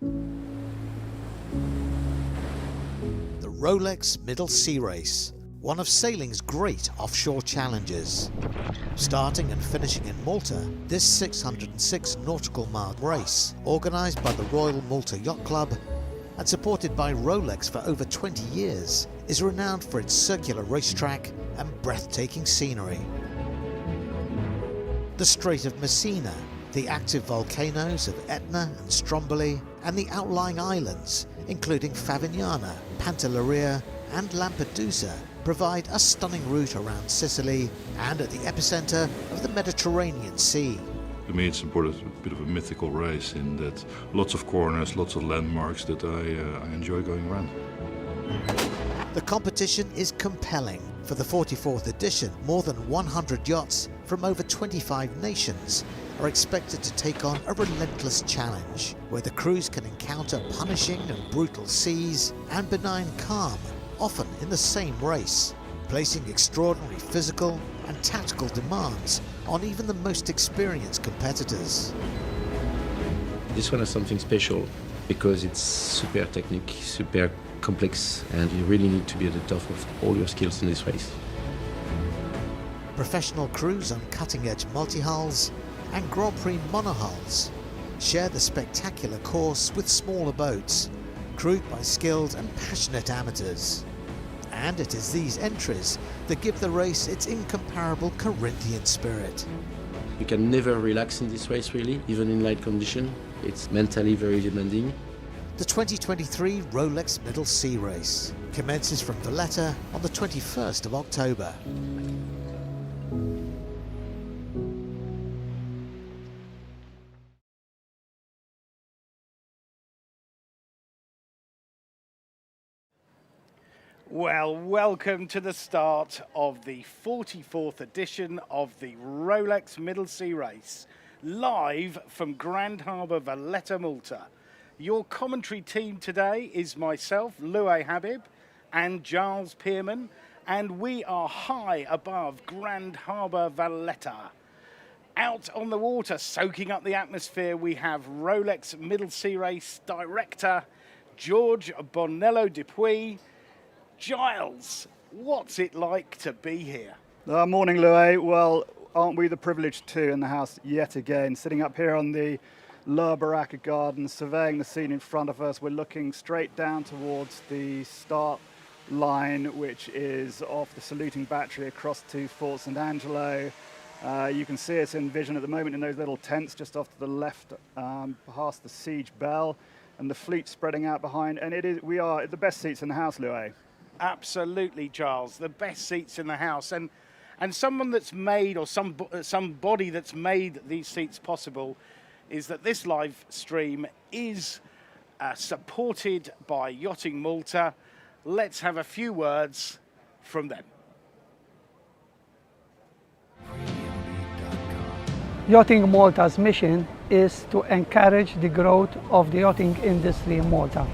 The Rolex Middle Sea Race, one of sailing's great offshore challenges. Starting and finishing in Malta, this 606 nautical mile race, organised by the Royal Malta Yacht Club and supported by Rolex for over 20 years, is renowned for its circular racetrack and breathtaking scenery. The Strait of Messina, the active volcanoes of Etna and Stromboli, and the outlying islands, including Favignana, Pantelleria and Lampedusa, provide a stunning route around Sicily and at the epicentre of the Mediterranean Sea. To me it's a bit of a mythical race in that lots of corners, lots of landmarks that I enjoy going around. The competition is compelling. For the 44th edition, more than 100 yachts from over 25 nations are expected to take on a relentless challenge, where the crews can encounter punishing and brutal seas and benign calm, often in the same race, placing extraordinary physical and tactical demands on even the most experienced competitors. This one is something special because it's super technique, super complex, and you really need to be at the top of all your skills in this race. Professional crews on cutting-edge multi-hulls and Grand Prix monohulls share the spectacular course with smaller boats, crewed by skilled and passionate amateurs. And it is these entries that give the race its incomparable Corinthian spirit. You can never relax in this race, really, even in light condition. It's mentally very demanding. The 2023 Rolex Middle Sea Race commences from Valletta on the 21st of October. Well, welcome to the start of the 44th edition of the Rolex Middle Sea Race, live from Grand Harbour, Valletta, Malta. Your commentary team today is myself, Louis Habib, and Giles Pearman, and we are high above Grand Harbour, Valletta. Out on the water, soaking up the atmosphere, we have Rolex Middle Sea Race director George Bonello Dupuy. Giles, what's it like to be here? Morning, Louis. Well, aren't we the privileged two in the house yet again? Sitting up here on the La Baraka Garden, surveying the scene in front of us. We're looking straight down towards the start line, which is off the saluting battery across to Fort St. Angelo. You can see us in vision at the moment in those little tents just off to the left, past the Siege Bell, and the fleet spreading out behind. And we are at the best seats in the house, Louis. Absolutely, Giles, the best seats in the house. And someone that's made, or somebody that's made these seats possible, is that this live stream is supported by Yachting Malta. Let's have a few words from them. Yachting Malta's mission is to encourage the growth of the yachting industry in Malta.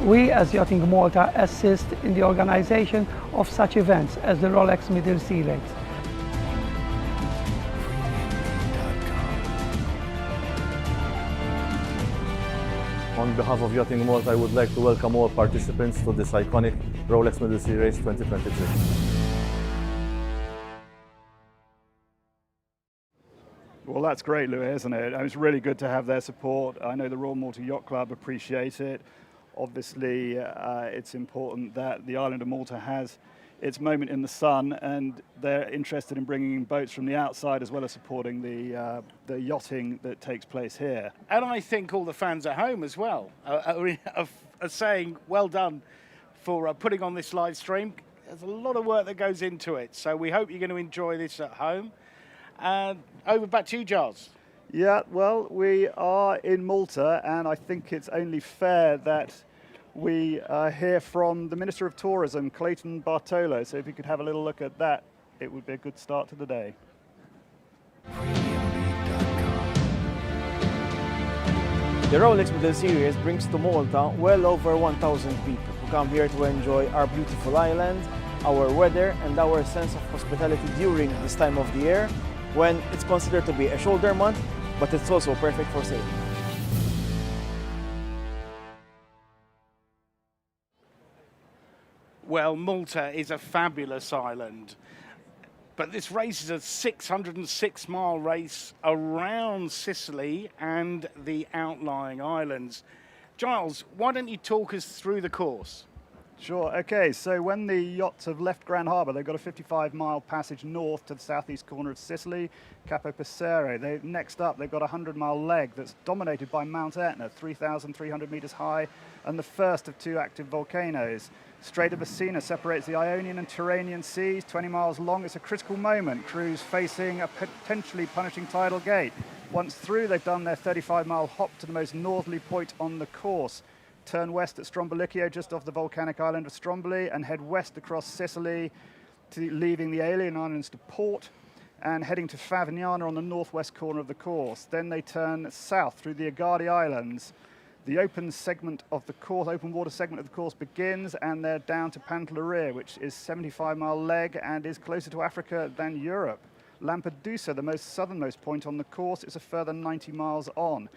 We as Yachting Malta assist in the organization of such events as the Rolex Middle Sea Race. On behalf of Yachting Malta, I would like to welcome all participants to this iconic Rolex Middle Sea Race 2023. Well, that's great, Louis, isn't it? It's really good to have their support. I know the Royal Malta Yacht Club appreciate it. Obviously, it's important that the island of Malta has its moment in the sun, and they're interested in bringing in boats from the outside as well as supporting the yachting that takes place here. And I think all the fans at home as well are saying well done for putting on this live stream. There's a lot of work that goes into it, so we hope you're going to enjoy this at home. Over back to you, Giles. Yeah, well, we are in Malta, and I think it's only fair that we hear from the Minister of Tourism, Clayton Bartolo. So if you could have a little look at that, it would be a good start to the day. The Rolex Middle Series brings to Malta well over 1,000 people who come here to enjoy our beautiful island, our weather, and our sense of hospitality during this time of the year, when it's considered to be a shoulder month, but it's also perfect for sailing. Well, Malta is a fabulous island, but this race is a 606-mile race around Sicily and the outlying islands. Giles, why don't you talk us through the course? Sure. Okay, so when the yachts have left Grand Harbour, they've got a 55-mile passage north to the southeast corner of Sicily, Capo Passero. Next up, they've got a 100-mile leg that's dominated by Mount Etna, 3,300 metres high, and the first of two active volcanoes. Strait of Messina separates the Ionian and Tyrrhenian seas, 20 miles long. It's a critical moment. Crews facing a potentially punishing tidal gate. Once through, they've done their 35-mile hop to the most northerly point on the course. Turn west at Strombolicchio, just off the volcanic island of Stromboli, and head west across Sicily, leaving the Aeolian Islands to port, and heading to Favignana on the northwest corner of the course. Then they turn south through the Agadi Islands. The open segment of the course, open water segment of the course begins, and they're down to Pantelleria, which is 75-mile leg and is closer to Africa than Europe. Lampedusa, the most southernmost point on the course, is a further 90 miles on.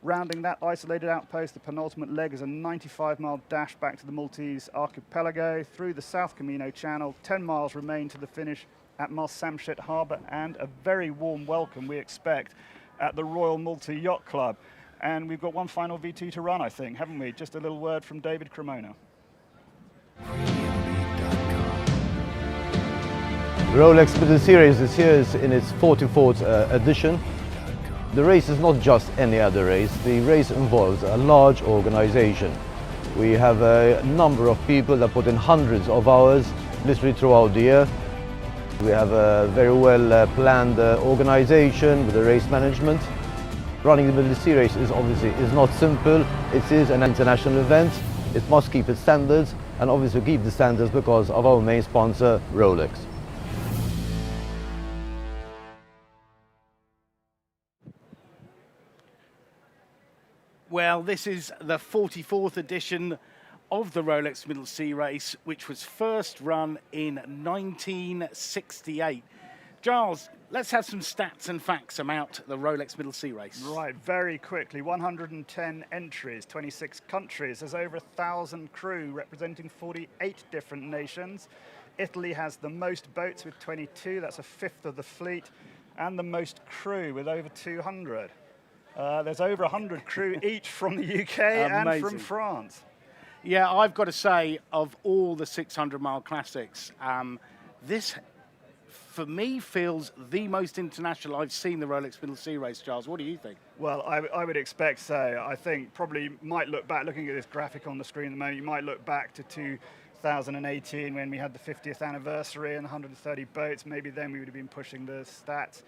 Rounding that isolated outpost, the penultimate leg is a 95-mile dash back to the Maltese archipelago through the South Camino Channel. 10 miles remain to the finish at Marsamxett Harbour, and a very warm welcome we expect at the Royal Malta Yacht Club. And we've got one final V2 to run, I think, haven't we? Just a little word from David Cremona. Rolex Middle Series this year is in its 44th edition. The race is not just any other race. The race involves a large organization. We have a number of people that put in hundreds of hours literally throughout the year. We have a very well planned organization with the race management. Running the Middle Sea Race is obviously not simple. It is an international event. It must keep its standards, and obviously keep the standards because of our main sponsor, Rolex. Well, this is the 44th edition of the Rolex Middle Sea Race, which was first run in 1968. Giles, let's have some stats and facts about the Rolex Middle Sea Race. Right, very quickly. 110 entries, 26 countries. There's over 1,000 crew representing 48 different nations. Italy has the most boats with 22. That's a fifth of the fleet, and the most crew with over 200. There's over 100 crew each from the UK and from France. Yeah, I've got to say, of all the 600-mile classics, this, for me, feels the most international I've seen the Rolex Middle Sea Race. Giles, what do you think? Well, I would expect so. I think probably might look back, looking at this graphic on the screen at the moment, you might look back to 2018 when we had the 50th anniversary and 130 boats. Maybe then we would have been pushing the stats.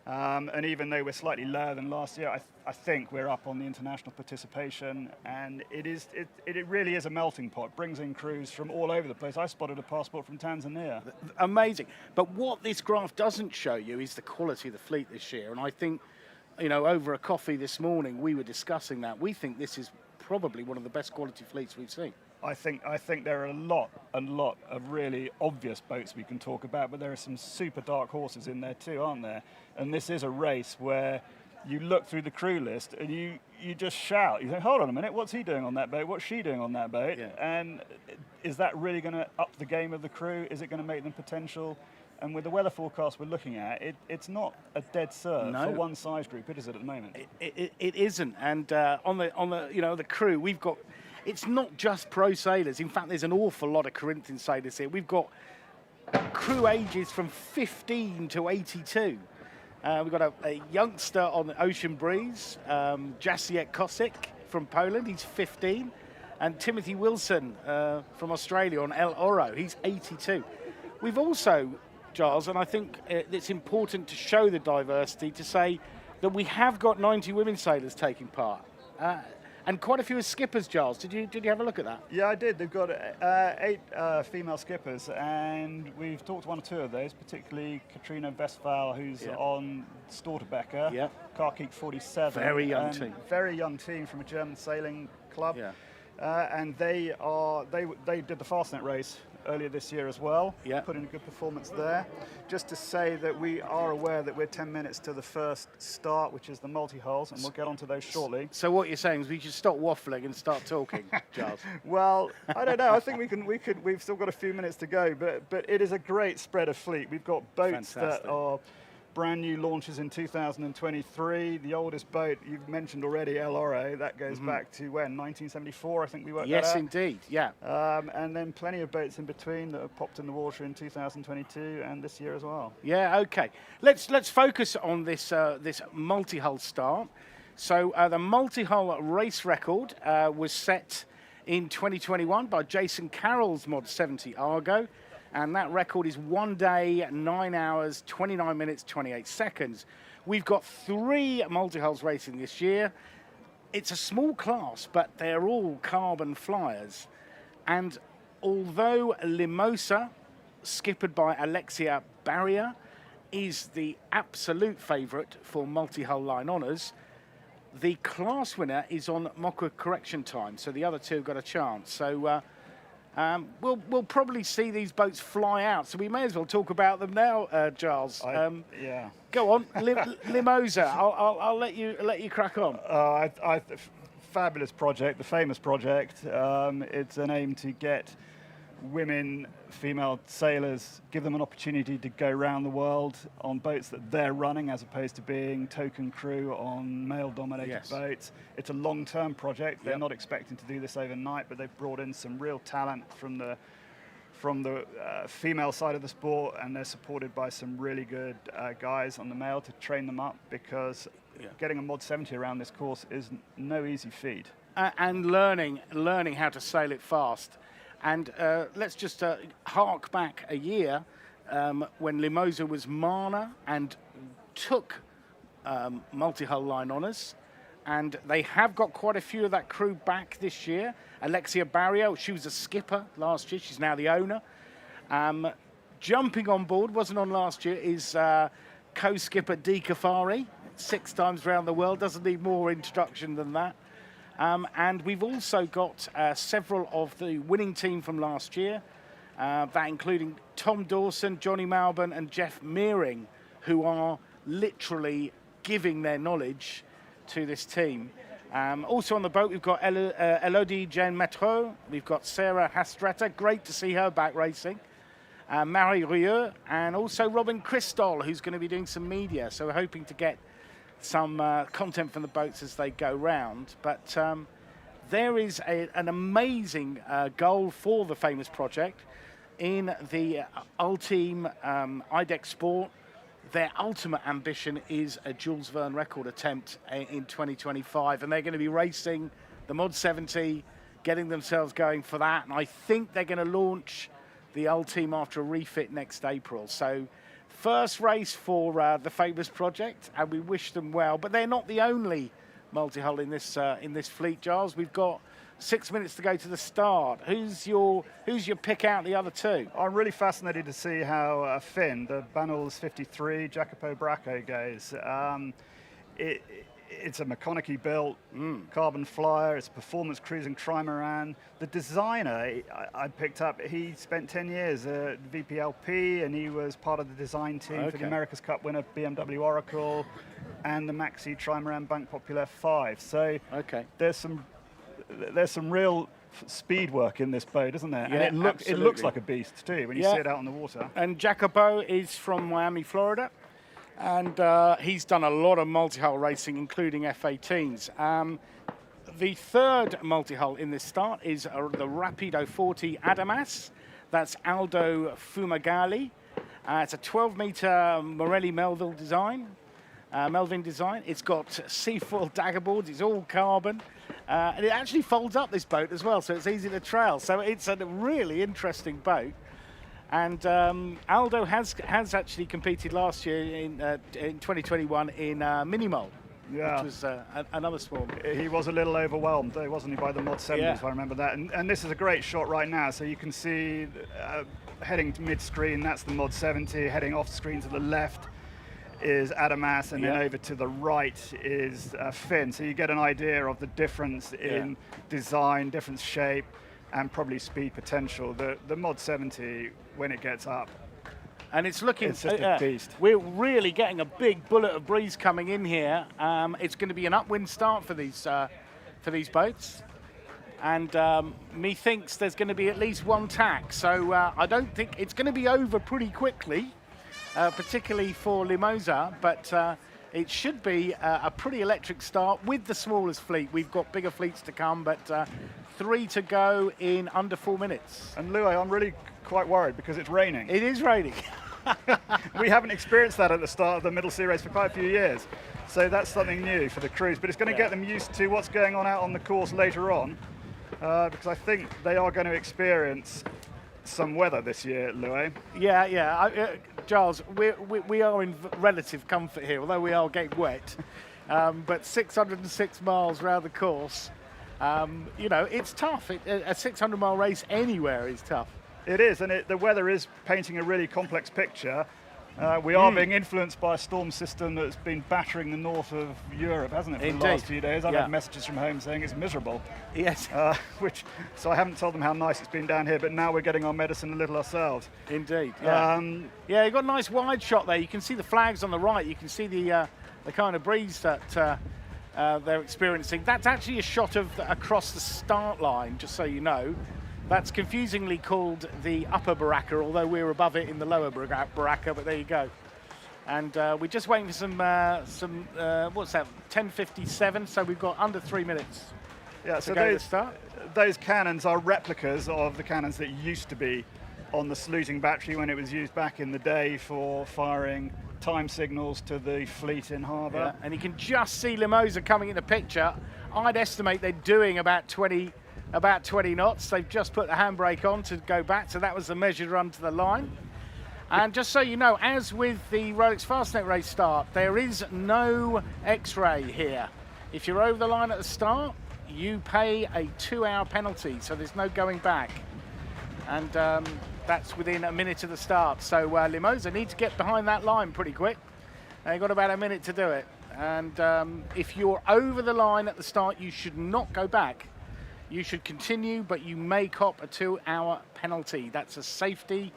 And even though we're slightly lower than last year, I think we're up on the international participation, and it really is a melting pot. Brings in crews from all over the place. I spotted a passport from Tanzania. Amazing. But what this graph doesn't show you is the quality of the fleet this year. And I think, you know, over a coffee this morning, we were discussing that. We think this is probably one of the best quality fleets we've seen. I think there are a lot of really obvious boats we can talk about, but there are some super dark horses in there too, aren't there? And this is a race where you look through the crew list and you just shout. You think, hold on a minute, what's he doing on that boat? What's she doing on that boat? Yeah. And is that really going to up the game of the crew? Is it going to make them potential? And with the weather forecast we're looking at, it's not a dead cert for one size group, is it at the moment? It isn't. And on the you know, the crew, we've got. It's not just pro sailors. In fact, there's an awful lot of Corinthian sailors here. We've got crew ages from 15 to 82. We've got a youngster on the Ocean Breeze, Jasiek Kosik from Poland. He's 15. And Timothy Wilson from Australia on El Oro. He's 82. We've also, Giles, and I think it's important to show the diversity, to say that we have got 90 women sailors taking part. And quite a few as skippers, Giles. Did you have a look at that? Yeah, I did. They've got 8 female skippers, and we've talked to one or two of those, particularly Katrina Westphal, who's on Stortebeker, Karkik 47. Very young team. Very young team from a German sailing club. Yeah. And they did the Fastnet race earlier this year as well. Yeah. Put in a good performance there. Just to say that we are aware that we're 10 minutes to the first start, which is the multi-hulls, and we'll get onto those shortly. So what you're saying is we should stop waffling and start talking, Giles. Well, I don't know. I think we've still got a few minutes to go, but it is a great spread of fleet. We've got boats Fantastic. that are brand new launches in 2023. The oldest boat you've mentioned already, El Oro, that goes back to when? 1974, I think we worked that out. Yes, indeed. Yeah. And then plenty of boats in between that have popped in the water in 2022 and this year as well. Yeah. Okay. Let's focus on this this multi-hull start. So the multi-hull race record was set in 2021 by Jason Carroll's Mod 70 Argo. And that record is 1 day, 9 hours, 29 minutes, 28 seconds. We've got 3 multi-hulls racing this year. It's a small class, but they're all carbon flyers. And although Limosa, skippered by Alexia Barrier, is the absolute favourite for multi-hull line honours, the class winner is on Mocha correction time, so the other two have got a chance. So we'll probably see these boats fly out, so we may as well talk about them now, Giles. Yeah. Go on, Limosa. I'll let you crack on. Fabulous project, the famous project. It's an aim to get women, female sailors, give them an opportunity to go around the world on boats that they're running, as opposed to being token crew on male-dominated boats. It's a long-term project. They're not expecting to do this overnight, but they've brought in some real talent from the female side of the sport, and they're supported by some really good guys on the male to train them up, because getting a Mod 70 around this course is no easy feat. And learning how to sail it fast. And let's just hark back a year when Limosa was Mana and took multi-hull line honours. And they have got quite a few of that crew back this year. Alexia Barrio, she was a skipper last year. She's now the owner. Jumping on board, wasn't on last year, is co-skipper Dee Kafari, 6 times around the world. Doesn't need more introduction than that. And we've also got several of the winning team from last year, that including Tom Dawson, Johnny Malbon and Jeff Meering, who are literally giving their knowledge to this team. Also on the boat, we've got Elodie Jean Metro, we've got Sarah Hastretta, great to see her back racing, Marie Rieu, and also Robin Cristol, who's going to be doing some media. So we're hoping to get some content from the boats as they go round. But there is an amazing goal for the famous project in the Ulteam IDEX Sport. Their ultimate ambition is a Jules Verne record attempt in 2025, and they're going to be racing the Mod 70, getting themselves going for that. And I think they're going to launch the Ulteam after a refit next April. So first race for the famous project, and we wish them well. But they're not the only multi-hull in this fleet, Giles. We've got 6 minutes to go to the start. Who's your pick out the other two? I'm really fascinated to see how Finn, the Banals 53 Jacopo Bracco, goes. It's a mechanically built carbon flyer. It's a performance cruising trimaran. The designer I picked up, he spent 10 years at VPLP, and he was part of the design team for the America's Cup winner BMW Oracle and the Maxi Trimaran Bank Popular 5. So there's some real speed work in this boat, isn't there? Yeah, and it looks like a beast too when you see it out on the water. And Jacopo is from Miami, Florida. And he's done a lot of multi-hull racing, including F-18s. The third multi-hull in this start is the Rapido 40 Adamas. That's Aldo Fumagalli. It's a 12-meter Morelli Melville design. Melvin design. It's got Seafoil dagger boards. It's all carbon. And it actually folds up, this boat, as well, so it's easy to trail. So it's a really interesting boat. And Aldo has actually competed last year in 2021 in Multihull, which was another small. He was a little overwhelmed, though, wasn't he, by the Mod 70, if I remember that. And this is a great shot right now, so you can see heading to mid-screen, that's the Mod 70. Heading off-screen to the left is Adamas, and then over to the right is Finn. So you get an idea of the difference in design, different shape. and probably speed potential. The Mod 70, when it gets up, And it's looking, it's just a beast. We're really getting a big bullet of breeze coming in here. It's going to be an upwind start for these boats. And methinks there's going to be at least one tack. So I don't think it's going to be over pretty quickly, particularly for Limosa, but it should be a pretty electric start with the smallest fleet. We've got bigger fleets to come, but 3 to go in under 4 minutes. And Louis, I'm really quite worried because it's raining. It is raining. We haven't experienced that at the start of the Middle Sea race for quite a few years. So that's something new for the crews, but it's going to get them used to what's going on out on the course later on, because I think they are going to experience some weather this year, Louis. Yeah. Giles, we are in relative comfort here, although we are getting wet. But 606 miles round the course, you know, it's tough. A 600-mile race anywhere is tough. It is, and the weather is painting a really complex picture. We are being influenced by a storm system that's been battering the north of Europe, hasn't it, for the last few days? I've had messages from home saying it's miserable. Yes. So I haven't told them how nice it's been down here, but now we're getting our medicine a little ourselves. Indeed, yeah. Yeah, you've got a nice wide shot there. You can see the flags on the right. You can see the kind of breeze that they're experiencing. That's actually a shot of across the start line, just so you know. That's confusingly called the upper baraka, although we're above it in the lower baraka, but there you go. And we're just waiting for some what's that, 10:57, so we've got under 3 minutes to go to start. Those cannons are replicas of the cannons that used to be on the saluting battery when it was used back in the day for firing time signals to the fleet in harbour. Yeah, and you can just see Limosa coming in the picture. I'd estimate they're doing about 20 knots. They've just put the handbrake on to go back, so that was the measured run to the line. And just so you know, as with the Rolex Fastnet race start, there is no X-ray here. If you're over the line at the start, you pay a 2-hour penalty, so there's no going back. And that's within a minute of the start. So Limosa need to get behind that line pretty quick. They've got about a minute to do it. And if you're over the line at the start, you should not go back. You should continue, but you may cop a 2-hour penalty. That's a safety.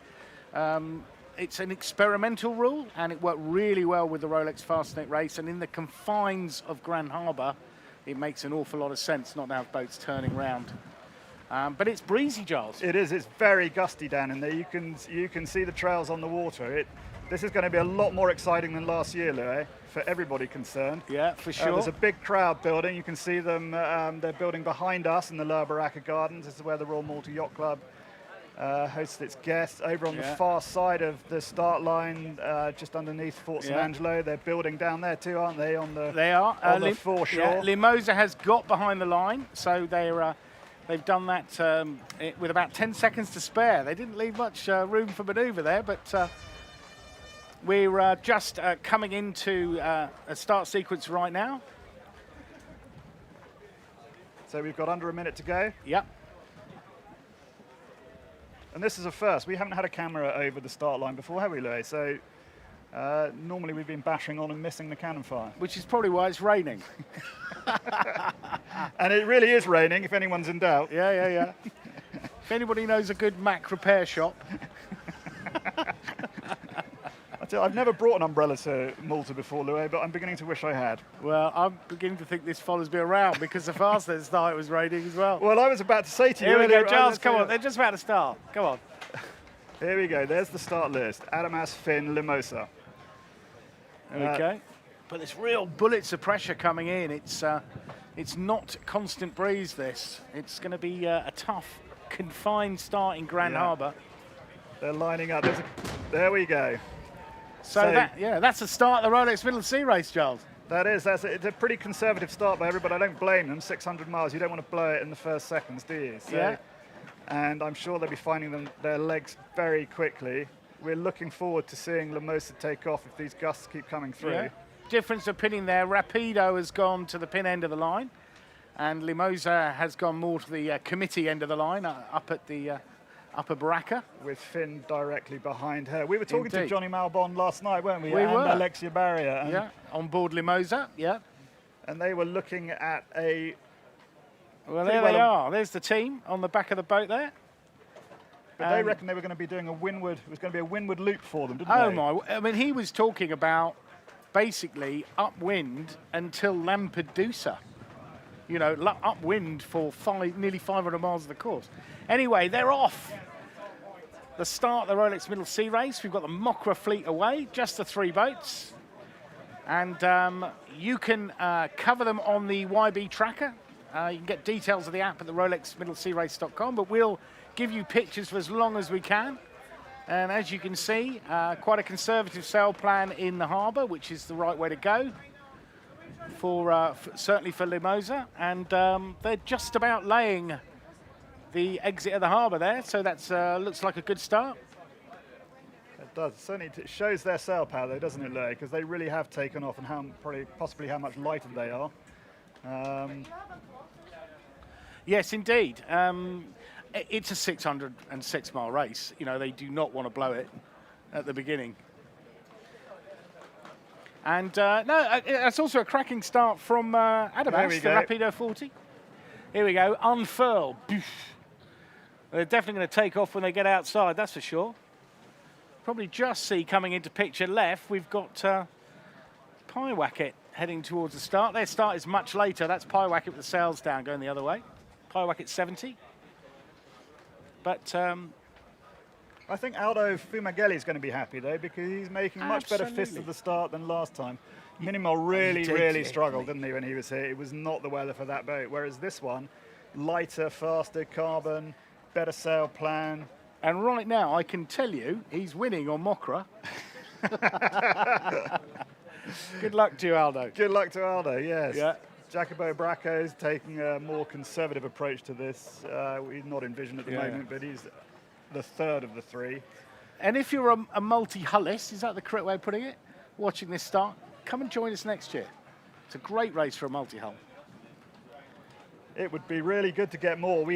It's an experimental rule, and it worked really well with the Rolex Fastnet race. And in the confines of Grand Harbour, it makes an awful lot of sense not to have boats turning round. But it's breezy, Giles. It is. It's very gusty down in there. You can see the trails on the water. This is going to be a lot more exciting than last year, Louis, for everybody concerned. Yeah, for sure. There's a big crowd building. You can see them. They're building behind us in the Lower Baraka Gardens. This is where the Royal Malta Yacht Club hosts its guests. Over on the far side of the start line, just underneath Fort St. Angelo, they're building down there too, aren't they? They are. On the foreshore. Yeah, Limosa has got behind the line, so they've done that with about 10 seconds to spare. They didn't leave much room for manoeuvre there, but we're just coming into a start sequence right now. So we've got under a minute to go. Yep. And this is a first. We haven't had a camera over the start line before, have we, Louis? So normally we've been bashing on and missing the cannon fire. Which is probably why it's raining. And it really is raining, if anyone's in doubt. Yeah. If anybody knows a good Mac repair shop. I've never brought an umbrella to Malta before, Louis, but I'm beginning to wish I had. Well, I'm beginning to think this follows me around because the Fastnet start it was raining as well. Well, I was about to say to you... Here we go, Giles, come on. They're just about to start. Come on. Here we go. There's the start list. Adamas, Finn, Limosa. Okay. But there's real bullets of pressure coming in. It's not constant breeze, this. It's going to be a tough, confined start in Grand Harbour. They're lining up. There we go. So that's the start of the Rolex Middle Sea race, Giles. That is. It's a pretty conservative start by everybody. I don't blame them. 600 miles, you don't want to blow it in the first seconds, do you? So, and I'm sure they'll be finding their legs very quickly. We're looking forward to seeing Limosa take off if these gusts keep coming through. Yeah. Difference of pinning there. Rapido has gone to the pin end of the line, and Limosa has gone more to the committee end of the line, up at the upper baraka. With Finn directly behind her. We were talking to Johnny Malbon last night, weren't we? We were. And Alexia Barrier. On board Limosa, And they were looking at a Well, Pretty there they well are. There's the team on the back of the boat there. But they reckon they were going to be doing a windward. It was going to be a windward loop for them, didn't Oh they? my! I mean, he was talking about basically upwind until Lampedusa. You know, upwind for nearly 500 miles of the course. Anyway, they're off. The start of the Rolex Middle Sea Race. We've got the Mokra fleet away, just the 3 boats. And you can cover them on the YB tracker. You can get details of the app at the RolexMiddleSeaRace.com, but we'll give you pictures for as long as we can. And as you can see, quite a conservative sail plan in the harbour, which is the right way to go, certainly for Limosa. And they're just about laying the exit of the harbour there, so that looks like a good start. It does. Certainly it shows their sail power, though, doesn't it, Louis? Because they really have taken off, and possibly how much lighter they are. Yes, indeed. It's a 606-mile race. You know, they do not want to blow it at the beginning. And no, it's also a cracking start from Adamas, the Rapido 40. Here we go, unfurl. They're definitely going to take off when they get outside, that's for sure. Probably just see coming into picture left, we've got Pyewacket heading towards the start. Their start is much later. That's Pyewacket with the sails down, going the other way. Pyewacket 70. But I think Aldo Fumagalli is going to be happy, though, because he's making a much better fist at the start than last time. Minimal really struggled, didn't he, when he was here? It was not the weather for that boat. Whereas this one, lighter, faster, carbon, better sail plan. And right now, I can tell you, he's winning on Mokra. Good luck to you, Aldo. Good luck to Aldo, yes. Yeah. Jacopo Bracco's taking a more conservative approach to this. He's not in vision at the moment, but he's the third of the 3. And if you're a multi-hullist, is that the correct way of putting it? Watching this start, come and join us next year. It's a great race for a multi-hull. It would be really good to get more.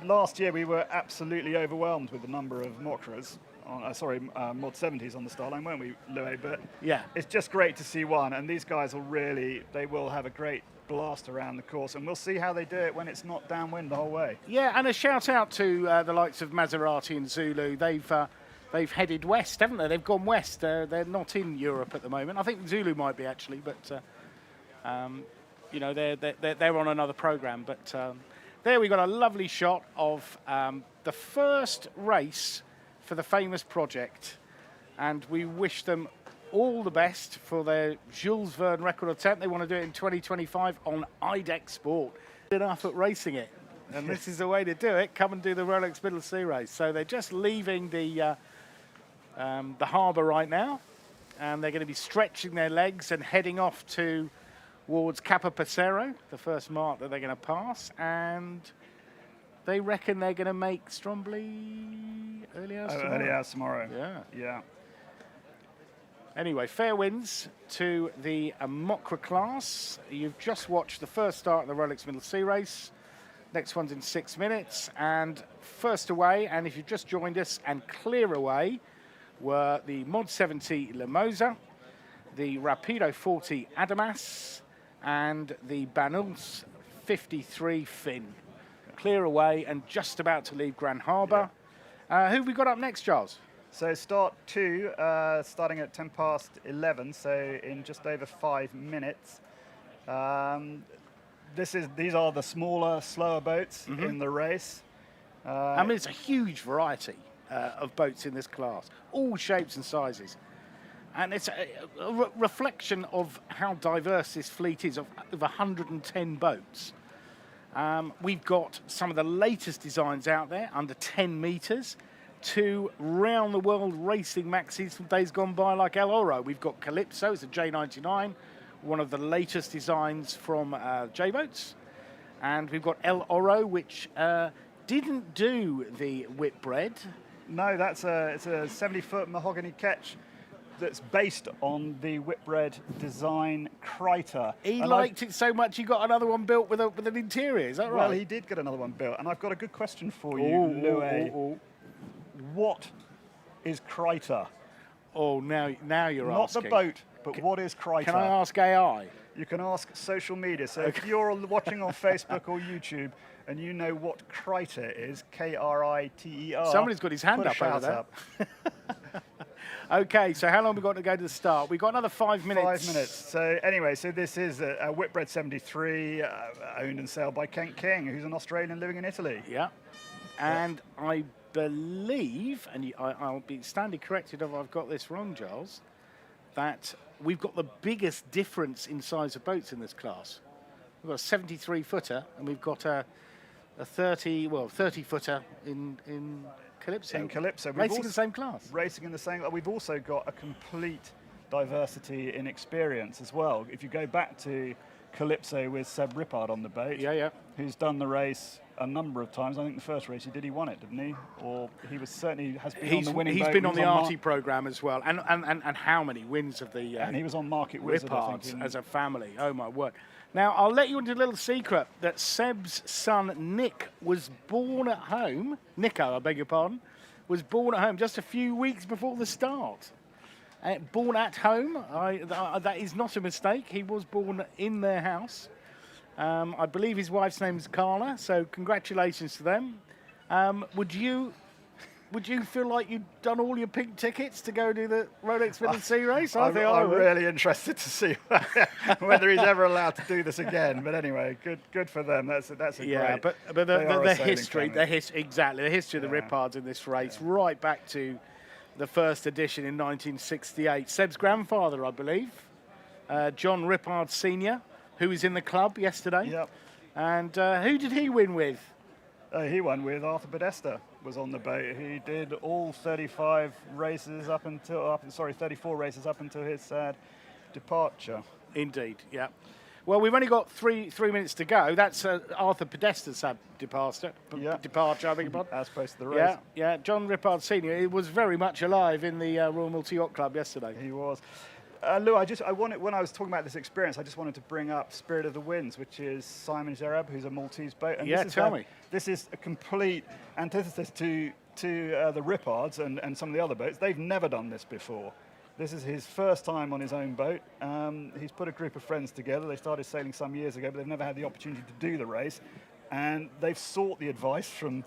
Last year we were absolutely overwhelmed with the number of Mokras, Mod 70s on the start line, weren't we, Louis? But yeah, it's just great to see one, and these guys they will have a great blast around the course, and we'll see how they do it when it's not downwind the whole way. Yeah, and a shout out to the likes of Maserati and Zulu. They've headed west, haven't they? They've gone west. They're not in Europe at the moment. I think Zulu might be actually, but you know, they're on another program. But there we got a lovely shot of the first race for the famous project, and we wish them all the best for their Jules Verne record attempt. They want to do it in 2025 on IDEX Sport. Enough at racing it, and this is the way to do it. Come and do the Rolex Middle Sea Race. So they're just leaving the harbour right now, and they're going to be stretching their legs and heading off towards Capo Passero, the first mark that they're going to pass, and they reckon they're going to make Stromboli early hours tomorrow. Early hours tomorrow. Yeah. Anyway, fair winds to the Mokra class. You've just watched the first start of the Rolex Middle Sea Race. Next one's in 6 minutes. And first away, and if you've just joined us, and clear away, were the Mod 70 Limosa, the Rapido 40 Adamas, and the Banulce 53 Finn. Clear away and just about to leave Grand Harbour. Who have we got up next, Charles? So start 2, starting at 11:10, so in just over 5 minutes. These are the smaller, slower boats in the race. I mean, it's a huge variety of boats in this class, all shapes and sizes. And it's a reflection of how diverse this fleet is, of 110 boats. We've got some of the latest designs out there, under 10 metres, to round-the-world racing maxis from days gone by, like El Oro. We've got Calypso, it's a J99, one of the latest designs from J-Boats. And we've got El Oro, which didn't do the Whitbread. No, it's a 70-foot mahogany ketch that's based on the Whitbread design Kreiter. He liked it so much he got another one built with an interior, is that right? Well, he did get another one built, and I've got a good question for you, Louis. What is Kreiter? Oh, now you're Not asking. the boat, but what is Kreiter? Can I ask AI? You can ask social media. So if you're watching on Facebook or YouTube and you know what Kriter is, Kriter. Somebody's got his hand up over there. Okay, so how long have we got to go to the start? We've got another 5 minutes. 5 minutes. So anyway, so this is a Whitbread 73, owned and sold by Kent King, who's an Australian living in Italy. Yeah, and I believe, and I'll be standing corrected if I've got this wrong, Giles, that we've got the biggest difference in size of boats in this class. We've got a 73-footer, and we've got a 30-footer in Calypso. In Calypso. Racing in the same class. Racing in the same. We've also got a complete diversity in experience as well. If you go back to Calypso with Seb Rippard on the boat, who's done the race a number of times. I think the first race he won it, didn't he? Or he was certainly has been on the winning boat. He's been on the Artie programme as well. And how many wins of the and he was on Market Wizard, Rippards I think, as a family. Oh my word. Now, I'll let you into a little secret that Seb's son, Nick, was born at home. Nico, I beg your pardon, was born at home just a few weeks before the start. Born at home, that is not a mistake. He was born in their house. I believe his wife's name is Carla, so congratulations to them. Would you feel like you'd done all your pink tickets to go do the Rolex Middle Sea race? I'm really interested to see whether he's ever allowed to do this again. But anyway, good for them. That's a great. But the history, exactly the history of the Rippards in this race, right back to the first edition in 1968. Seb's grandfather, I believe, John Rippard Senior, who was in the club yesterday. Yep. And who did he win with? He won with Arthur Podesta. Was on the boat. He did all 34 races up until his sad departure. Indeed, yeah. Well, we've only got three minutes to go. That's Arthur Podesta's sad departure. Departure, I beg your pardon. As opposed to the race. Yeah. John Rippard Senior. He was very much alive in the Royal Multi-Yacht Club yesterday. He was. Lou, when I was talking about this experience, I just wanted to bring up Spirit of the Winds, which is Simon Gerab, who's a Maltese boat. And tell me. This is a complete antithesis to the Rippards and some of the other boats. They've never done this before. This is his first time on his own boat. He's put a group of friends together. They started sailing some years ago, but they've never had the opportunity to do the race. And they've sought the advice from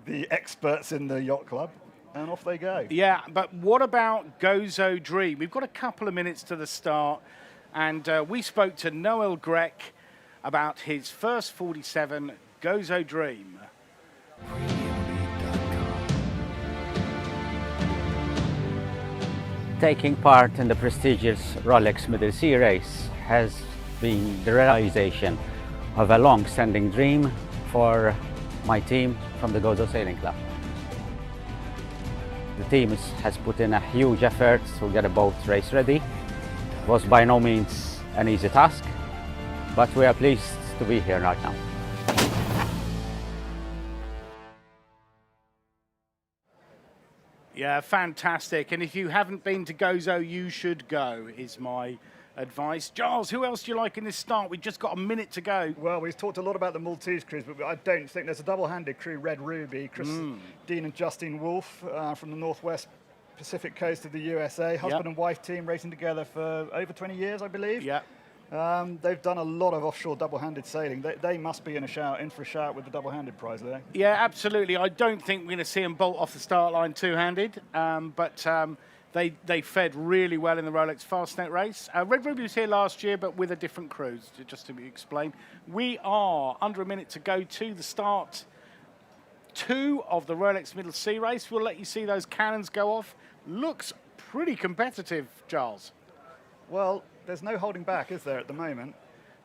the experts in the yacht club. And off they go. Yeah, but what about Gozo Dream? We've got a couple of minutes to the start, and we spoke to Noel Grech about his first 47, Gozo Dream. Taking part in the prestigious Rolex Middle Sea race has been the realization of a long-standing dream for my team from the Gozo Sailing Club. The team has put in a huge effort to get a boat race ready. It was by no means an easy task, but we are pleased to be here right now. Yeah, fantastic. And if you haven't been to Gozo, you should go, is my advice. Giles, who else do you like in this start? We've just got a minute to go. Well, we've talked a lot about the Maltese crews, but I don't think there's a double-handed crew, Red Ruby, Chris Dean and Justine Wolfe from the northwest Pacific coast of the USA, husband and wife team racing together for over 20 years, I believe. Yeah. They've done a lot of offshore double-handed sailing. They must be in for a shout with the double-handed prize there. Yeah, absolutely. I don't think we're going to see them bolt off the start line two-handed, but they fed really well in the Rolex Fastnet race. Red Ruby was here last year, but with a different crew, just to explain. We are under a minute to go to the start 2 of the Rolex Middle Sea race. We'll let you see those cannons go off. Looks pretty competitive, Giles. Well, there's no holding back, is there, at the moment?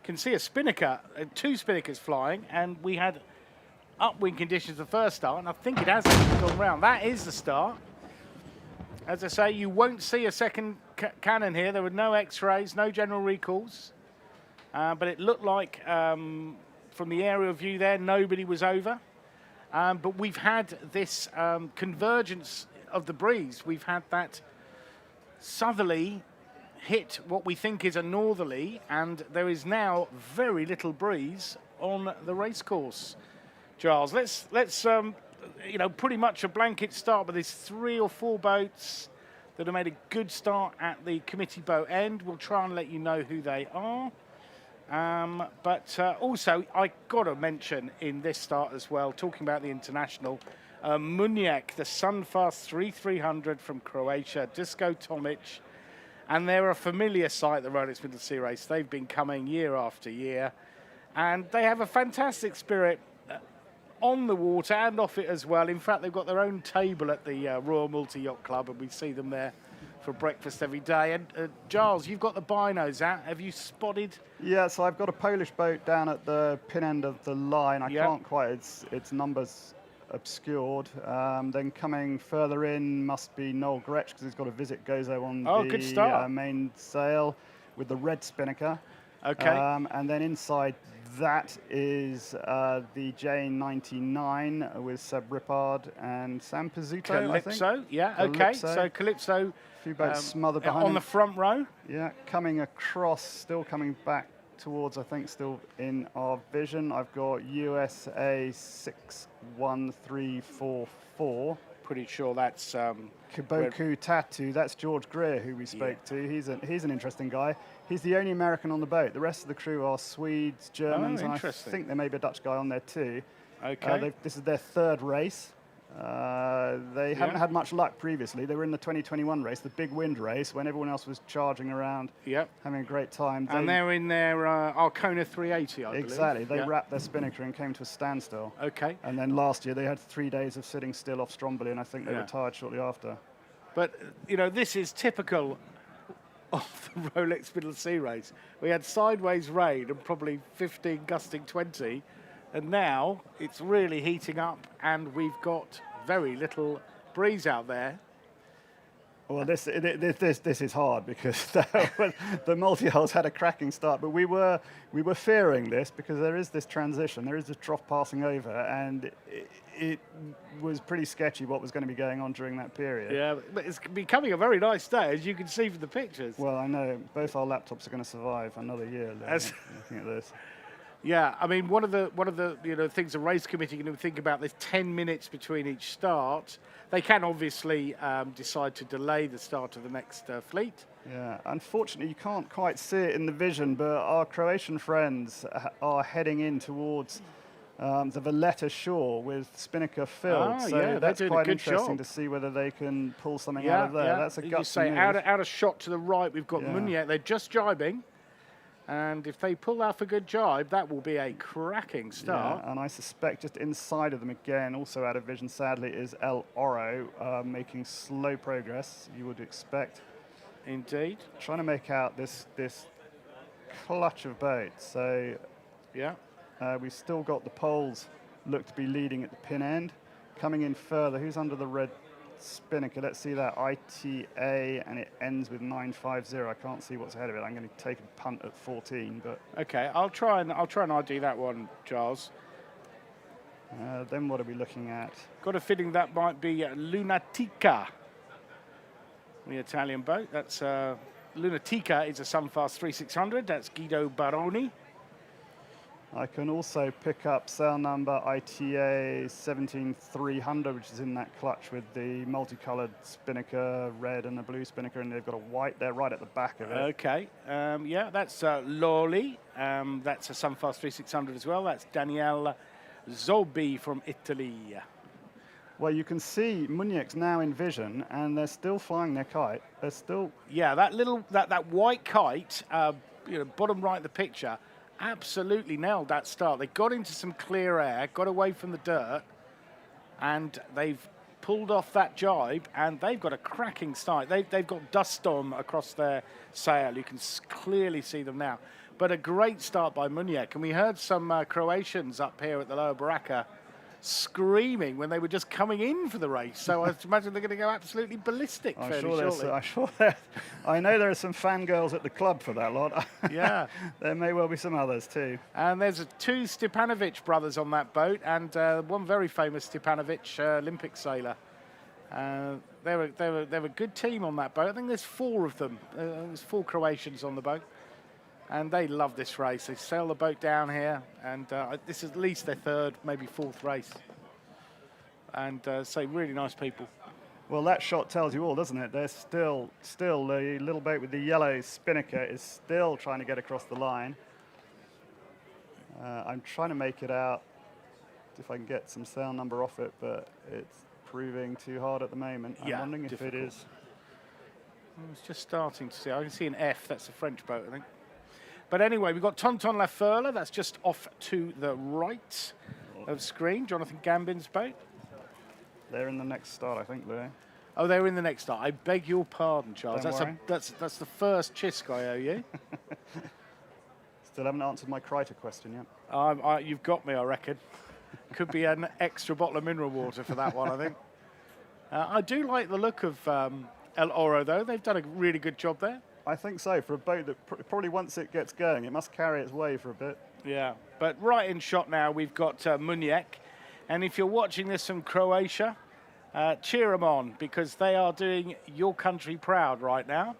Can see a spinnaker, 2 spinnakers flying, and we had upwind conditions the first start, and I think it has gone round. That is the start. As I say, you won't see a second cannon here. There were no X-rays, no general recalls, but it looked like from the aerial view there, nobody was over. But we've had this convergence of the breeze. We've had that southerly hit what we think is a northerly, and there is now very little breeze on the racecourse. Giles, let's pretty much a blanket start, but there's 3 or 4 boats that have made a good start at the committee boat end. We'll try and let you know who they are. But also, I got to mention in this start as well, talking about the international, Munjak, the Sunfast 3300 from Croatia, Disco Tomic, and they're a familiar sight, the Rolex Middle Sea Race. They've been coming year after year, and they have a fantastic spirit on the water and off it as well. In fact, they've got their own table at the Royal Multi-Yacht Club, and we see them there for breakfast every day. And Giles, you've got the binos out. Have you spotted? Yeah, so I've got a Polish boat down at the pin end of the line. I can't quite, its numbers obscured. Then coming further in must be Noel Gretsch, because he's got a Visit Gozo on the main sail with the red spinnaker. Okay. And then inside that is the J99 with Seb Rippard and Sam Pizzuto, I think. Calypso, yeah, okay. So Calypso, a few boats smothered behind on the front row. Yeah, coming across, still coming back towards, I think, still in our vision. I've got USA 61344. Pretty sure that's Kiboku Tattoo. That's George Greer, who we spoke to. He's an interesting guy. He's the only American on the boat. The rest of the crew are Swedes, Germans, and I think there may be a Dutch guy on there too. Okay. This is their third race. They haven't had much luck previously. They were in the 2021 race, the big wind race, when everyone else was charging around, having a great time. And they're in their Arcona 380, I believe. Exactly. They wrapped their spinnaker and came to a standstill. Okay. And then last year they had 3 days of sitting still off Stromboli, and I think they retired shortly after. But, you know, this is typical of the Rolex Middle Sea Race. We had sideways rain and probably 15 gusting 20, and now it's really heating up and we've got very little breeze out there. Well, this is hard because the Multihull's had a cracking start, but we were fearing this because there is this transition, there is this trough passing over, and it was pretty sketchy what was going to be going on during that period. Yeah, but it's becoming a very nice day, as you can see from the pictures. Well, I know both our laptops are going to survive another year. Looking at this. Yeah, I mean, one of the things the race committee can think about, there's 10 minutes between each start. They can obviously decide to delay the start of the next fleet. Yeah, unfortunately you can't quite see it in the vision, but our Croatian friends are heading in towards the Valletta shore with spinnaker filled. So that's quite interesting to see whether they can pull something out of there. That's a gutsy You say move. out of shot to the right, we've got Munjak. They're just jibing. And if they pull off a good jibe, that will be a cracking start. Yeah, and I suspect just inside of them again, also out of vision, sadly, is El Oro, making slow progress, you would expect. Indeed. Trying to make out this clutch of boats. So we've still got the poles look to be leading at the pin end. Coming in further, who's under the red spinnaker? Let's see that, ITA, and it ends with 950. I can't see what's ahead of it. I'm going to take a punt at 14, but okay, I'll try and ID that one, Giles. Then what are we looking at? Got a feeling that might be Lunatica, the Italian boat. That's Lunatica is a Sunfast 3600. That's Guido Baroni. I can also pick up sail number ITA 17300, which is in that clutch with the multicoloured spinnaker, red and the blue spinnaker, and they've got a white there right at the back of it. Okay, yeah, that's Loli. That's a Sunfast 3600 as well. That's Daniele Zobi from Italy. Well, you can see Munjak's now in vision, and they're still flying their kite. They're still... Yeah, that white kite, bottom right of the picture, absolutely nailed that start. They got into some clear air, got away from the dirt, and they've pulled off that jibe, and they've got a cracking start. They've got dust storm across their sail. You can clearly see them now. But a great start by Munjak. And we heard some Croatians up here at the Lower Baraka screaming when they were just coming in for the race. So I imagine they're going to go absolutely ballistic fairly shortly. I know there are some fangirls at the club for that lot. Yeah. There may well be some others too. And there's two Stepanovic brothers on that boat, and one very famous Stepanovic Olympic sailor. They're a good team on that boat. I think there's four of them. There's 4 Croatians on the boat. And they love this race. They sail the boat down here, and this is at least their 3rd, maybe 4th race. And really nice people. Well, that shot tells you all, doesn't it? They're still the little boat with the yellow spinnaker is still trying to get across the line. I'm trying to make it out if I can get some sound number off it, but it's proving too hard at the moment. I'm wondering if it is. It's just starting to see. I can see an F. That's a French boat, I think. But anyway, we've got Tonton La Furla. That's just off to the right of screen. Jonathan Gambin's boat. They're in the next start, I think, Louis. Oh, they're in the next start. I beg your pardon, Charles. Don't worry. That's the first Chisk I owe you. Still haven't answered my Kreiter question yet. You've got me, I reckon. Could be an extra bottle of mineral water for that one, I think. I do like the look of El Oro, though. They've done a really good job there. I think so. For a boat that probably once it gets going, it must carry its way for a bit. Yeah, but right in shot now, we've got Munjek. And if you're watching this from Croatia, cheer them on, because they are doing your country proud right now.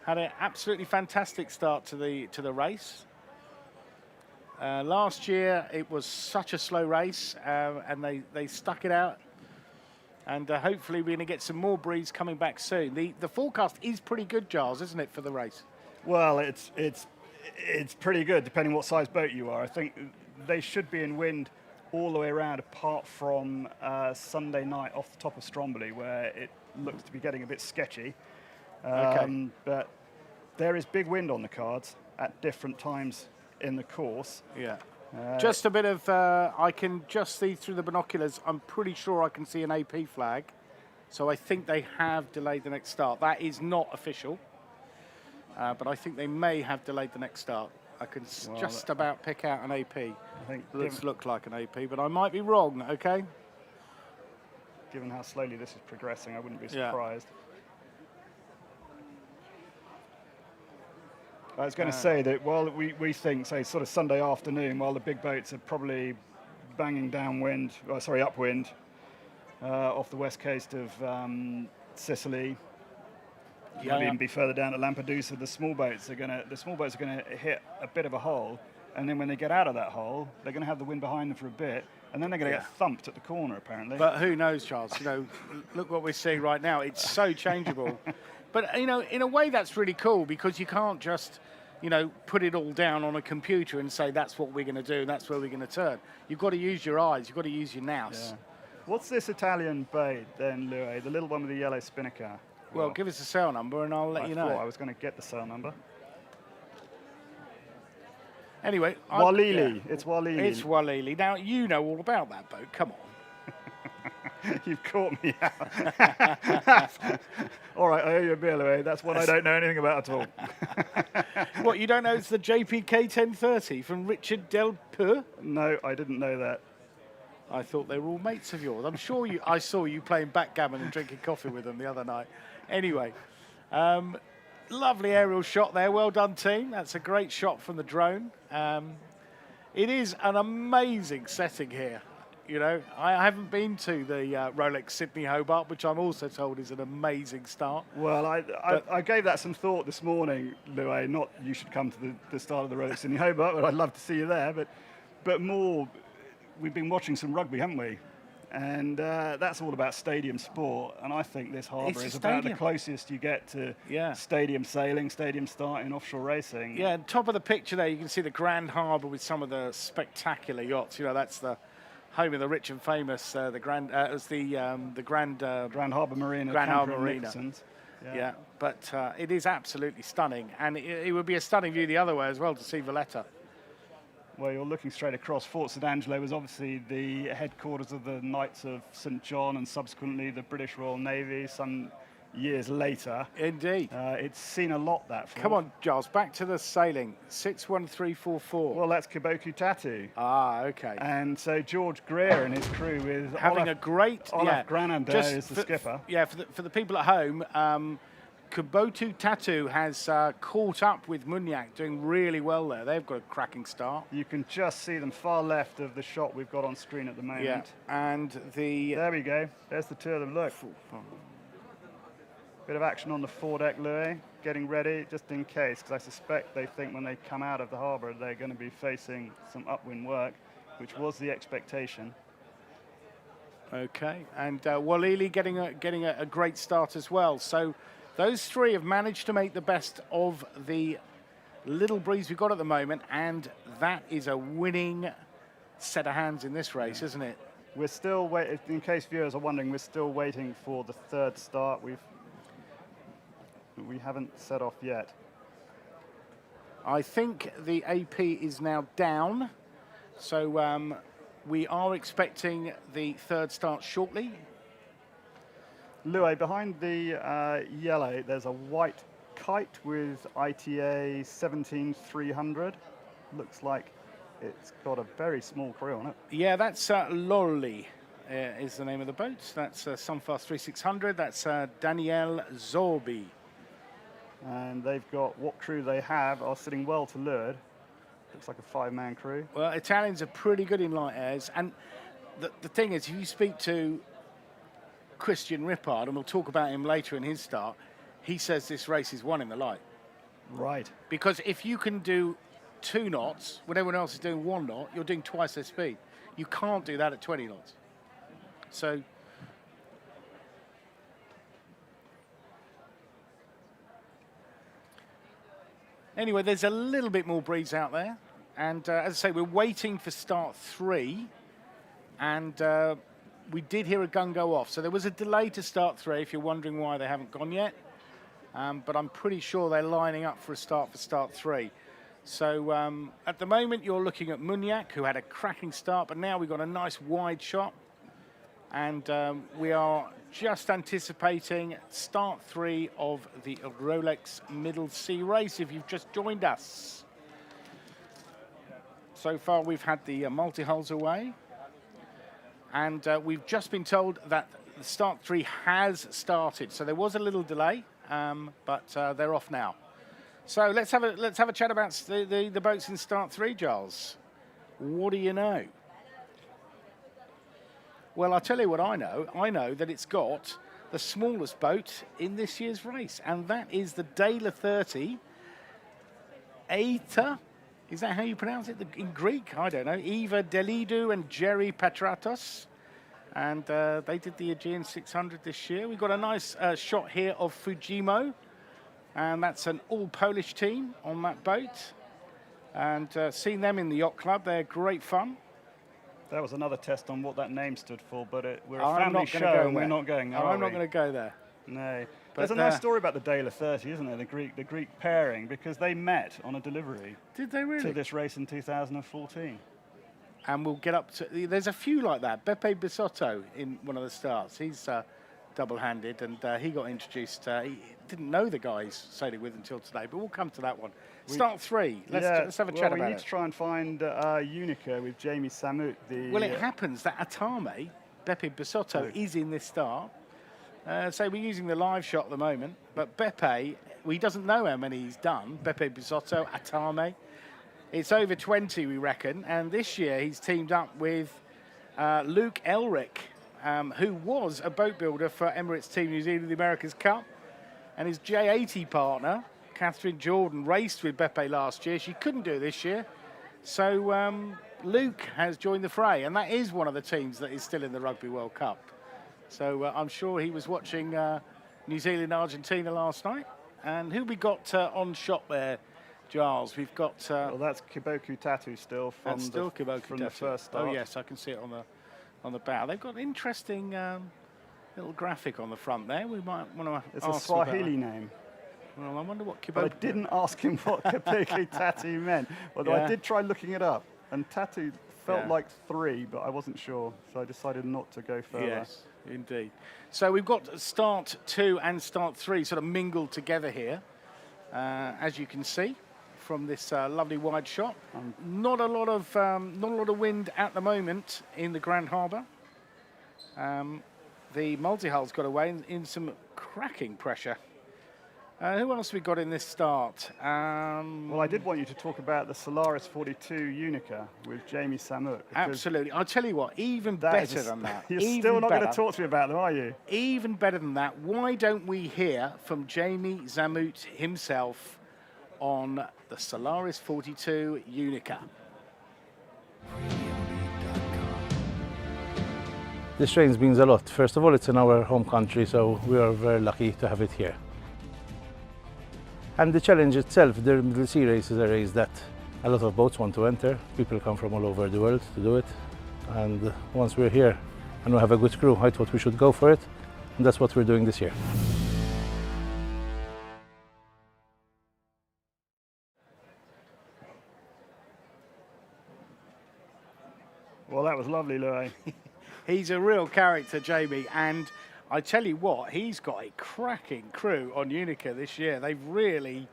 Had an absolutely fantastic start to the race. Last year, it was such a slow race, and they stuck it out. And hopefully we're going to get some more breeze coming back soon. The forecast is pretty good, Giles, isn't it, for the race? Well, it's pretty good, depending what size boat you are. I think they should be in wind all the way around, apart from Sunday night off the top of Stromboli, where it looks to be getting a bit sketchy. But there is big wind on the cards at different times in the course. Yeah. Just a bit of, I can just see through the binoculars, I'm pretty sure I can see an AP flag. So I think they have delayed the next start. That is not official, but I think they may have delayed the next start. I can just about pick out an AP. I think it looks like an AP, but I might be wrong, okay? Given how slowly this is progressing, I wouldn't be surprised. I was going to say that while we think, say, sort of Sunday afternoon, while the big boats are probably banging downwind, upwind, off the west coast of Sicily, might even be further down at Lampedusa, the small boats are going to hit a bit of a hole, and then when they get out of that hole, they're going to have the wind behind them for a bit, and then they're going to get thumped at the corner, apparently. But who knows, Charles? You know, look what we're seeing right now. It's so changeable. But, you know, in a way that's really cool, because you can't just, you know, put it all down on a computer and say that's what we're going to do and that's where we're going to turn. You've got to use your eyes. You've got to use your nous. Yeah. What's this Italian boat then, Louis? The little one with the yellow spinnaker? Well, give us a sail number and I'll let you know. I was going to get the sail number. Anyway. Walili. It's Walili. It's Walili. Now, you know all about that boat. Come on. You've caught me out. All right, I owe you a bill, Louis. That's one I don't know anything about at all. What, you don't know it's the JPK 1030 from Richard Del Peu? No, I didn't know that. I thought they were all mates of yours. I'm sure I saw you playing backgammon and drinking coffee with them the other night. Anyway, lovely aerial shot there. Well done, team. That's a great shot from the drone. It is an amazing setting here. You know, I haven't been to the Rolex Sydney Hobart, which I'm also told is an amazing start. Well, I gave that some thought this morning, Louis. Not you should come to the start of the Rolex Sydney Hobart, but I'd love to see you there. But more, we've been watching some rugby, haven't we? And that's all about stadium sport. And I think this harbour is about the closest you get to stadium sailing, stadium starting, offshore racing. Yeah, and top of the picture there, you can see the Grand Harbour with some of the spectacular yachts. You know, that's the home of the rich and famous, the Grand Harbour Marina. Grand Harbour Marina. Yeah, but it is absolutely stunning, and it would be a stunning view the other way as well to see Valletta. Well, you're looking straight across. Fort St Angelo was obviously the headquarters of the Knights of St John and subsequently the British Royal Navy some years later. Indeed. It's seen a lot, that fort. Come on, Giles, back to the sailing. 61344. Well, that's Kiboku Tatu. Ah, okay. And so George Greer and his crew with having a great... Olaf Granander is the skipper. Yeah, for the people at home, Kiboku Tatu has caught up with Munjek, doing really well there. They've got a cracking start. You can just see them far left of the shot we've got on screen at the moment. Yeah, and there we go. There's the two of them. Look. Bit of action on the foredeck, Louis. Getting ready, just in case, because I suspect they think when they come out of the harbour they're going to be facing some upwind work, which was the expectation. Okay, and Walili getting a great start as well. So those three have managed to make the best of the Little breeze we've got at the moment, and that is a winning set of hands in this race, isn't it? We're still waiting, in case viewers are wondering, we're still waiting for the third start. We haven't set off yet. I think the AP is now down, so we are expecting the third start shortly. Louis, behind the yellow, there's a white kite with ITA 17300. Looks like it's got a very small crew on it. Yeah, that's Lorley is the name of the boat. That's Sunfast 3600. That's Danielle Zorbi. And they've got, what crew they have are sitting well to leeward. Looks like a 5-man crew. Well, Italians are pretty good in light airs. And the thing is, if you speak to Christian Rippard, and we'll talk about him later in his start, he says this race is won in the light. Right. Because if you can do 2 knots when everyone else is doing 1 knot, you're doing twice their speed. You can't do that at 20 knots. So anyway, there's a little bit more breeze out there. And as I say, we're waiting for start 3. And we did hear a gun go off. So there was a delay to start 3, if you're wondering why they haven't gone yet. But I'm pretty sure they're lining up for a start for start 3. So at the moment, you're looking at Munyak, who had a cracking start, but now we've got a nice wide shot. And we are just anticipating start 3 of the Rolex Middle Sea race, if you've just joined us. So far, we've had the Multihulls away. And we've just been told that the start 3 has started. So there was a little delay, but they're off now. So let's have a chat about the boats in start 3, Giles. What do you know? Well, I'll tell you what I know. I know that it's got the smallest boat in this year's race, and that is the Dela 30 Eita. Is that how you pronounce it in Greek? I don't know. Eva Delidou and Jerry Petratos. And they did the Aegean 600 this year. We've got a nice shot here of Fujimo. And that's an all-Polish team on that boat. And seen them in the yacht club. They're great fun. That was another test on what that name stood for, but we're a I'm family not show gonna go and we're there. not going there, I'm not going to go there. No. But There's a nice story about the Dela 30, isn't there? The Greek pairing, because they met on a delivery. Did they really? To this race in 2014. And we'll get up to... There's a few like that. Beppe Bisotto in one of the starts. He's double-handed, and he got introduced. He didn't know the guys sailing with until today, but we'll come to that one. Start 3. Let's have a chat about it. We need to try and find Unica with Jamie Samut. Well, it happens that Atame, Beppe Bisotto, is in this start. So we're using the live shot at the moment, but Beppe, he doesn't know how many he's done. Beppe Bisotto, Atame. It's over 20, we reckon, and this year he's teamed up with Luke Elric, who was a boat builder for Emirates Team New Zealand, the America's Cup, and his J80 partner, Catherine Jordan, raced with Beppe last year. She couldn't do it this year, so Luke has joined the fray, and that is one of the teams that is still in the Rugby World Cup. So I'm sure he was watching New Zealand-Argentina last night. And who we got on shot there, Giles? We've got... well, that's Kiboku Tattoo still from, the first start. Oh, yes, I can see it on the bow. They've got an interesting little graphic on the front there. We might want to ask It's a Swahili name. Well, I wonder what Kiboku... But I didn't ask him what Kiboku Tattoo meant. Although I did try looking it up. And Tattoo felt like 3, but I wasn't sure. So I decided not to go further. Yes, indeed. So we've got start 2 and start 3 sort of mingled together here, as you can see from this lovely wide shot. Not a lot of wind at the moment in the Grand Harbour. The Multihull's got away in some cracking pressure. Who else have we got in this start? Well, I did want you to talk about the Solaris 42 Unica with Jamie Samut. Absolutely. I'll tell you what, even better than that. You're still not going to talk to me about them, are you? Even better than that, why don't we hear from Jamie Zamut himself on the Solaris 42 Unica? This race means a lot. First of all, it's in our home country, so we are very lucky to have it here. And the challenge itself, the Middle Sea Race, is a race that a lot of boats want to enter. People come from all over the world to do it. And once we're here and we have a good crew, I thought we should go for it. And that's what we're doing this year. Well, that was lovely, Louis. He's a real character, Jamie, and I tell you what, he's got a cracking crew on Unica this year. They've really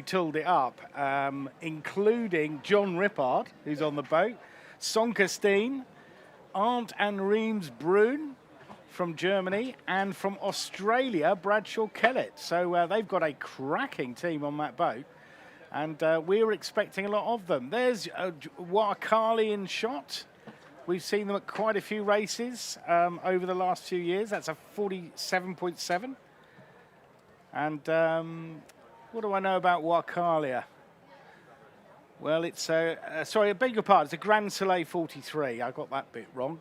tooled it up, including John Rippard, who's on the boat, Sonka Steen, Arndt and Reams Brun from Germany, and from Australia, Bradshaw Kellett. So they've got a cracking team on that boat, and we're expecting a lot of them. There's Wakali in shot. We've seen them at quite a few races over the last few years. That's a 47.7. And what do I know about Wakalia? Well, it's sorry, I beg your pardon. It's a Grand Soleil 43. I got that bit wrong.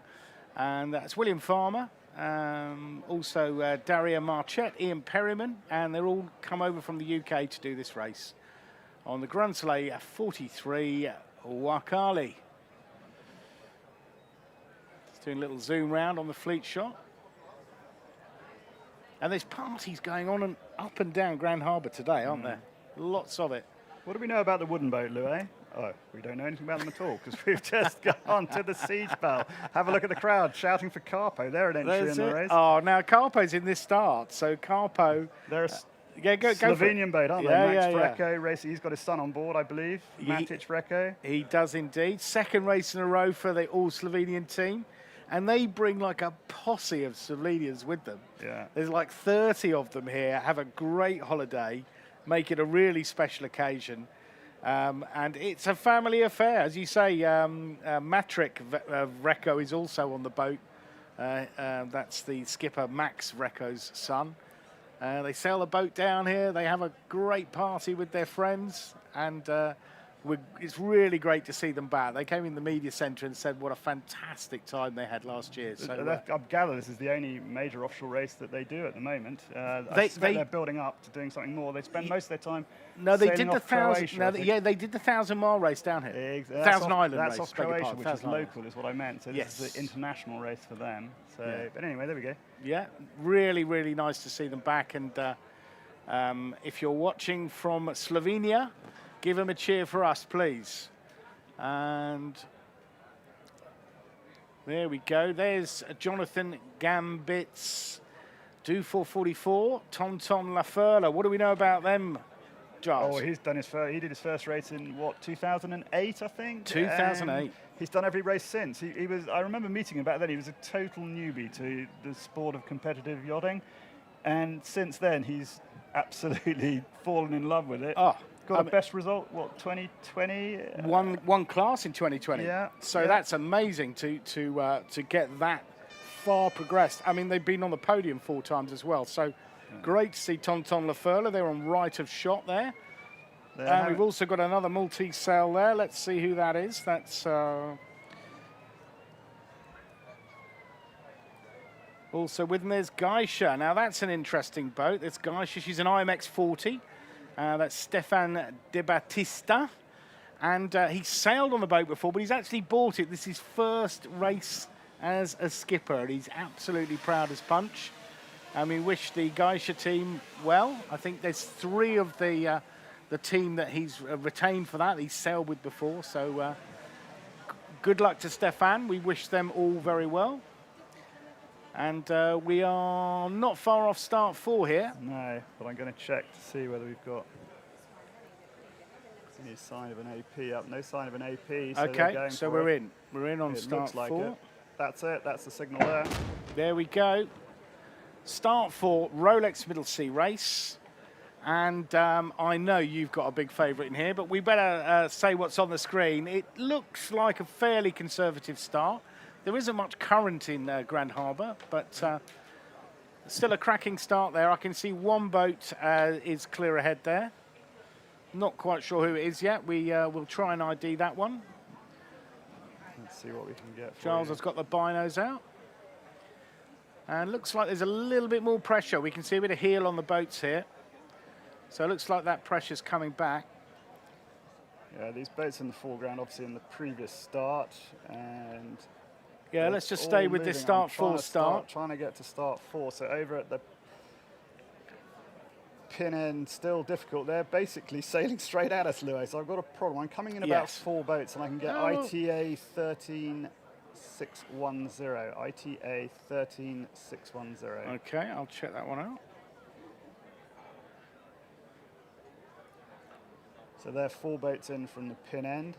And that's William Farmer, also Daria Marchette, Ian Perryman, and they're all come over from the UK to do this race on the Grand Soleil 43 Wakali. Doing a little zoom round on the fleet shot. And there's parties going on and up and down Grand Harbour today, aren't there? Lots of it. What do we know about the wooden boat, Louis? Oh, we don't know anything about them at all because we've just gone to the siege bell. Have a look at the crowd shouting for Carpo. They're an entry in the race. Oh, now Carpo's in this start. So Carpo... They're go Slovenian boat, aren't they? Yeah, Max Frecko racing. He's got his son on board, I believe. Matic Frecko. He does indeed. Second race in a row for the all-Slovenian team. And they bring like a posse of Slovenians with them. Yeah. There's like 30 of them here, have a great holiday, make it a really special occasion. And it's a family affair. As you say, Matrick Recco is also on the boat. That's the skipper Max Recco's son. They sail the boat down here. They have a great party with their friends. And it's really great to see them back. They came in the media centre and said what a fantastic time they had last year. So I gather this is the only major offshore race that they do at the moment. I suspect they're building up to doing something more. They spend most of their time they did sailing the off Croatia, they did the 1,000-mile race down here. Thousand Island That's race. off Croatia, which is Island. local, is what I meant. So this is an international race for them. So, Yeah. But anyway, there we go. Yeah, really, really nice to see them back. And if you're watching from Slovenia, give them a cheer for us, please. And there we go. There's Jonathan Gambit's Do 444, Tonton Lafurla. What do we know about them, Giles? Oh, he did his first race in, what, 2008, I think? 2008. He's done every race since. He was. I remember meeting him back then. He was a total newbie to the sport of competitive yachting. And since then, he's absolutely fallen in love with it. Oh. Got a best result, what, 2020? One class in 2020. Yeah. So that's amazing to get that far progressed. I mean, they've been on the podium 4 times as well. So great to see Tonton Lafurla. They're on right of shot there. And we've also got another multi-sail there. Let's see who that is. That's also with them. There's Geisha. Now that's an interesting boat. There's Geisha. She's an IMX 40. That's Stefan De Battista, and he sailed on the boat before, but he's actually bought it. This is his first race as a skipper, and he's absolutely proud as punch. And we wish the Geisha team well. I think there's 3 of the team that he's retained for that he's sailed with before. So good luck to Stefan. We wish them all very well. And we are not far off start 4 here. No, but I'm going to check to see whether we've got any sign of an AP up. No sign of an AP. So okay, so we're in. We're in on start 4. It. That's it. That's the signal there. There we go. Start 4, Rolex Middle Sea Race. And I know you've got a big favourite in here, but we better say what's on the screen. It looks like a fairly conservative start. There isn't much current in Grand Harbour, but still a cracking start there. I can see one boat is clear ahead there. Not quite sure who it is yet. We will try and ID that one. Let's see what we can get. Charles has got the binos out. And looks like there's a little bit more pressure. We can see a bit of heel on the boats here. So it looks like that pressure's coming back. Yeah, these boats in the foreground, obviously in the previous start, and yeah, let's just stay with this start 4 start. Trying to get to start 4. So over at the pin end, still difficult. They're basically sailing straight at us, Lewis. So I've got a problem. I'm coming in about 4 boats, and I can get ITA 13610. ITA 13610. Okay, I'll check that one out. So they're 4 boats in from the pin end.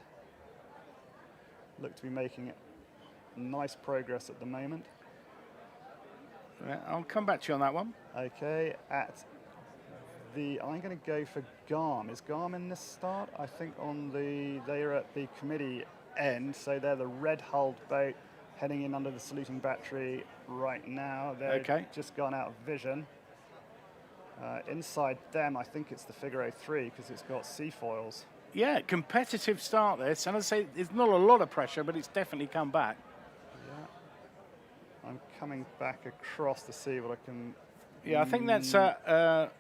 Look to be making nice progress at the moment. Yeah, I'll come back to you on that one. Okay, I'm going to go for Garm. Is Garm in this start? I think they're at the committee end, so they're the red-hulled boat heading in under the saluting battery right now. They're just gone out of vision. Inside them, I think it's the figure 03 because it's got seafoils. Yeah, competitive start this, and I say it's not a lot of pressure, but it's definitely come back. Yeah, I'm coming back across to see what I can. Yeah, I think that's ITA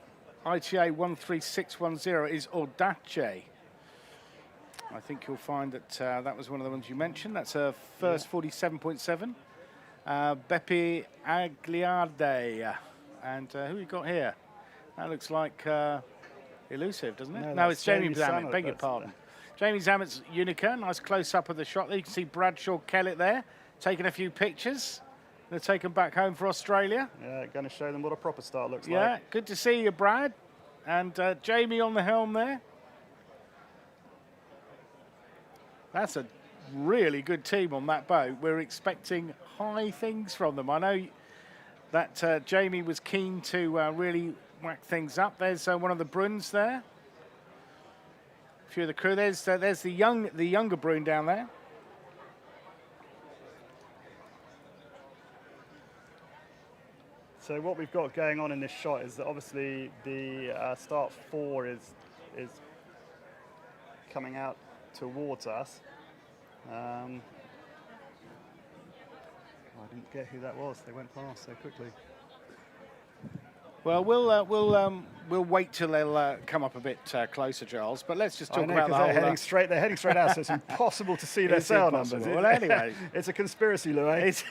13610 is Audace. I think you'll find that that was one of the ones you mentioned. That's a first 47.7. Beppe Agliardi. And who we got here? That looks like Elusive, doesn't it? No, it's Jamie Zammit, beg your pardon. Jamie Zammett's Unica, nice close-up of the shot there. You can see Bradshaw Kellett there, taking a few pictures. They're taken back home for Australia. Yeah, going to show them what a proper start looks like. Yeah, good to see you, Brad. And Jamie on the helm there. That's a really good team on that boat. We're expecting high things from them. I know that Jamie was keen to really whack things up. There's one of the Bruns there. A few of the crew. There's the younger Brun down there. So what we've got going on in this shot is that obviously the start 4 is coming out towards us. I didn't get who that was. They went past so quickly. Well, we'll wait till they'll come up a bit closer, Charles. But let's just talk about the whole. They're heading straight out, so it's impossible to see their sail numbers. Well, anyway, it's a conspiracy, Louis.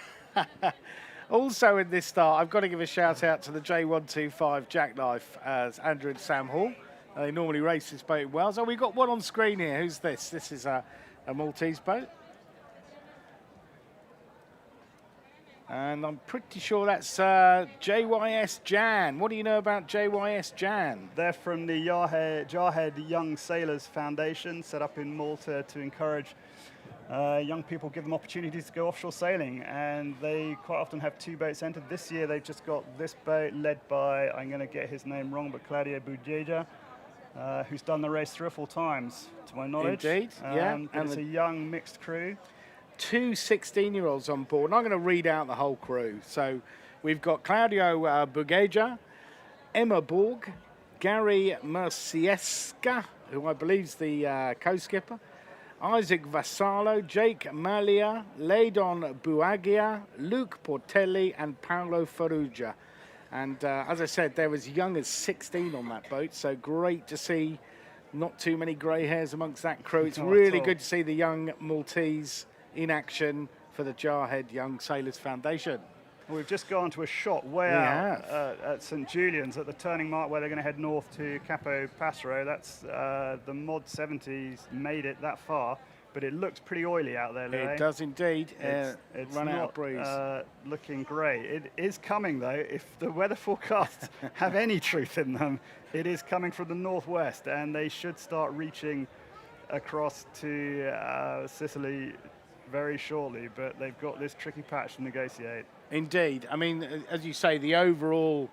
Also in this start, I've got to give a shout out to the J125 Jackknife as Andrew and Sam Hall. They normally race this boat well. So we've got one on screen here. Who's this? This is a Maltese boat. And I'm pretty sure that's JYS Jan. What do you know about JYS Jan? They're from the Jarhead Young Sailors Foundation, set up in Malta to encourage young people, give them opportunities to go offshore sailing. And they quite often have 2 boats entered. This year they've just got this boat led by, I'm going to get his name wrong, but Claudio Bugeja, who's done the race 3 or 4 times, to my knowledge. Indeed, yeah. And it's a young mixed crew. 2 16-year-olds on board. And I'm going to read out the whole crew. So we've got Claudio Bugeja, Emma Borg, Gary Mercieska, who I believe is the co-skipper, Isaac Vassallo, Jake Malia, Leydon Buagia, Luke Portelli, and Paolo Ferrugia. And as I said, they're as young as 16 on that boat, so great to see not too many grey hairs amongst that crew. It's really good to see the young Maltese in action for the Jarhead Young Sailors Foundation. We've just gone to a shot way out at St Julian's at the turning mark where they're going to head north to Capo Passero. That's the Mod 70s made it that far, but it looks pretty oily out there, Louis. It does indeed. It's run not out of breeze. Looking great. It is coming though. If the weather forecasts have any truth in them, it is coming from the northwest, and they should start reaching across to Sicily very shortly, but they've got this tricky patch to negotiate. Indeed. I mean, as you say, the overall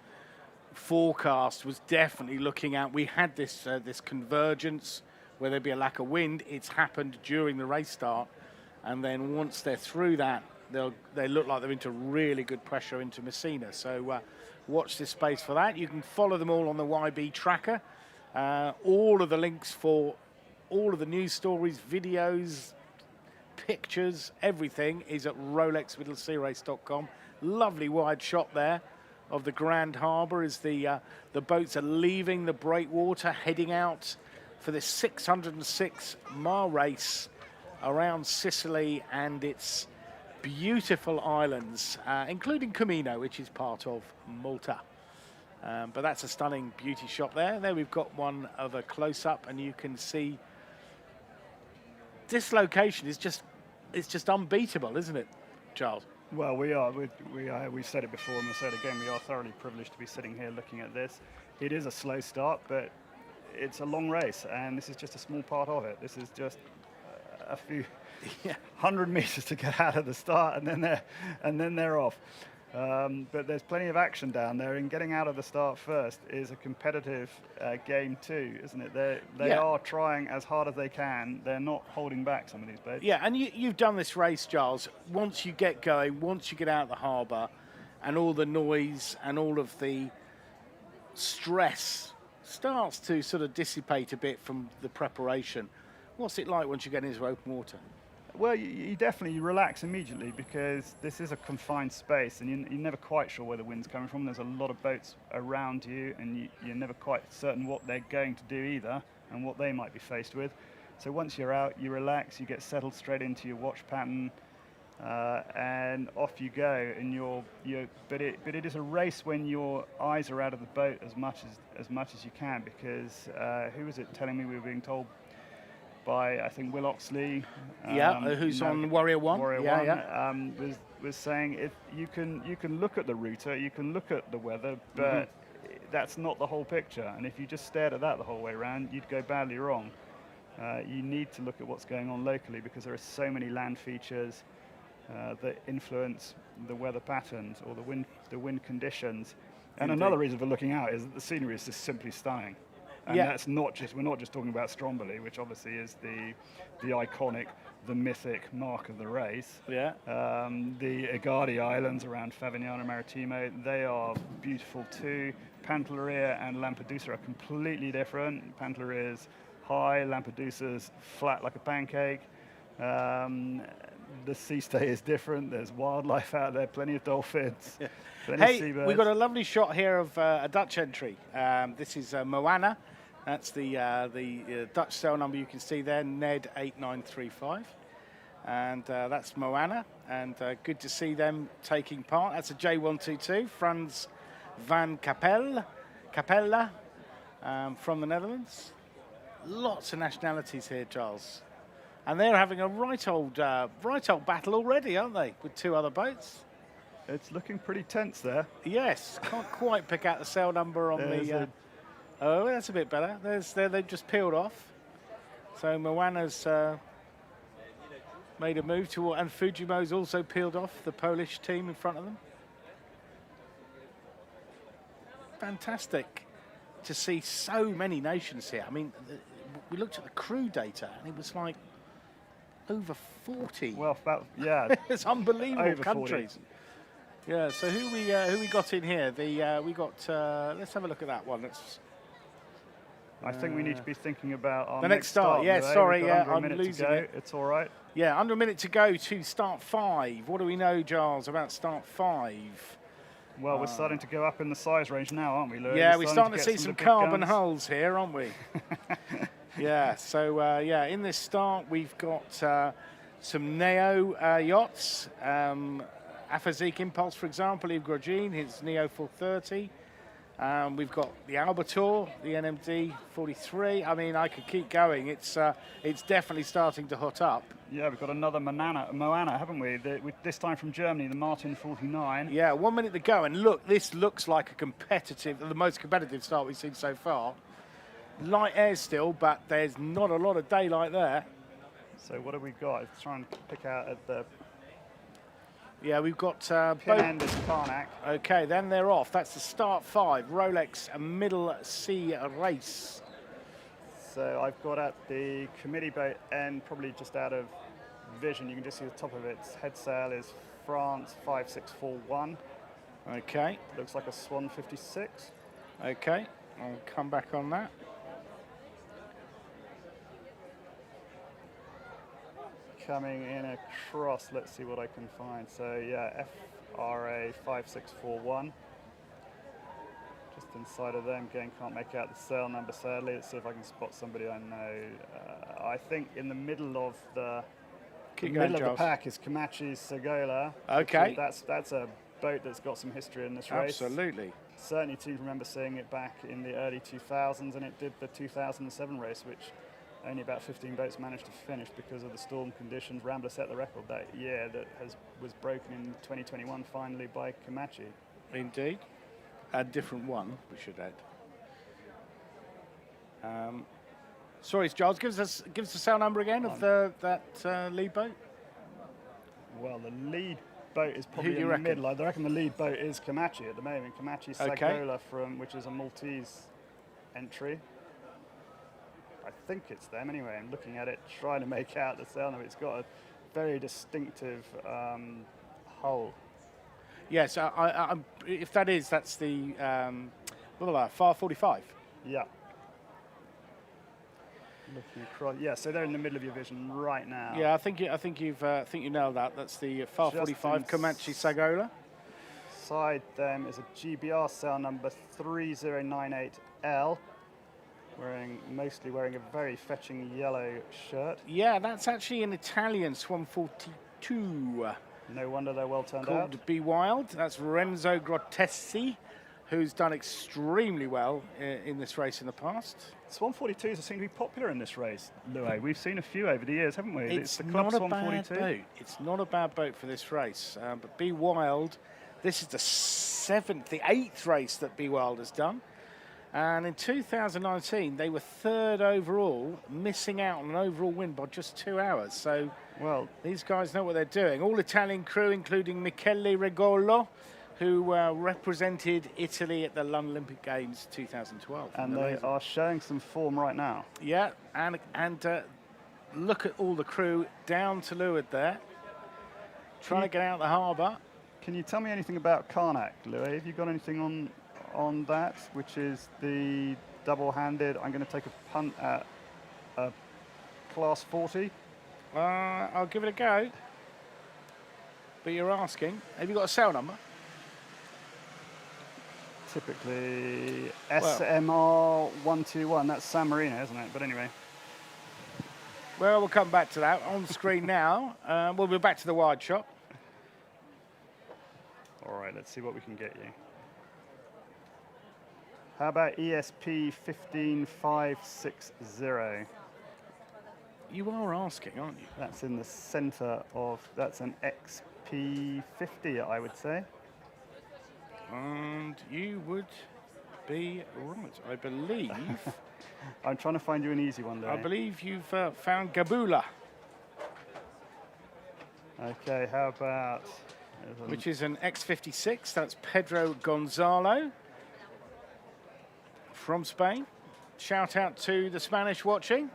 forecast was definitely looking at, we had this this convergence where there'd be a lack of wind. It's happened during the race start, and then once they're through that, they look like they're into really good pressure into Messina. So watch this space for that. You can follow them all on the YB tracker. All of the links for all of the news stories, videos, pictures, everything is at rolexmiddlesearace.com. Lovely wide shot there of the Grand Harbour as the boats are leaving the breakwater, heading out for this 606-mile race around Sicily and its beautiful islands, including Comino, which is part of Malta. But that's a stunning beauty shot there. There we've got one of a close-up, and you can see this location is just unbeatable, isn't it, Charles? Well, we've said it before and we'll say it again, we are thoroughly privileged to be sitting here looking at this. It is a slow start, but it's a long race, and this is just a small part of it. This is just a few 100 meters to get out of the start, and then they're off. But there's plenty of action down there, and getting out of the start first is a competitive game too, isn't it? They are trying as hard as they can. They're not holding back, some of these boats. Yeah, and you've done this race, Giles. Once you get going, once you get out of the harbour, and all the noise and all of the stress starts to sort of dissipate a bit from the preparation. What's it like once you get into open water? Well, you definitely relax immediately, because this is a confined space, and you're never quite sure where the wind's coming from. There's a lot of boats around you, and you're never quite certain what they're going to do either, and what they might be faced with. So once you're out, you relax, you get settled straight into your watch pattern, and off you go. And but it is a race when your eyes are out of the boat as much as you can, because who was it telling me we were being told by, I think, Will Oxley, who's on Warrior One. Was saying, if you can look at the router, you can look at the weather, but that's not the whole picture. And if you just stared at that the whole way around, you'd go badly wrong. You need to look at what's going on locally, because there are so many land features that influence the weather patterns or the wind conditions. And another reason for looking out is that the scenery is just simply stunning. And that's not just, we're not just talking about Stromboli, which obviously is the iconic, the mythic mark of the race. Yeah. The Agadi Islands around Favignana Marittimo, they are beautiful too. Pantelleria and Lampedusa are completely different. Pantelleria's high, Lampedusa's flat like a pancake. The sea stay is different. There's wildlife out there, plenty of dolphins, plenty of seabirds. We've got a lovely shot here of a Dutch entry. This is Moana. That's the Dutch sail number you can see there, Ned 8935. And that's Moana. And good to see them taking part. That's a J122, Frans van Capella from the Netherlands. Lots of nationalities here, Charles. And they're having a right old battle already, aren't they, with two other boats? It's looking pretty tense there. Yes, can't quite pick out the sail number on the... Oh, that's a bit better. They've just peeled off. So Moana's made a move to, and Fujimo's also peeled off, the Polish team in front of them. Fantastic to see so many nations here. I mean, we looked at the crew data, and it was like over 40. Well, yeah. It's unbelievable over countries. 40. Yeah, so who we got in here? We got, let's have a look at that one. I think we need to be thinking about our the next start. Yeah, sorry, I'm losing it. It's all right. Yeah, under a minute to go to start 5. What do we know, Giles, about start 5? Well, we're starting to go up in the size range now, aren't we, Louis? Yeah, we're starting to see some carbon hulls here, aren't we? Yeah, so in this start we've got some Neo yachts. Afazik Impulse, for example, Yves Grosjean, his Neo 430. We've got the Albator, the NMD 43. I mean, I could keep going. It's definitely starting to hot up. Yeah, we've got another Moana, haven't we? This time from Germany, the Martin 49. Yeah, 1 minute to go. And look, this looks like the most competitive start we've seen so far. Light air still, but there's not a lot of daylight there. So what have we got? Let's try and pick out at the... Yeah, we've got Pin end is Karnak. Okay, then they're off. That's the start 5, Rolex Middle Sea Race. So I've got at the committee boat end, probably just out of vision. You can just see the top of it. Its head sail is France 5641. Okay. Looks like a Swan 56. Okay, I'll come back on that. Coming in across, let's see what I can find. So yeah, FRA 5641. Just inside of them, again, can't make out the sail number, sadly. Let's see if I can spot somebody I know. I think in the middle of the pack is Comanche's Segola. Okay. That's a boat that's got some history in this race. Absolutely. Certainly do remember seeing it back in the early 2000s, and it did the 2007 race, which only about 15 boats managed to finish because of the storm conditions. Rambler set the record that year that was broken in 2021 finally by Comanche. Indeed. A different one, we should add. Sorry, Giles, give us the sail number again of that lead boat. Well, the lead boat is probably Who do you in reckon? the middle. I reckon the lead boat is Comanche at the moment. Comanche Segola, which is a Maltese entry. I think it's them anyway. I'm looking at it, trying to make out the sail number. It's got a very distinctive hull. Yes, if that is, that's the FAR 45. Yeah. Looking across, yeah. So they're in the middle of your vision right now. Yeah, I think you nailed that. That's the FAR 45 Comanche Segola. Beside them is a GBR sail number 3098L. Mostly wearing a very fetching yellow shirt. Yeah, that's actually an Italian Swan 42. No wonder they're well turned Called out. Be Wild. That's Renzo Grottesi, who's done extremely well in this race in the past. Swan 42s seem to be popular in this race, Louis. We've seen a few over the years, haven't we? It's the Club not a Swan bad 42. boat. It's not a bad boat for this race. But Be Wild, this is the 8th race that Be Wild has done. And in 2019, they were 3rd overall, missing out on an overall win by just 2 hours. So, well, these guys know what they're doing. All Italian crew, including Michele Regolo, who represented Italy at the London Olympic Games 2012. And they are showing some form right now. Yeah, and look at all the crew down to leeward there, trying to get out the harbour. Can you tell me anything about Karnak, Louis? Have you got anything on that, which is the double-handed? I'm going to take a punt at a class 40. I'll give it a go. But you're asking, have you got a sail number? Typically SMR 121. That's San Marino, isn't it? But anyway. Well, we'll come back to that on screen now. We'll be back to the wide shot. All right, let's see what we can get you. How about ESP 15560? You are asking, aren't you? That's in the center of, that's an XP50, I would say. And you would be right, I believe. I'm trying to find you an easy one there. I believe you've found Gabula. Okay, how about... Which is an X56, that's Pedro Gonzalo from Spain. Shout out to the Spanish watching.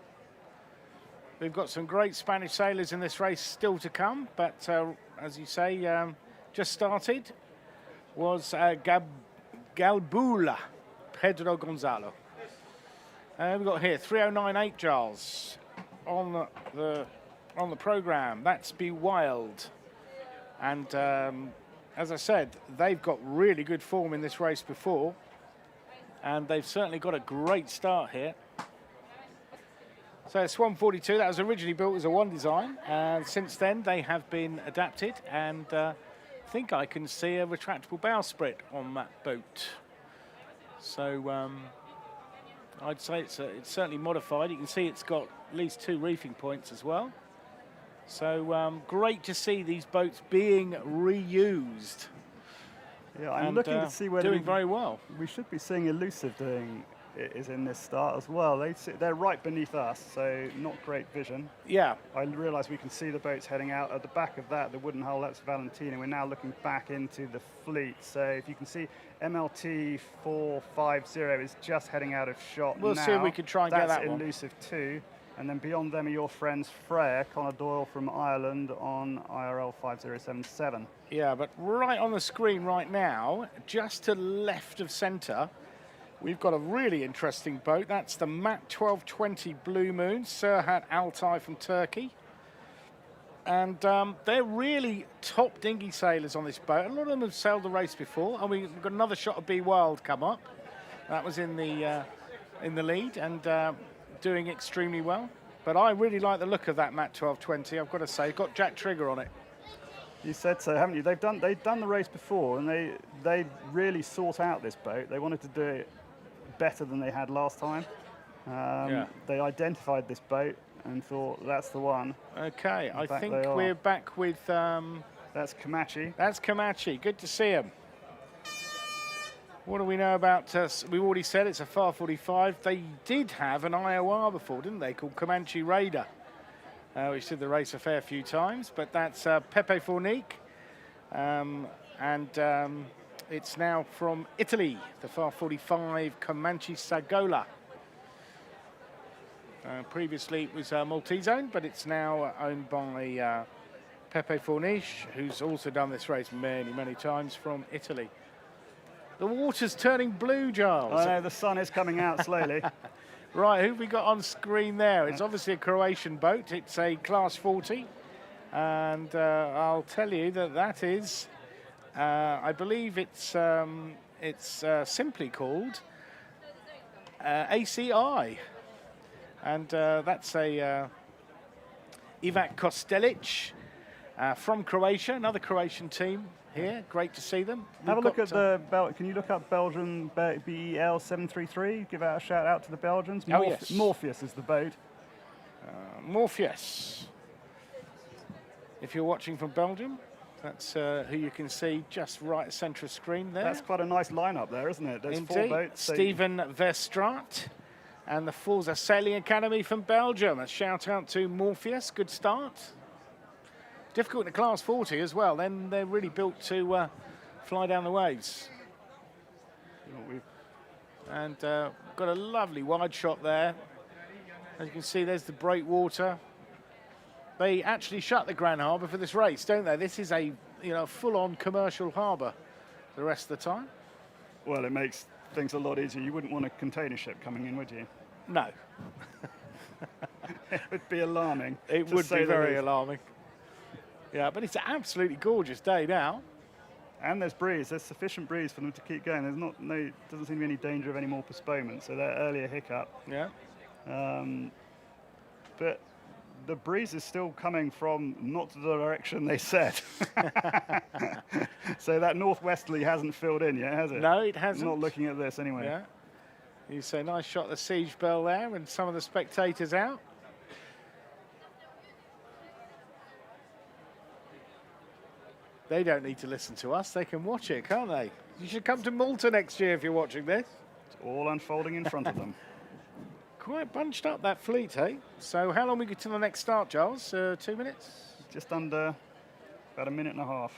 We've got some great Spanish sailors in this race still to come, but as you say, just started, was Galbula, Pedro Gonzalo. We've got here 3098 Giles on the program. That's Be Wild. And as I said, they've got really good form in this race before, and they've certainly got a great start here. So Swan 42, that was originally built as a one design, and since then they have been adapted, and I think I can see a retractable bowsprit on that boat. So I'd say it's certainly modified. You can see it's got at least 2 reefing points as well. So great to see these boats being reused. Yeah, I'm looking to see whether doing very well. We should be seeing Elusive is in this start as well. They're right beneath us, so not great vision. Yeah. I realise we can see the boats heading out. At the back of that, the wooden hull, that's Valentina. We're now looking back into the fleet. So if you can see, MLT 450 is just heading out of shot. We'll see if we can try and get that one. That's Elusive 2. And then beyond them are your friends Freya, Connor Doyle from Ireland on IRL 5077. Yeah, but right on the screen right now, just to the left of centre, we've got a really interesting boat. That's the MAT 1220 Blue Moon, Serhat Altay from Turkey. And they're really top dinghy sailors on this boat. A lot of them have sailed the race before. And we've got another shot of Be Wild come up. That was in the lead and doing extremely well. But I really like the look of that Mat 1220. I've got to say, got Jack Trigger on it. You said so, haven't you? They've done the race before, and they really sought out this boat. They wanted to do it better than they had last time. They identified this boat and thought that's the one. Okay, I think we're back with. That's Comanche. That's Comanche. Good to see him. What do we know about? We've already said it's a FAR 45. They did have an IOR before, didn't they? Called Comanche Raider, which did the race a fair few times. But that's Pepe Fornique, and it's now from Italy. The FAR 45 Comanche Sagola. Previously it was Maltese owned, but it's now owned by Pepe Forniche, who's also done this race many, many times from Italy. The water's turning blue, Giles. I know, the sun is coming out slowly. Right, who have we got on screen there? It's obviously a Croatian boat. It's a Class 40. And I'll tell you that is, I believe it's simply called ACI. And that's a Ivac Kostelic from Croatia, another Croatian team here. Great to see them. Have a look at the can you look up Belgium BEL 733? Give out a shout out to the Belgians. Yes. Morpheus is the boat. Morpheus. If you're watching from Belgium, that's who you can see just right centre of screen there. That's quite a nice lineup there, isn't it? There's Indeed. 4 boats. Stephen Verstraat and the Forza Sailing Academy from Belgium. A shout out to Morpheus. Good start. Difficult in the Class 40 as well. Then they're really built to fly down the waves. And got a lovely wide shot there. As you can see, there's the breakwater. They actually shut the Grand Harbour for this race, don't they? This is a full-on commercial harbour the rest of the time. Well, it makes things a lot easier. You wouldn't want a container ship coming in, would you? No. It would be alarming. It would be very alarming. Yeah, but it's an absolutely gorgeous day now. And there's breeze. There's sufficient breeze for them to keep going. There's doesn't seem to be any danger of any more postponement. So that earlier hiccup. Yeah. But the breeze is still coming from not the direction they said. So that northwesterly hasn't filled in yet, has it? No, it hasn't. Not looking at this anyway. Yeah. You say nice shot of the siege bell there and some of the spectators out. They don't need to listen to us. They can watch it, can't they? You should come to Malta next year if you're watching this. It's all unfolding in front of them. Quite bunched up, that fleet, eh? So how long we get to the next start, Giles? 2 minutes? Just under about a minute and a half.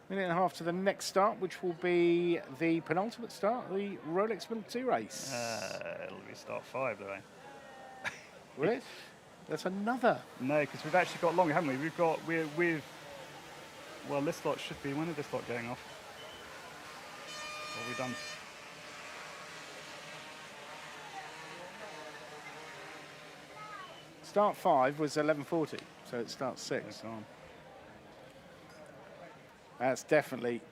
Minute and a half to the next start, which will be the penultimate start, the Rolex Multi Race. It'll be start 5, though. Will it? That's another. No, because we've actually got longer, haven't we? Well, this lot should be. When is this lot going off? What have we done? Start 5 was 11:40, so it starts 6. That's definitely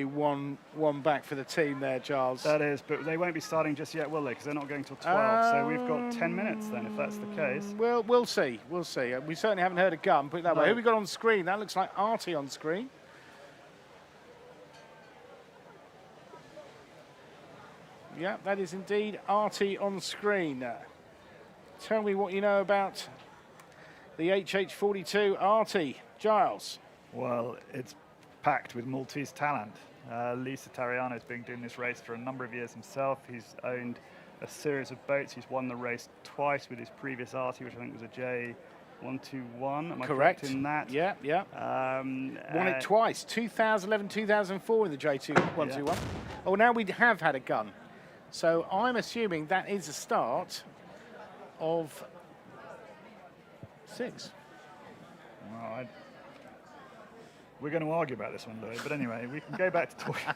one back for the team there, Giles. That is, but they won't be starting just yet, will they? Because they're not going till 12. So we've got 10 minutes then, if that's the case. Well, we'll see. We'll see. We certainly haven't heard a gun. Put it that way. Who we got on screen? That looks like Artie on screen. Yeah, that is indeed Artie on screen. Tell me what you know about the HH42 Artie, Giles. Well, it's packed with Maltese talent. Lisa Tariano's been doing this race for a number of years himself. He's owned a series of boats. He's won the race twice with his previous Artie, which I think was a J121. Am I correct in that? Yeah, yeah. Won it twice, 2011, 2004 in the J121. Yeah. Oh, now we have had a gun. So I'm assuming that is a start of 6. Well, we're going to argue about this one, Louis, but anyway, we can go back to talking.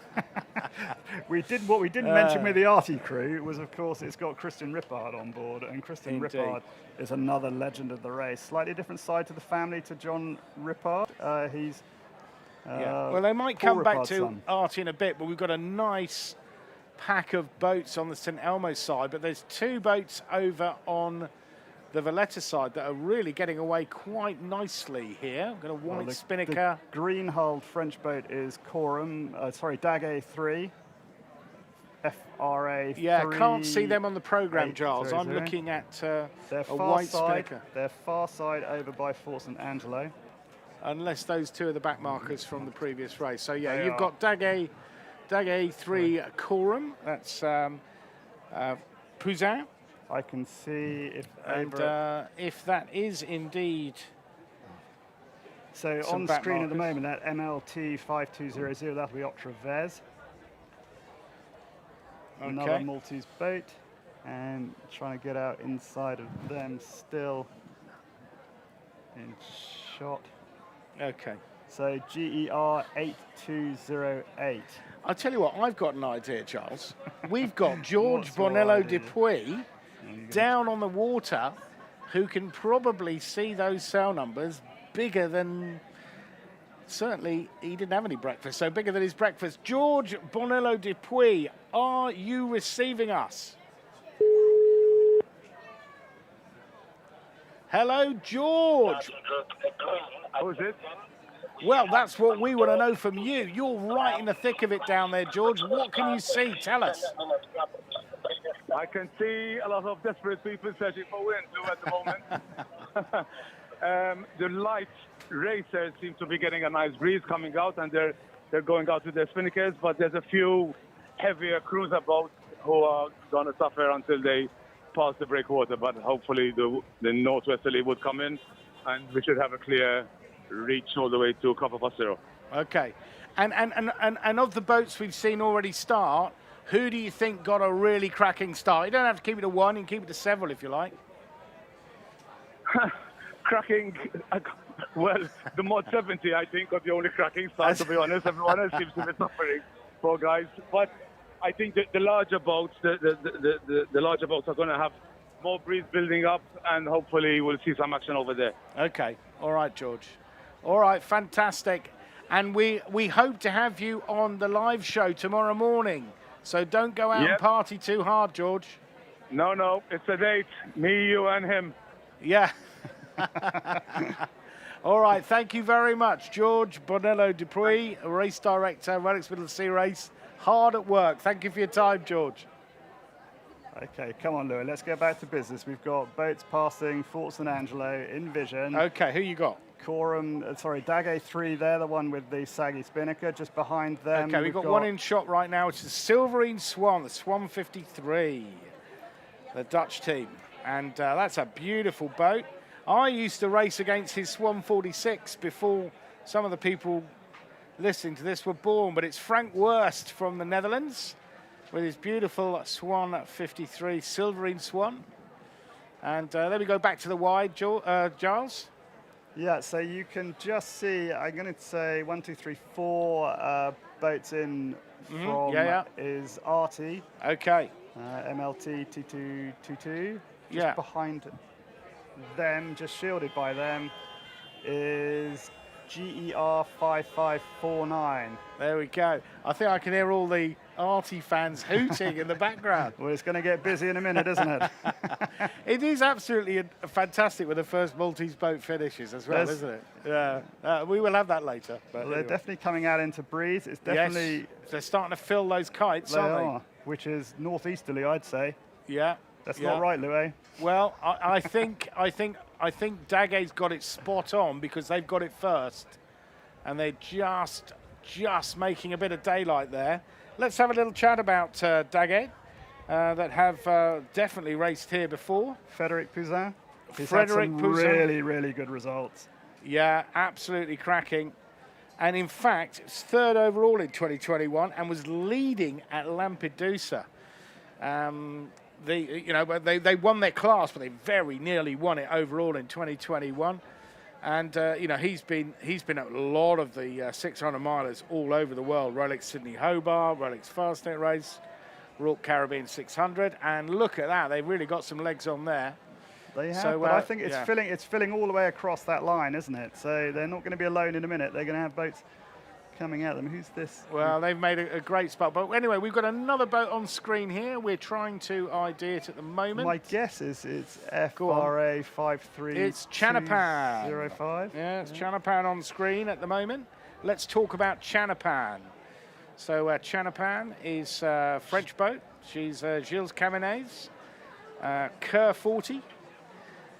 What we didn't mention with the Artie crew was, of course, it's got Christian Rippard on board, and Christian Rippard is another legend of the race. Slightly different side to the family to John Rippard. He's well, they might come back to Artie in a bit, but we've got a nice pack of boats on the St Elmo side, but there's 2 boats over on the Valletta side that are really getting away quite nicely here. I've got a white spinnaker. The green-hulled French boat is Daguet 3. FRA 3. Yeah, can't see them on the programme, Giles. I'm looking at a white spinnaker. They're far side over by Fort St Angelo. Unless those 2 are the back markers from the previous race. So yeah, you've got Daguet 3 Coram. That's Poussin. I can see if that is indeed. So on screen at the moment, that MLT 5200, that'll be Otra Vez. Another Maltese boat, and trying to get out inside of them still in shot. Okay. So GER 8208. I'll tell you what, I've got an idea, Charles. We've got George Bonello Dupuy down on the water, who can probably see those sail numbers bigger than. Certainly, he didn't have any breakfast, so bigger than his breakfast. George Bonello Dupuy, are you receiving us? Hello, George. Who's it? Well, that's what we want to know from you. You're right in the thick of it down there, George. What can you see? Tell us. I can see a lot of desperate people searching for wind at the moment. The light racers seem to be getting a nice breeze coming out, and they're going out with their spinnakers, but there's a few heavier cruiser boats who are going to suffer until they pass the breakwater, but hopefully the northwesterly would come in, and we should have a clear reach all the way to Capo Passero. Okay. And of the boats we've seen already start, who do you think got a really cracking start? You don't have to keep it to 1, you can keep it to several if you like. Cracking, well, the Mod 70, I think, got the only cracking start, to be honest. Everyone else seems to be suffering, poor guys. But I think that the larger boats, the larger boats are going to have more breeze building up, and hopefully we'll see some action over there. Okay. All right, George. All right, fantastic. And we hope to have you on the live show tomorrow morning. So don't go out and party too hard, George. No, it's a date. Me, you, and him. Yeah. All right, thank you very much, George Bonello Dupuy, race director, Rolex Middle Sea Race. Hard at work. Thank you for your time, George. Okay, come on, Louis. Let's get back to business. We've got boats passing Fort St Angelo in vision. Okay, who you got? Daguet 3 there, the one with the saggy spinnaker. Just behind them. Okay, we've got one in shot right now, which is Silverine Swan, the Swan 53, the Dutch team. And that's a beautiful boat. I used to race against his Swan 46 before some of the people listening to this were born, but it's Frank Wurst from the Netherlands with his beautiful Swan 53, Silverine Swan. And then we go back to the wide, Giles. Yeah, so you can just see, I'm going to say 1, 2, 3, 4 boats in from is Artie. Okay. MLT T222. Just behind them, just shielded by them, is GER 5549. There we go. I think I can hear all the Artie fans hooting in the background. Well, it's going to get busy in a minute, isn't it? It is absolutely fantastic when the first Maltese boat finishes as well, isn't it? Yeah. We will have that later. But they're definitely coming out into breeze. It's definitely... Yes, they're starting to fill those kites, aren't they? Which is northeasterly, I'd say. Yeah. That's not right, Louis. Well, I think Daguet's got it spot on because they've got it first, and they're just making a bit of daylight there. Let's have a little chat about Daguet that have definitely raced here before. Frederic Poussin. He's had some really, really good results. Yeah, absolutely cracking. And in fact, it's 3rd overall in 2021 and was leading at Lampedusa. They won their class, but they very nearly won it overall in 2021. And he's been at a lot of the 600 milers all over the world. Rolex Sydney Hobart, Rolex Fastnet Race, Royal Caribbean 600, and look at that, they've really got some legs on there. They have, but I think it's filling all the way across that line, isn't it? So they're not going to be alone in a minute. They're going to have boats coming at them. Who's this? Well, they've made a great spot. But anyway, we've got another boat on screen here. We're trying to ID it at the moment. My guess is it's FRA 53. It's Chanapan. 05. Yeah, it's Chanapan on screen at the moment. Let's talk about Chanapan. So Chanapan is a French boat. She's Gilles Caminet's Kerr 40.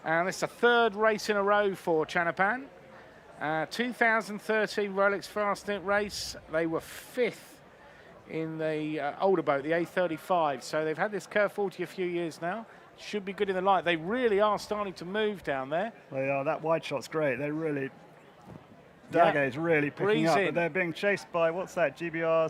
And it's the third race in a row for Chanapan. 2013 Rolex Fastnet race. They were 5th in the older boat, the A35. So they've had this Kerr 40 a few years now. Should be good in the light. They really are starting to move down there. They are. That wide shot's great. They really... Daguet's really picking up, but they're being chased by, what's that, GBR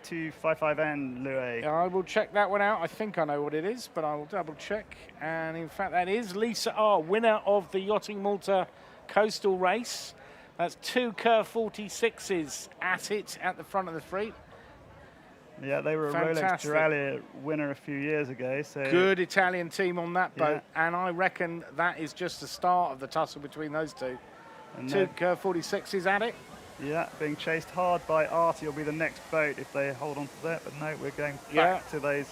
6255N, Louis? I will check that one out. I think I know what it is, but I will double check. And in fact, that is Lisa R, winner of the Yachting Malta Coastal Race. That's 2 Kerr 46s at it at the front of the fleet. Yeah, they were a Rolex Durallia winner a few years ago. So good Italian team on that boat, and I reckon that is just the start of the tussle between those two. And 2 Kerr 46s at it. Yeah, being chased hard by Artie will be the next boat if they hold on to that. But no, we're going back to those.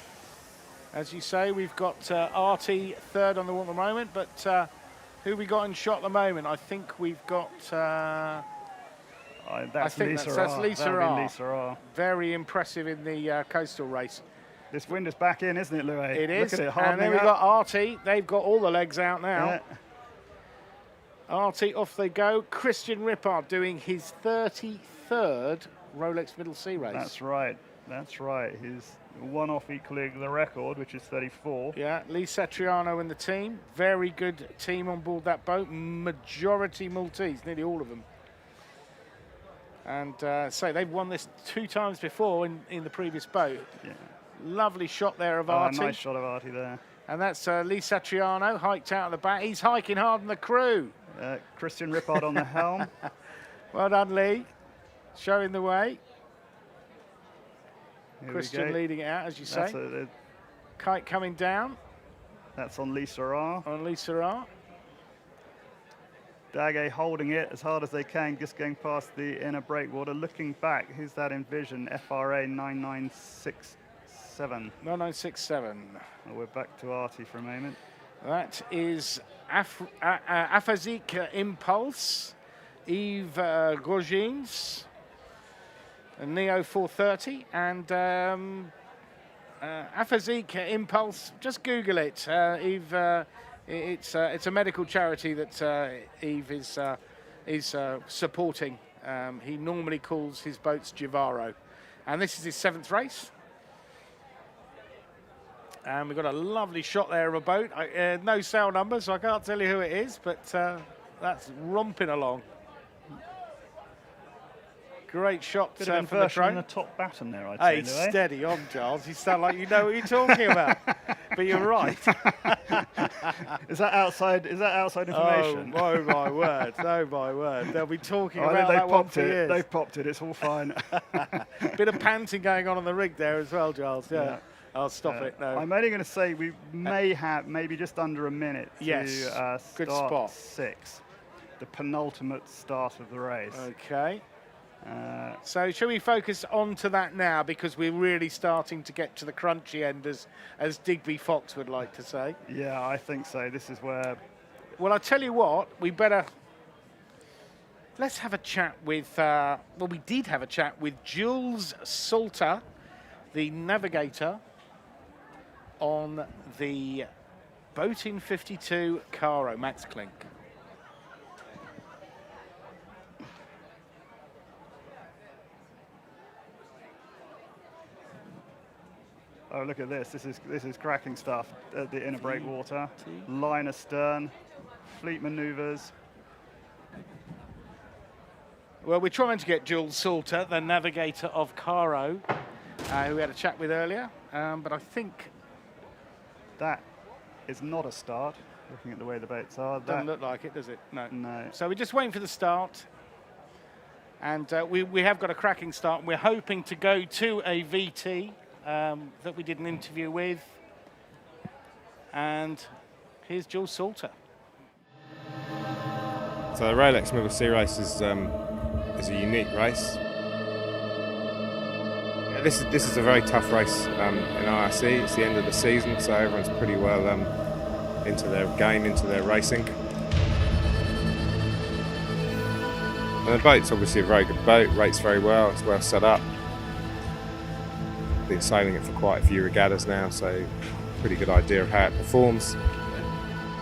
As you say, we've got Artie third on the wall at the moment, but who we got in shot at the moment? I think we've got... that's Lisa R. Very impressive in the coastal race. This wind is back in, isn't it, Louis? It is. Look at it, and then we've got Artie. They've got all the legs out now. Yeah. Artie, off they go. Christian Rippard doing his 33rd Rolex Middle Sea race. That's right. That's right. He's one off equaling the record, which is 34. Yeah, Lee Satriano and the team. Very good team on board that boat. Majority Maltese, nearly all of them. And so they've won this 2 times before in the previous boat. Yeah. Lovely shot there of Artie. Nice shot of Artie there. And that's Lee Satriano hiked out of the back. He's hiking hard on the crew. Christian Rippard on the helm. Well done, Lee. Showing the way. Here Christian leading it out, as you say. Kite coming down. That's on Lisa R. On Lisa R. Daguet holding it as hard as they can, just going past the inner breakwater. Looking back, who's that in vision? FRA 9967. 9967. Oh, we're back to Artie for a moment. That is Aphasic Impulse, Yves Gorgines, Neo 430, and Aphasic Impulse. Just Google it, Yves. It's a medical charity that Yves is supporting. He normally calls his boats Givaro, and this is his 7th race. And we've got a lovely shot there of a boat. No sail number, so I can't tell you who it is, but that's romping along. Great shot Bit of inversion in the top batten there, I'd say. Hey, steady on, Giles. You sound like you know what you're talking about. But you're right. Is that outside information? Oh my word. Oh my word. They'll be talking about that one for years. They've popped it. It's all fine. Bit of panting going on the rig there as well, Giles. Yeah. I'll stop it now. I'm only going to say we may have maybe just under a minute to good start spot. 6, the penultimate start of the race. Okay. So shall we focus on to that now, because we're really starting to get to the crunchy end, as Digby Fox would like to say. Yeah, I think so. This is where... Well, I'll tell you what, let's have a chat with, we did have a chat with Jules Salter, the navigator on the Boating 52 Caro, Max Klink. Oh, look at this. This is cracking stuff at the inner breakwater. Line astern, fleet manoeuvres. Well, we're trying to get Jules Salter, the navigator of Caro, who we had a chat with earlier, but I think... That is not a start, looking at the way the boats are. Doesn't look like it, does it? No. No. So we're just waiting for the start. And we have got a cracking start. And we're hoping to go to a VT that we did an interview with. And here's Jules Salter. So the Rolex Middle Sea Race is is a unique race. Yeah, this is a very tough race in IRC. It's the end of the season, so everyone's pretty well into their game, into their racing. And the boat's obviously a very good boat, rates very well, it's well set up. Been sailing it for quite a few regattas now, so pretty good idea of how it performs.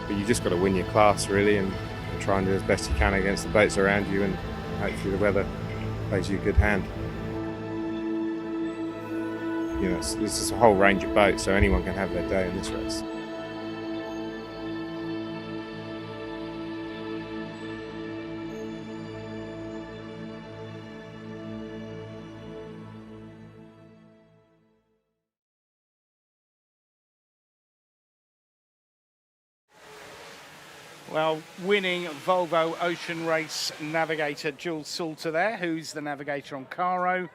But you just got to win your class really and try and do as best you can against the boats around you, and hopefully the weather plays you a good hand. You know, this is a whole range of boats, so anyone can have their day in this race. Well, winning Volvo Ocean Race navigator Jules Salter there, who's the navigator on Caro,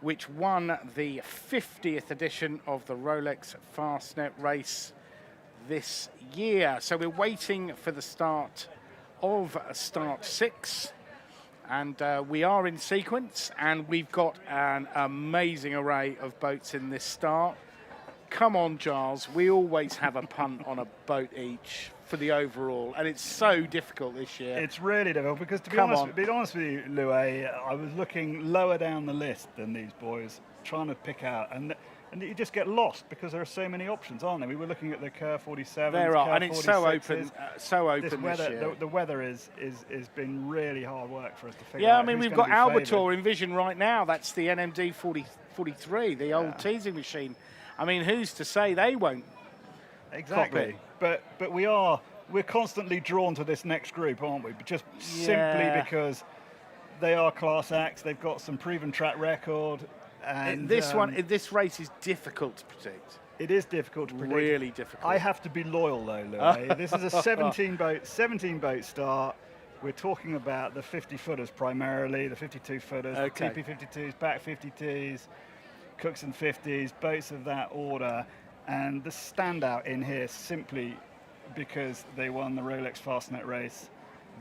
which won the 50th edition of the Rolex Fastnet race this year. So we're waiting for the start of Start 6, and we are in sequence, and we've got an amazing array of boats in this start. Come on, Giles, we always have a punt on a boat each for the overall, and it's so difficult this year. It's really difficult because, to be honest with you, Louis, I was looking lower down the list than these boys, trying to pick out, and you just get lost because there are so many options, aren't there? We were looking at the Kerr 47. There are, and it's so open, this year. The weather has been really hard work for us to figure out. Yeah, I mean, we've got Albator in vision right now. That's the NMD 43, the old teasing machine. I mean, who's to say they won't? Exactly. But we're constantly drawn to this next group, aren't we? Just simply because they are class acts. They've got some proven track record, and this race is difficult to predict. It is difficult to predict. Really difficult. I have to be loyal though, Louis. This is a 17 boat start. We're talking about the 50 footers primarily, the 52 footers, the TP 52s, back 52s, Cookson 50s, boats of that order. And the standout in here, simply because they won the Rolex Fastnet race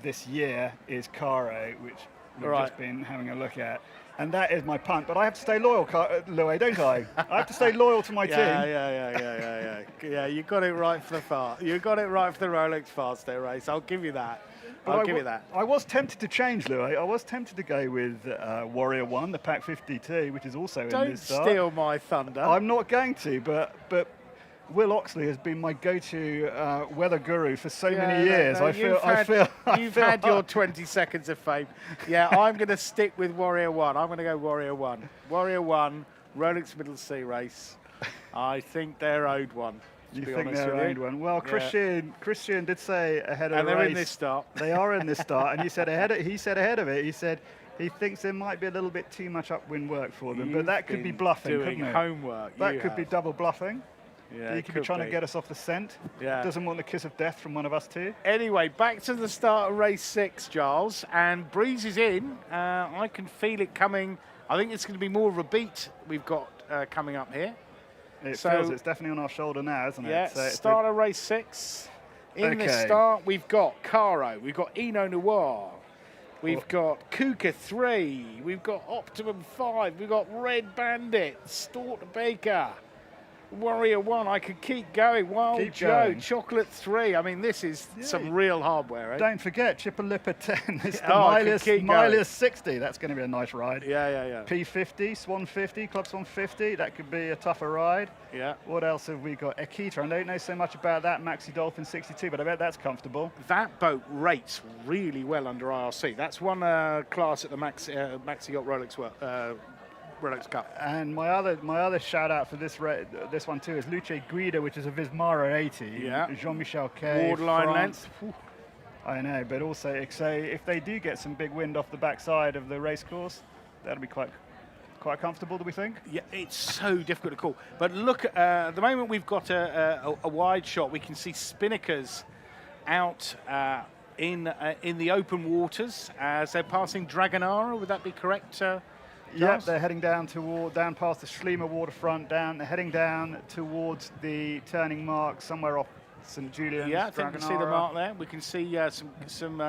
this year, is Caro, which we've just been having a look at. And that is my punt. But I have to stay loyal, Louis, don't I? I have to stay loyal to my team. Yeah, you got it right for the You got it right for the Rolex Fastnet race. I'll give you that. I'll give you that. I was tempted to change, Louis. I was tempted to go with Warrior 1, the Pack 52, which is also in this start. Don't steal my thunder. I'm not going to, but Will Oxley has been my go-to weather guru for so many years. You've had your 20 seconds of fame. Yeah, I'm going to stick with Warrior 1. I'm going to go Warrior 1. Warrior 1, Rolex Middle Sea race. I think they're owed one. You think they're owed one? Well, Christian did say ahead of the race. And they're in this start. They are in this start, and he said ahead of it. He said he thinks there might be a little bit too much upwind work for them, but that could be bluffing, couldn't it? Homework. That could be double bluffing. Yeah, he could be trying to get us off the scent. Yeah. Doesn't want the kiss of death from one of us too. Anyway, back to the start of race 6, Giles, and breeze is in. I can feel it coming. I think it's going to be more of a beat we've got coming up here. It feels it's definitely on our shoulder now, isn't it? Yeah, start of race 6. In this start, we've got Caro, we've got Eno Noir, we've got Kuka 3, we've got Optimum 5, we've got Red Bandit, Stort Baker, Warrior 1, I could keep going. Wild Joe, Chocolate 3. I mean, this is some real hardware, eh? Don't forget, Chipper Lipper 10. It's the Milas 60. That's going to be a nice ride. Yeah. P50, Swan 50, Club Swan 50. That could be a tougher ride. Yeah. What else have we got? Ekita. I don't know so much about that. Maxi Dolphin 62, but I bet that's comfortable. That boat rates really well under IRC. That's one class at the Maxi Yacht Rolex Cup. And my other shout out for this one too is Luce Guida, which is a Vismara 80. Yeah. Jean-Michel K. Borderline length. I know, but also if they do get some big wind off the backside of the race course, that'll be quite comfortable, do we think? Yeah, it's so difficult to call. But look, at the moment we've got a wide shot. We can see spinnakers out in the open waters as they're passing Dragonara. Would that be correct? Yep, they're heading down past the Schliemer waterfront. They're heading down towards the turning mark somewhere off St Julian's. Yeah, I think we can see the mark there. We can see some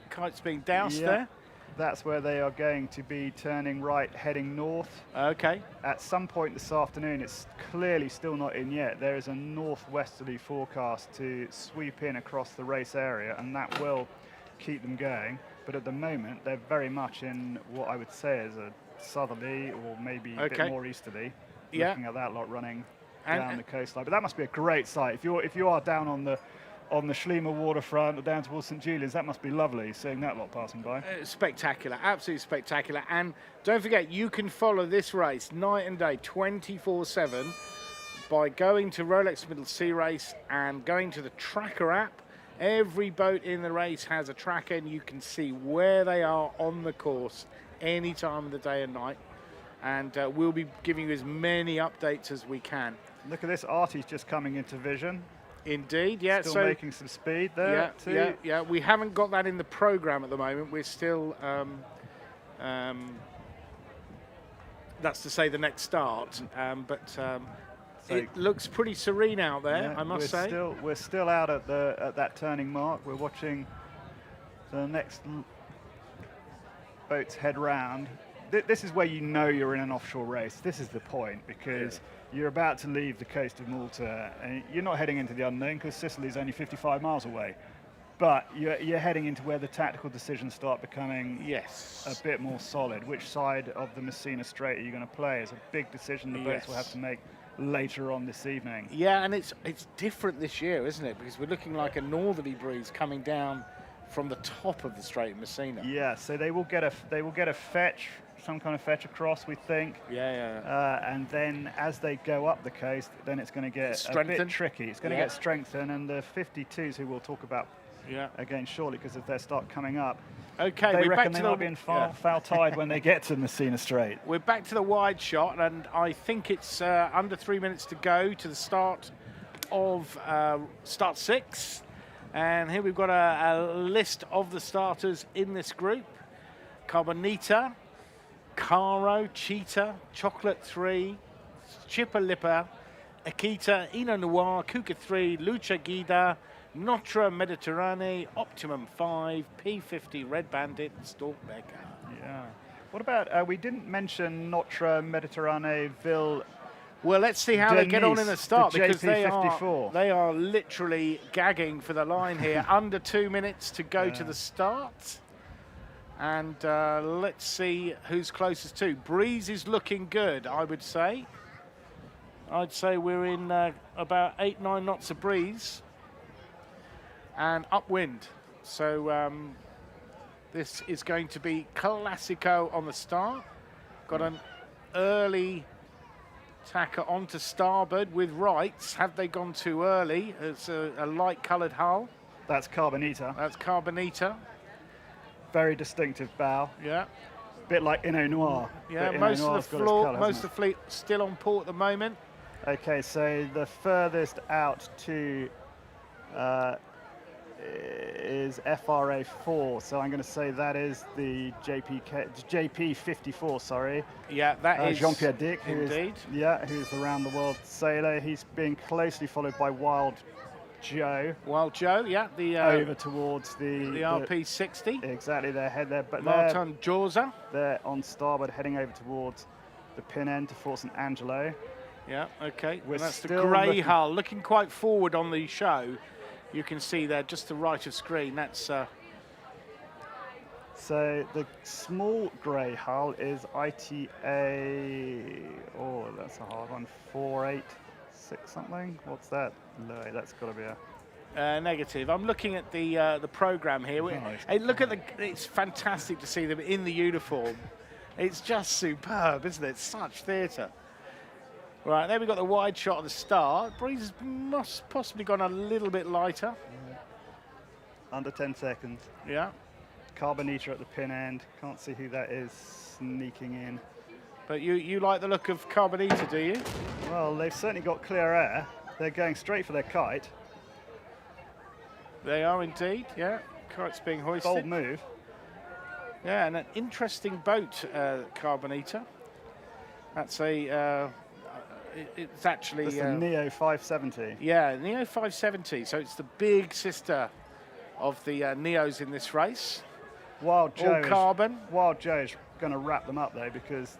kites being doused there. That's where they are going to be turning right, heading north. Okay. At some point this afternoon, it's clearly still not in yet. There is a northwesterly forecast to sweep in across the race area, and that will keep them going. But at the moment, they're very much in what I would say is a southerly or maybe a bit more easterly. Yeah. Looking at that lot running down the coastline. But that must be a great sight. If you are down on the Schliemann waterfront or down towards St Julian's, that must be lovely seeing that lot passing by. Spectacular, absolutely spectacular. And don't forget, you can follow this race night and day, 24/7, by going to Rolex Middle Sea Race and going to the tracker app. Every boat in the race has a tracker, and you can see where they are on the course any time of the day and night. And we'll be giving you as many updates as we can. Look at this, Artie's just coming into vision. Indeed, yeah. Still so making some speed there too. Yeah. We haven't got that in the program at the moment. We're still, that's to say, the next start. It looks pretty serene out there, I must say. We're still out at that turning mark. We're watching the next boats head round. This is where you know you're in an offshore race. This is the point, because you're about to leave the coast of Malta, and you're not heading into the unknown because Sicily's only 55 miles away. But you're heading into where the tactical decisions start becoming a bit more solid. Which side of the Messina Strait are you going to play is a big decision the boats will have to make later on this evening. Yeah, and it's different this year, isn't it? Because we're looking like a northerly breeze coming down from the top of the Strait of Messina. Yeah, so they will get a fetch, some kind of fetch across, we think. And then as they go up the coast, then it's going to get a bit tricky. It's going to get strengthened, and the 52s, who we'll talk about again shortly, because if they start coming up, okay, they we're reckon back they to might be in foul tide when they get to Messina Strait. We're back to the wide shot, and I think it's under 3 minutes to go to the start of start 6. And here we've got a list of the starters in this group. Carbonita, Caro, Cheetah, Chocolate 3, Chipper Lipper, Akita, Eno Noir, Kuka 3, Lucha Guida, Notre Mediterranee, Optimum 5, P50 Red Bandit, and Storkbecker. Yeah. What about, we didn't mention Notre Mediterranee, Ville. Well, let's see how they get on in the start, because they are literally gagging for the line here. Under 2 minutes to go to the start. And let's see who's closest to. Breeze is looking good, I would say. I'd say we're in about 8-9 knots of breeze. And upwind. So this is going to be Classico on the start. Got an early tacker onto starboard with rights. Have they gone too early? It's a light coloured hull. That's Carbonita. That's Carbonita. Very distinctive bow. Yeah. Bit like Eno Noir. Yeah, most of the fleet still on port at the moment. Okay, so the furthest out to is FRA 4, so I'm going to say that is the JP 54. Sorry. Yeah, that is Jean-Pierre Dick, who's the round the world sailor. He's being closely followed by Wild Joe. Wild Joe, yeah, the over towards the RP60. Exactly, they're head there, but Martin Jorza. They're on starboard, heading over towards the pin end to Fort St Angelo. Yeah, okay. And that's the grey hull, looking quite forward on the show. You can see there, just to the right of screen, that's... So the small grey hull is ITA, that's a hard one, 486 something? What's that? No, that's got to be a... negative. I'm looking at the program here. Hey, look at it's fantastic to see them in the uniform. It's just superb, isn't it? It's such theatre. Right, there we've got the wide shot at the start. Breeze must possibly gone a little bit lighter. Under 10 seconds. Yeah. Carbonita at the pin end. Can't see who that is sneaking in. But you like the look of Carbonita, do you? Well, they've certainly got clear air. They're going straight for their kite. They are indeed, yeah. Kite's being hoisted. Bold move. Yeah, and an interesting boat, Carbonita. That's a... it's actually... It's the Neo 570. Yeah, Neo 570. So it's the big sister of the Neos in this race. Wild Joe all carbon. Wild Joe's going to wrap them up though, because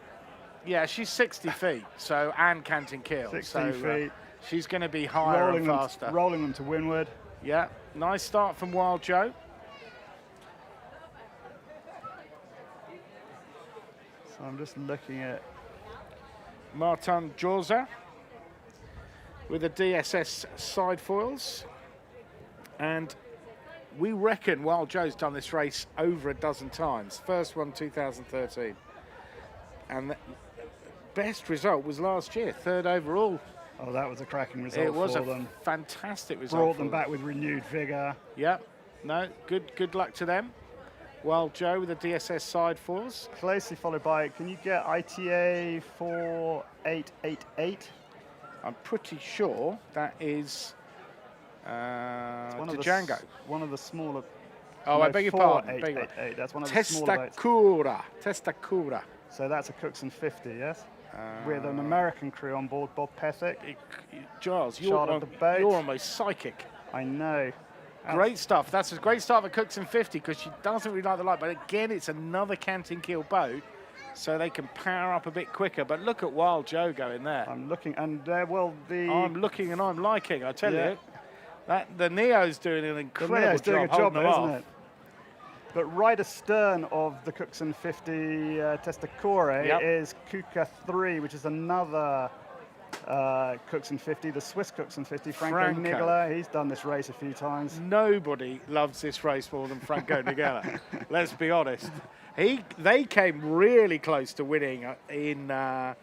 Yeah, she's 60 feet, so and canting keel. 60 feet. She's going to be higher and faster. Rolling them to windward. Yeah, nice start from Wild Joe. So I'm just looking at Martin Jorza with the DSS side foils. And we reckon Wild Joe's done this race over a dozen times. First one, 2013. And the best result was last year, 3rd overall. Oh, that was a cracking result. It was for a them. fantastic result. Brought them back with renewed vigour. Yeah, no, good luck to them. Wild Joe with the DSS side foils. Closely followed by, can you get ITA 4888? I'm pretty sure that is One of Django. One of the smaller. Oh, I beg your pardon. 4888. That's one of the smaller boats. Testacura. So that's a Cookson 50, yes? With an American crew on board, Bob Pethick. Giles, Chartered the boat. you're almost psychic. I know. Great stuff. That's a great start for Cookson 50 because she doesn't really like the light. But again, it's another canting keel boat, so they can power up a bit quicker. But look at Wild Joe going there. I'm looking, and I'm looking and I'm liking. I tell you, that the Neo's doing an incredible Neo's doing a job, holding them isn't off. it? But right astern of the Cookson 50 Testacore is Kuka 3, which is another Cookson 50, the Swiss Cookson 50, Franco Nigela. He's done this race a few times. Nobody loves this race more than Franco Nigela. Let's be honest. They came really close to winning in about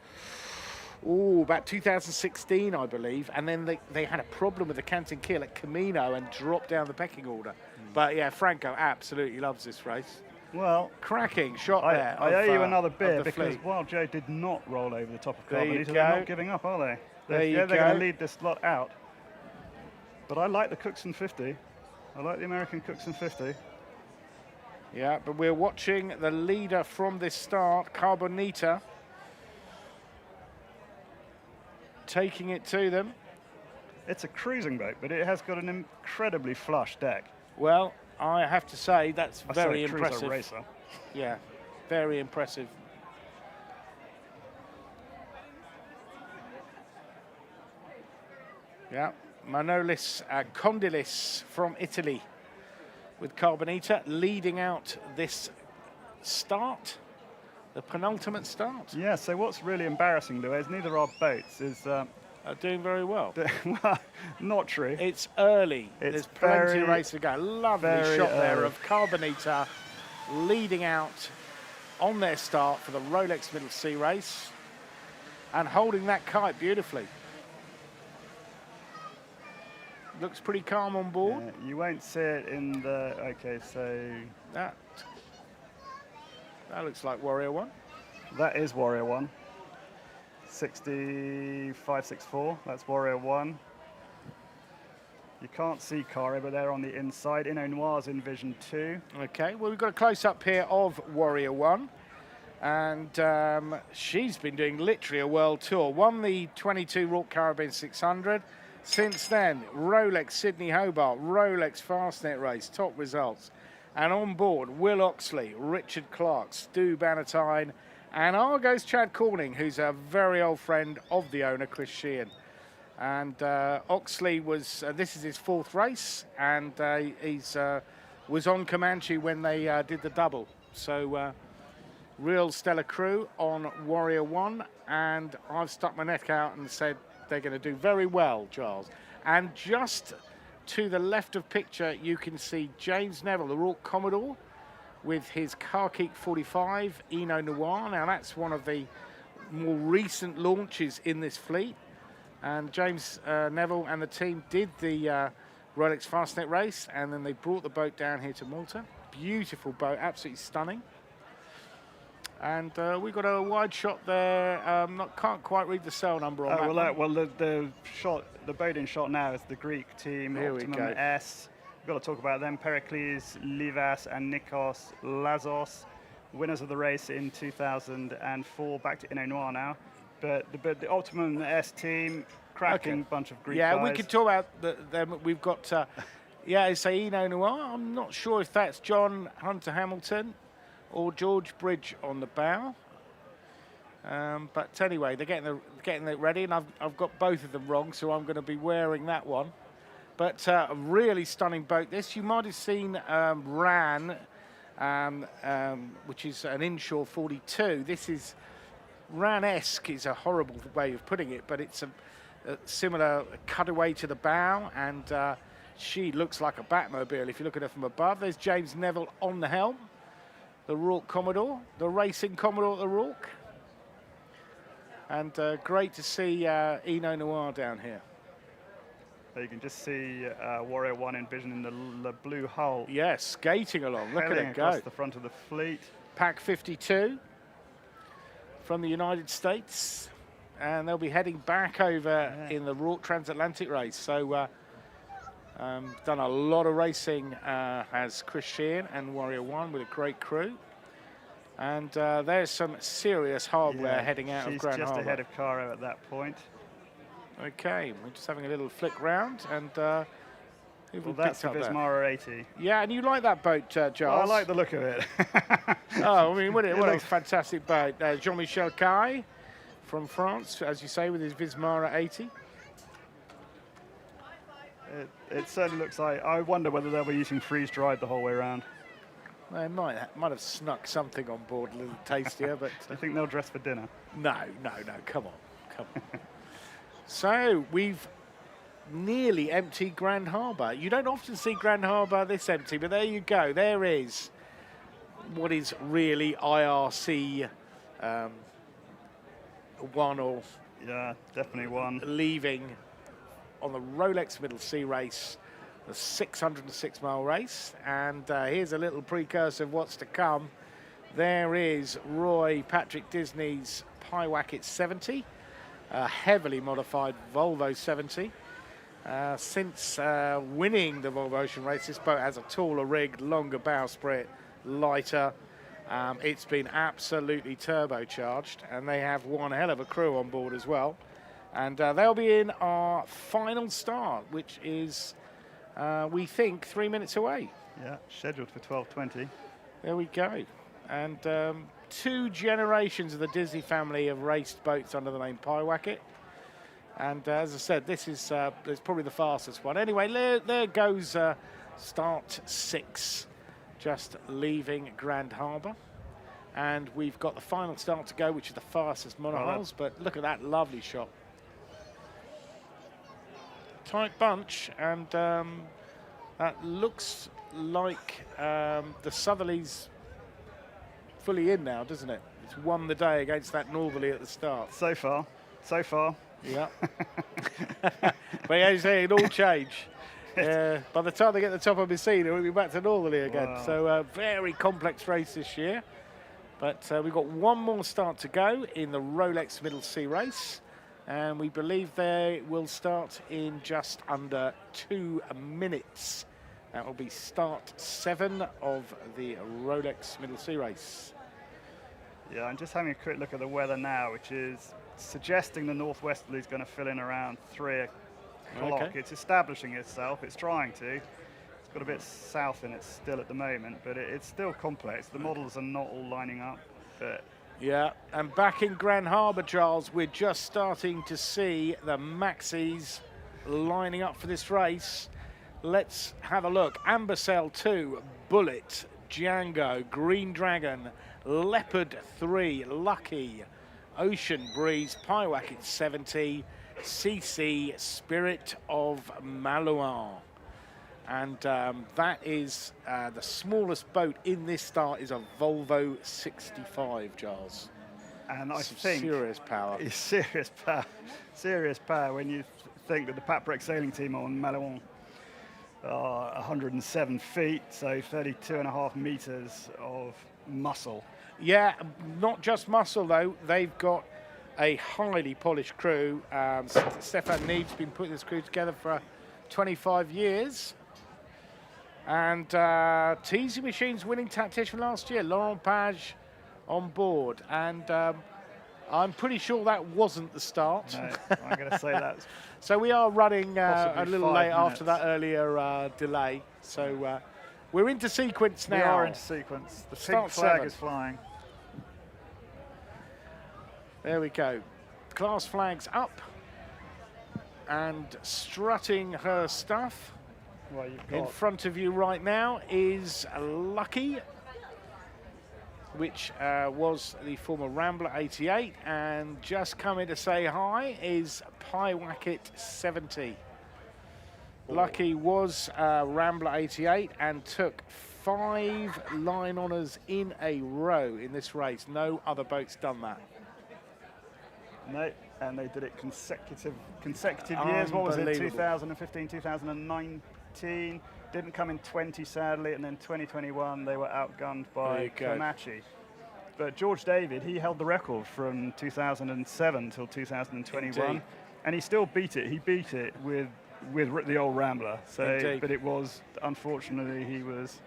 2016, I believe, and then they had a problem with the canting keel at Camino and dropped down the pecking order. But yeah, Franco absolutely loves this race. Well, cracking shot there. I owe you another beer because fleet. Wild Joe did not roll over the top of There you Carbonita. They're go. not giving up, are they? They're going to lead this lot out. But I like the Cookson 50. I like the American Cookson 50. Yeah, but we're watching the leader from this start, Carbonita, taking it to them. It's a cruising boat, but it has got an incredibly flush deck. Well, I have to say that's very impressive. Racer. Yeah, very impressive. Yeah, Manolis Condilis from Italy with Carbonita leading out this start, the penultimate start. Yeah, so what's really embarrassing, Lou, is neither our boats is... are doing very well. Well, not true. It's early. There's plenty of race to go. Lovely shot there of Carbonita leading out on their start for the Rolex Middle Sea race and holding that kite beautifully. Looks pretty calm on board. Yeah, you won't see it in the... Okay, so... That looks like Warrior 1. That is Warrior 1. 6564, that's Warrior 1. You can't see Cara, but they're on the inside. Inno Noir's in Vision 2. Okay, well, we've got a close-up here of Warrior 1. And she's been doing literally a world tour. Won the 22 Royal Caribbean 600. Since then, Rolex Sydney Hobart, Rolex Fastnet race, top results. And on board, Will Oxley, Richard Clark, Stu Bannatyne, and Argo's Chad Corning, who's a very old friend of the owner, Chris Sheehan. And Oxley was, this is his 4th race, and he's was on Comanche when they did the double. So real stellar crew on Warrior 1, and I've stuck my neck out and said they're going to do very well, Giles. And just to the left of picture, you can see James Neville, the Royal Commodore, with his Carkeek 45 Inno Noir. Now that's one of the more recent launches in this fleet. And James Neville and the team did the Rolex Fastnet race, and then they brought the boat down here to Malta. Beautiful boat, absolutely stunning. And we got a wide shot there. Can't quite read the cell number on that. Well, the boat in shot now is the Greek team, Here Optimum we go. S. We've got to talk about them. Pericles, Livas, and Nikos Lazos, winners of the race in 2004. Back to Inno Noir now. But the Optimum S team, cracking bunch of Greek guys. Yeah, we could talk about them. We've got Yeah, it's Eno Noir. I'm not sure if that's John Hunter Hamilton or George Bridge on the bow. But anyway, they're getting it ready, and I've got both of them wrong, so I'm going to be wearing that one. But a really stunning boat. This you might have seen Ran, which is an inshore 42. This is Ran-esque, is a horrible way of putting it, but it's a similar cutaway to the bow, and she looks like a Batmobile if you look at her from above. There's James Neville on the helm, the Rourke Commodore, the racing Commodore at the Rourke. And great to see Eno Noir down here. You can just see Warrior 1 envisioning the blue hull. Yes, skating along. Look at it go. Across the front of the fleet. Pack 52 from the United States. And they'll be heading back over in the Rourke Transatlantic race. So done a lot of racing as Chris Sheehan and Warrior 1 with a great crew. And there's some serious hardware heading out of Grand Harbour. She's just ahead of Caro at that point. Okay, we're just having a little flick round, and well, that's the Vismara 80. Yeah, and you like that boat, Giles? Well, I like the look of it. Oh, I mean, what a fantastic boat. Jean-Michel Caille from France, as you say, with his Vismara 80. It certainly looks like, I wonder whether they'll be using freeze-dried the whole way around. They might have snuck something on board a little tastier, but... I think they'll dress for dinner. No, come on. So, we've nearly emptied Grand Harbour. You don't often see Grand Harbour this empty, but there you go. There is what is really IRC 1 or... Yeah, definitely 1. Leaving on the Rolex Middle Sea race, the 606-mile race. And here's a little precursor of what's to come. There is Roy Patrick Disney's Pyewacket 70. A heavily modified Volvo 70. Since winning the Volvo Ocean race, this boat has a taller rig, longer bowsprit, lighter. It's been absolutely turbocharged, and they have one hell of a crew on board as well. And they'll be in our final start, which is, we think, 3 minutes away. Yeah, scheduled for 12:20. There we go. And 2 generations of the Disney family have raced boats under the name Pyewacket. And as I said, this is it's probably the fastest one. Anyway, there goes start 6, just leaving Grand Harbour. And we've got the final start to go, which is the fastest monohulls. But look at that lovely shot. Tight bunch, and that looks like the Southerly's fully in now, doesn't it? It's won the day against that Northerly at the start. So far. Yeah. But as you say, it all change. By the time they get to the top of Messina, we'll be back to Northerly again. Wow. So a very complex race this year. But we've got one more start to go in the Rolex Middle Sea race. And we believe they will start in just under 2 minutes. That will be start 7 of the Rolex Middle Sea race. Yeah, I'm just having a quick look at the weather now, which is suggesting the northwesterly is going to fill in around 3 o'clock. Okay. It's establishing itself. It's trying to. It's got a bit south in it still at the moment, but it's still complex. The models are not all lining up, but... Yeah, and back in Grand Harbour, Charles, we're just starting to see the Maxis lining up for this race. Let's have a look. Ambercell 2, Bullet, Django, Green Dragon, Leopard 3, Lucky, Ocean Breeze, Pyewacket 70, CC, Spirit of Malouin. And that is the smallest boat in this start is a Volvo 65, Giles. And I think serious power. Serious power when you think that the Paprec sailing team on Malouin are 107 feet, so 32.5 meters of muscle. Yeah, not just muscle though. They've got a highly polished crew. Stefan Neve's been putting this crew together for 25 years. And TZ Machines winning tactician last year, Laurent Page on board. And I'm pretty sure that wasn't the start. No, I'm going to say that. So we are running a Possibly little 5 late after minutes. that earlier delay. So we're into sequence now. We are into sequence. The Start pink flag 7. is flying. There we go. Class flags up and strutting her stuff. Well, you've In got front of you right now is Lucky, which was the former Rambler 88, and just coming to say hi is Pyewacket 70. Lucky was Rambler 88 and took 5 line honours in a row in this race. No other boat's done that. no, and they did it consecutive years. What was it? Unbelievable. 2015, 2019. Didn't come in 20, sadly, and then 2021 they were outgunned There by you go. Komachi. But George David, he held the record from 2007 till 2021, Indeed. and he still beat it. He beat it with the old Rambler. So, Indeed. but it was, unfortunately, he was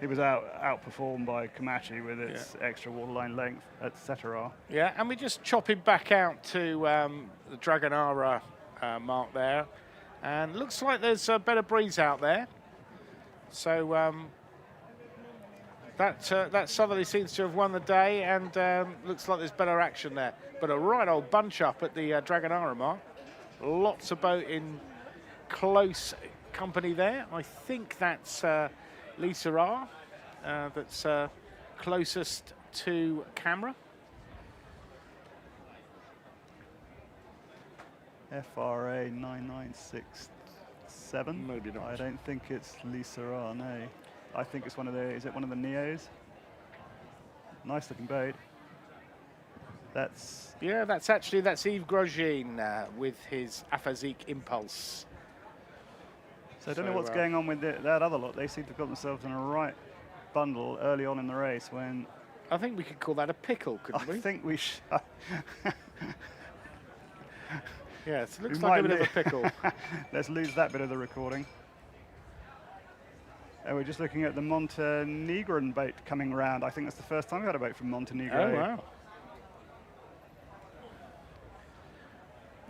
outperformed by Komachi with its extra waterline length, etc. Yeah, and we're just chopping back out to the Dragonara mark there, and looks like there's a better breeze out there. So that southerly seems to have won the day, and looks like there's better action there. But a right old bunch up at the Dragonara mark. Lots of boat in close company there. I think that's Lisa R. That's closest to camera. FRA 9967. Maybe not. I don't think it's Lisa R. No, I think it's one of the. Is it one of the Neos? Nice looking boat. That's That's Yves Grosjean with his Aphazique Impulse. so. I don't know what's going on with that other lot. They seem to have got themselves in a right bundle early on in the race. When I think we could call that a pickle, couldn't we? I think we should. Yes, it looks We like a might bit of a pickle. Let's lose that bit of the recording. And we're just looking at the Montenegrin boat coming around. I think that's the first time we've had a boat from Montenegro. Oh, wow.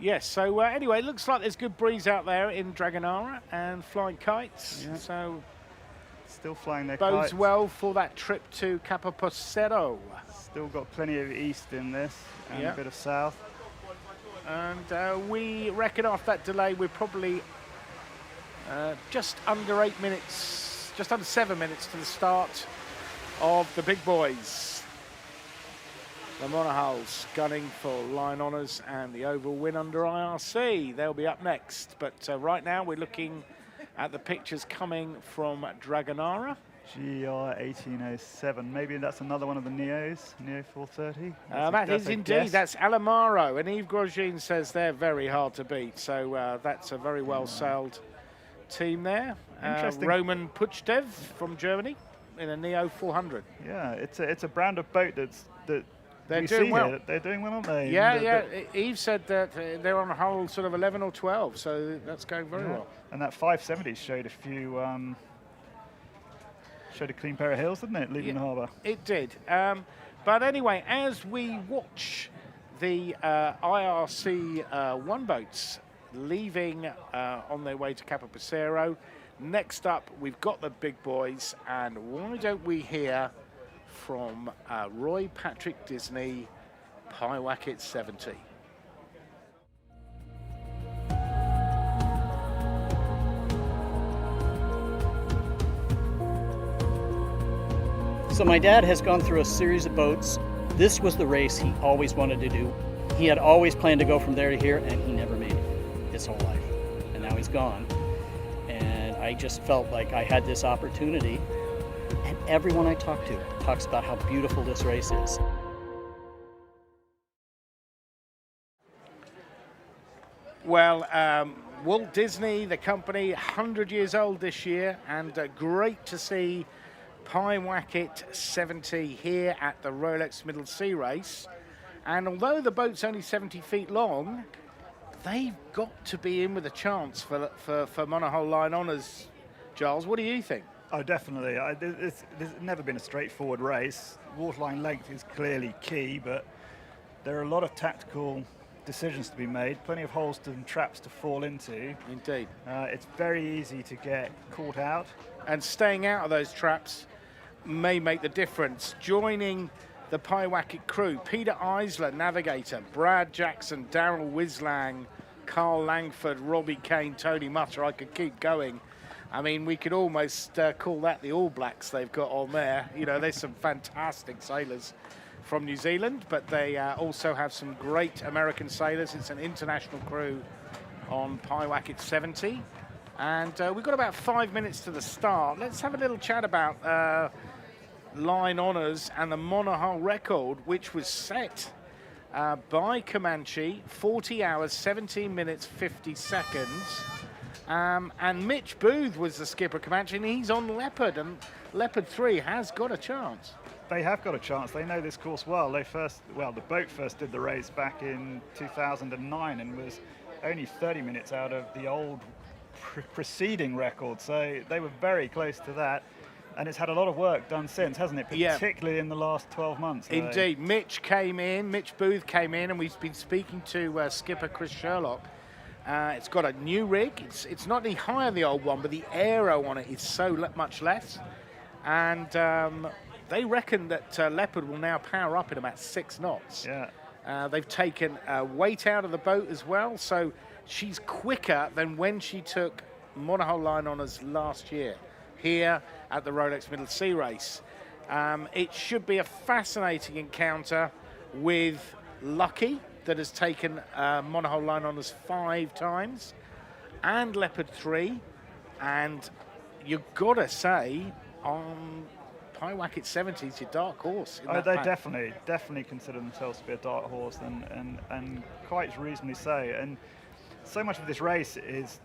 Yes, so anyway, it looks like there's good breeze out there in Dragonara and flying kites. Yeah. So Still flying their bodes kites. well for that trip to Capopocero. Still got plenty of east in this and Yeah. a bit of south. And we reckon after that delay, we're probably just under 8 minutes, just under 7 minutes to the start of the big boys. The Multihulls gunning for line honours and the overall win under IRC. They'll be up next. But right now we're looking at the pictures coming from Dragonara. GR 1807. Maybe that's another one of the Neos, Neo 430. That is indeed. That's Alamaro. And Yves Grosjean says they're very hard to beat. So that's a very well sailed team there. Interesting. Roman Puchdev from Germany in a Neo 400. Yeah, it's a brand of boat that They're we doing see well. here. They're doing well, aren't they? Yeah, And Yves said that they're on a whole sort of 11 or 12. So that's going very well. And that 570 showed a few. Showed a clean pair of heels, didn't it, leaving the harbour? It did. But anyway, as we watch the IRC one boats leaving on their way to Capopocero, next up we've got the big boys, and why don't we hear from Roy Patrick Disney, Pyewacket 70. So my dad has gone through a series of boats. This was the race he always wanted to do. He had always planned to go from there to here, and he never made it his whole life. And now he's gone. And I just felt like I had this opportunity. And everyone I talk to talks about how beautiful this race is. Well, Walt Disney, the company, 100 years old this year, and great to see Pyewacket 70 here at the Rolex Middle Sea Race. And although the boat's only 70 feet long, they've got to be in with a chance for Multihull line honours. Giles, what do you think? Oh, definitely. There's never been a straightforward race. Waterline length is clearly key, but there are a lot of tactical decisions to be made, plenty of holes and traps to fall into. Indeed. It's very easy to get caught out. And staying out of those traps may make the difference. Joining the Pyewacket crew, Peter Eisler, navigator, Brad Jackson, Darryl Wislang, Carl Langford, Robbie Kane, Tony Mutter. I could keep going. I mean, we could almost call that the All Blacks they've got on there. You know, there's some fantastic sailors from New Zealand, but they also have some great American sailors. It's an international crew on Pyewacket 70. And we've got about 5 minutes to the start. Let's have a little chat about line honours and the Multihull record, which was set by Comanche, 40 hours, 17 minutes, 50 seconds. And Mitch Booth was the skipper of Comanche, and he's on Leopard, and Leopard 3 has got a chance. They have got a chance. They know this course well. The boat first did the race back in 2009 and was only 30 minutes out of the old preceding record. So they were very close to that. And it's had a lot of work done since, hasn't it? Particularly in the last 12 months. Indeed. Mitch Booth came in, and we've been speaking to skipper Chris Sherlock. It's got a new rig. It's not any higher than the old one, but the aero on it is so much less. And they reckon that Leopard will now power up in about 6 knots. Yeah. They've taken weight out of the boat as well, so she's quicker than when she took Multihull line honours last year here at the Rolex Middle Sea Race. It should be a fascinating encounter with Lucky, that has taken Multihull line honours 5 times, and Leopard 3, and you've got to say on Pyewacket 70 is your dark horse. They definitely consider themselves to be a dark horse, and quite reasonably so. And so much of this race is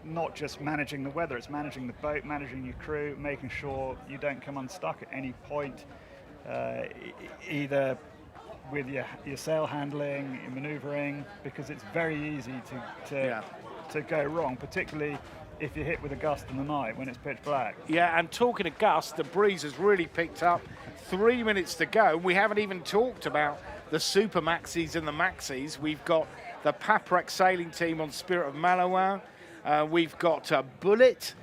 not just managing the weather, it's managing the boat, managing your crew, making sure you don't come unstuck at any point, either with your sail handling, your manoeuvring, because it's very easy to go wrong, particularly if you're hit with a gust in the night when it's pitch black. Yeah, and talking of gust, the breeze has really picked up. 3 minutes to go. We haven't even talked about the Super Maxis and the Maxis. We've got the Paprec sailing team on Spirit of Malawan. We've got Bullet,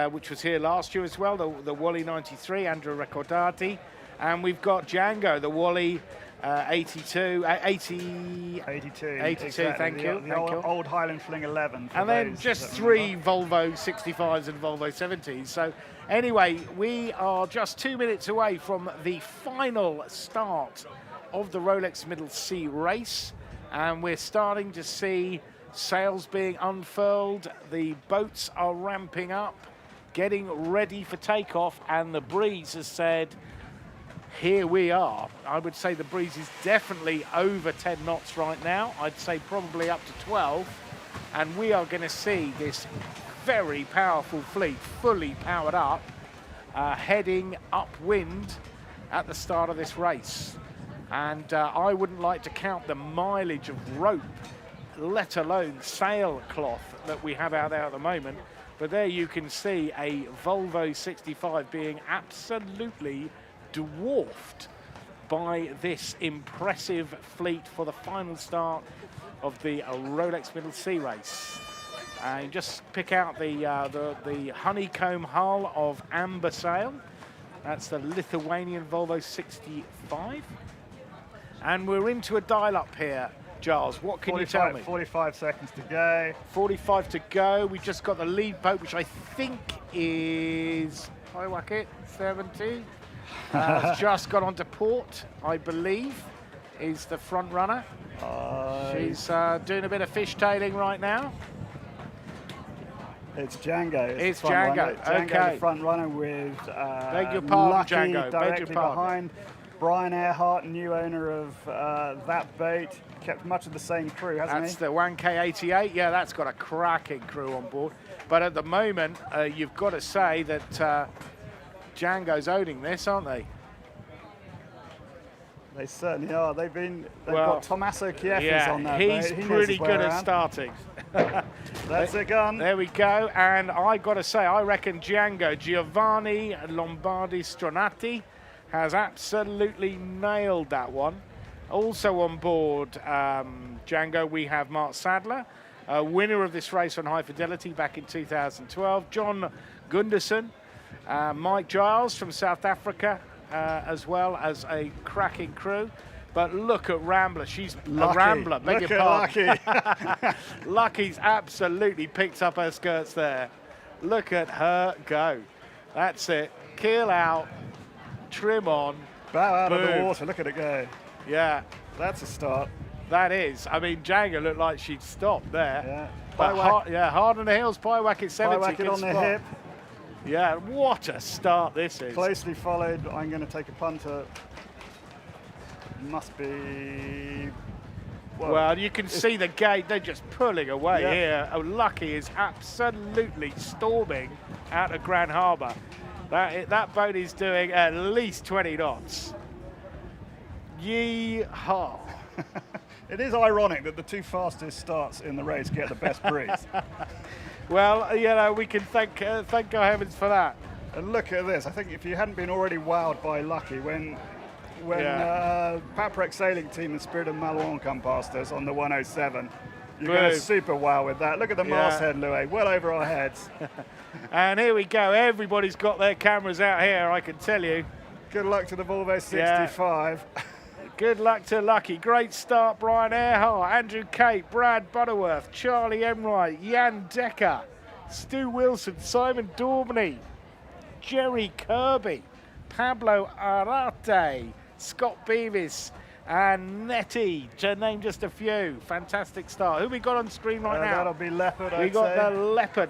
which was here last year as well, the Wally 93, Andrew Recordati. And we've got Django, the Wally 82, exactly. Thank you. The old Highland Fling 11. And then just 3 Volvo 65s and Volvo 70s. So anyway, we are just 2 minutes away from the final start of the Rolex Middle Sea Race. And we're starting to see sails being unfurled. The boats are ramping up, getting ready for takeoff. And the breeze has said, here we are. I would say the breeze is definitely over 10 knots right now. I'd say probably up to 12. And we are going to see this very powerful fleet fully powered up, heading upwind at the start of this race. And I wouldn't like to count the mileage of rope, let alone sailcloth, that we have out there at the moment. But there you can see a Volvo 65 being absolutely dwarfed by this impressive fleet for the final start of the Rolex Middle Sea Race. And just pick out the honeycomb hull of amber sail. That's the Lithuanian Volvo 65. And we're into a dial-up here, Giles. What can you tell me? 45 seconds to go. 45 to go. We've just got the lead boat, which I think is Pyewacket 70. Just got onto port, I believe, is the front runner. She's doing a bit of fishtailing right now. It's Django. It's Django. Okay. The front runner with Beg your pardon, Lucky Django. directly behind. Brian Earhart, new owner of that boat, kept much of the same crew, hasn't he? That's the 1K88. Yeah, that's got a cracking crew on board. But at the moment, you've got to say that Django's owning this, aren't they? They certainly are. They've got Tommaso Chieffis on that boat. He's pretty good at starting. That's a gun. There we go. And I got to say, I reckon Django, Giovanni Lombardi Stronati, has absolutely nailed that one. Also on board, Django, we have Mark Sadler, winner of this race on High Fidelity back in 2012. John Gunderson, Mike Giles from South Africa, as well as a cracking crew. But look at Rambler. She's Lucky. a Rambler. Beg Look your at pardon. Lucky's absolutely picked up her skirts there. Look at her go. That's it. Keel out, trim on. Bow out of the boom. water. Look at it go. Yeah. That's a start. That is. I mean, Django looked like she'd stopped there. Yeah. But hard on the heels. Pie-whack at 70. Pie-whack it good on the spot. hip. Yeah, what a start this is. Closely followed. I'm going to take a punter. Must be. Well, you can see the gate. They're just pulling away Yeah. here. Oh, Lucky is absolutely storming out of Grand Harbour. That boat is doing at least 20 knots. Yee-haw. It is ironic that the two fastest starts in the race get the best breeze. Well, you know, we can thank our heavens for that. And look at this. I think if you hadn't been already wowed by Lucky when Paprec Sailing Team and Spirit of Malouin come past us on the 107, you're going to super wow with that. Look at the masthead, Louis, well over our heads. And here we go. Everybody's got their cameras out here, I can tell you. Good luck to the Volvo 65. Good luck to Lucky. Great start, Brian Earhart, Andrew Cape, Brad Butterworth, Charlie Emright, Jan Decker, Stu Wilson, Simon Daubney, Jerry Kirby, Pablo Arate, Scott Beavis, and Nettie, to name just a few. Fantastic start. Who we got on screen right now? That'll be Leopard, We got the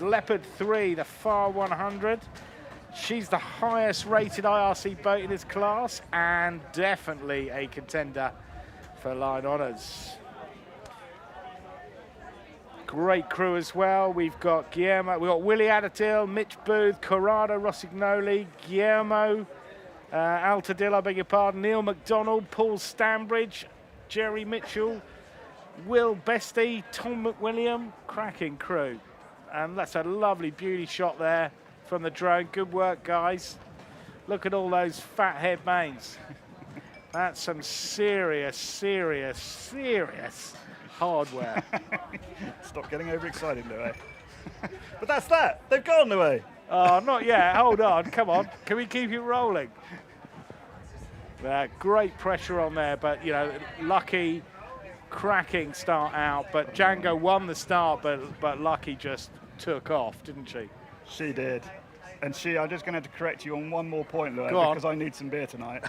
Leopard 3, the FAR 100. She's the highest rated IRC boat in its class and definitely a contender for line honours. Great crew as well. We've got Willie Adatil, Mitch Booth, Corrado Rossignoli, Guillermo Altadillo, I beg your pardon, Neil McDonald, Paul Stambridge, Jerry Mitchell, Will Bestie, Tom McWilliam. Cracking crew. And that's a lovely beauty shot there from the drone. Good work, guys. Look at all those fat head mains. That's some serious hardware. Stop getting overexcited, Louis. But that's that. They've gone, Louis. Oh, not yet. Hold on. Come on. Can we keep it rolling? Great pressure on there, but, you know, Lucky, cracking start out. But Django won the start, but Lucky just took off, didn't she? She did. And I'm just going to correct you on one more point, Louis, because I need some beer tonight.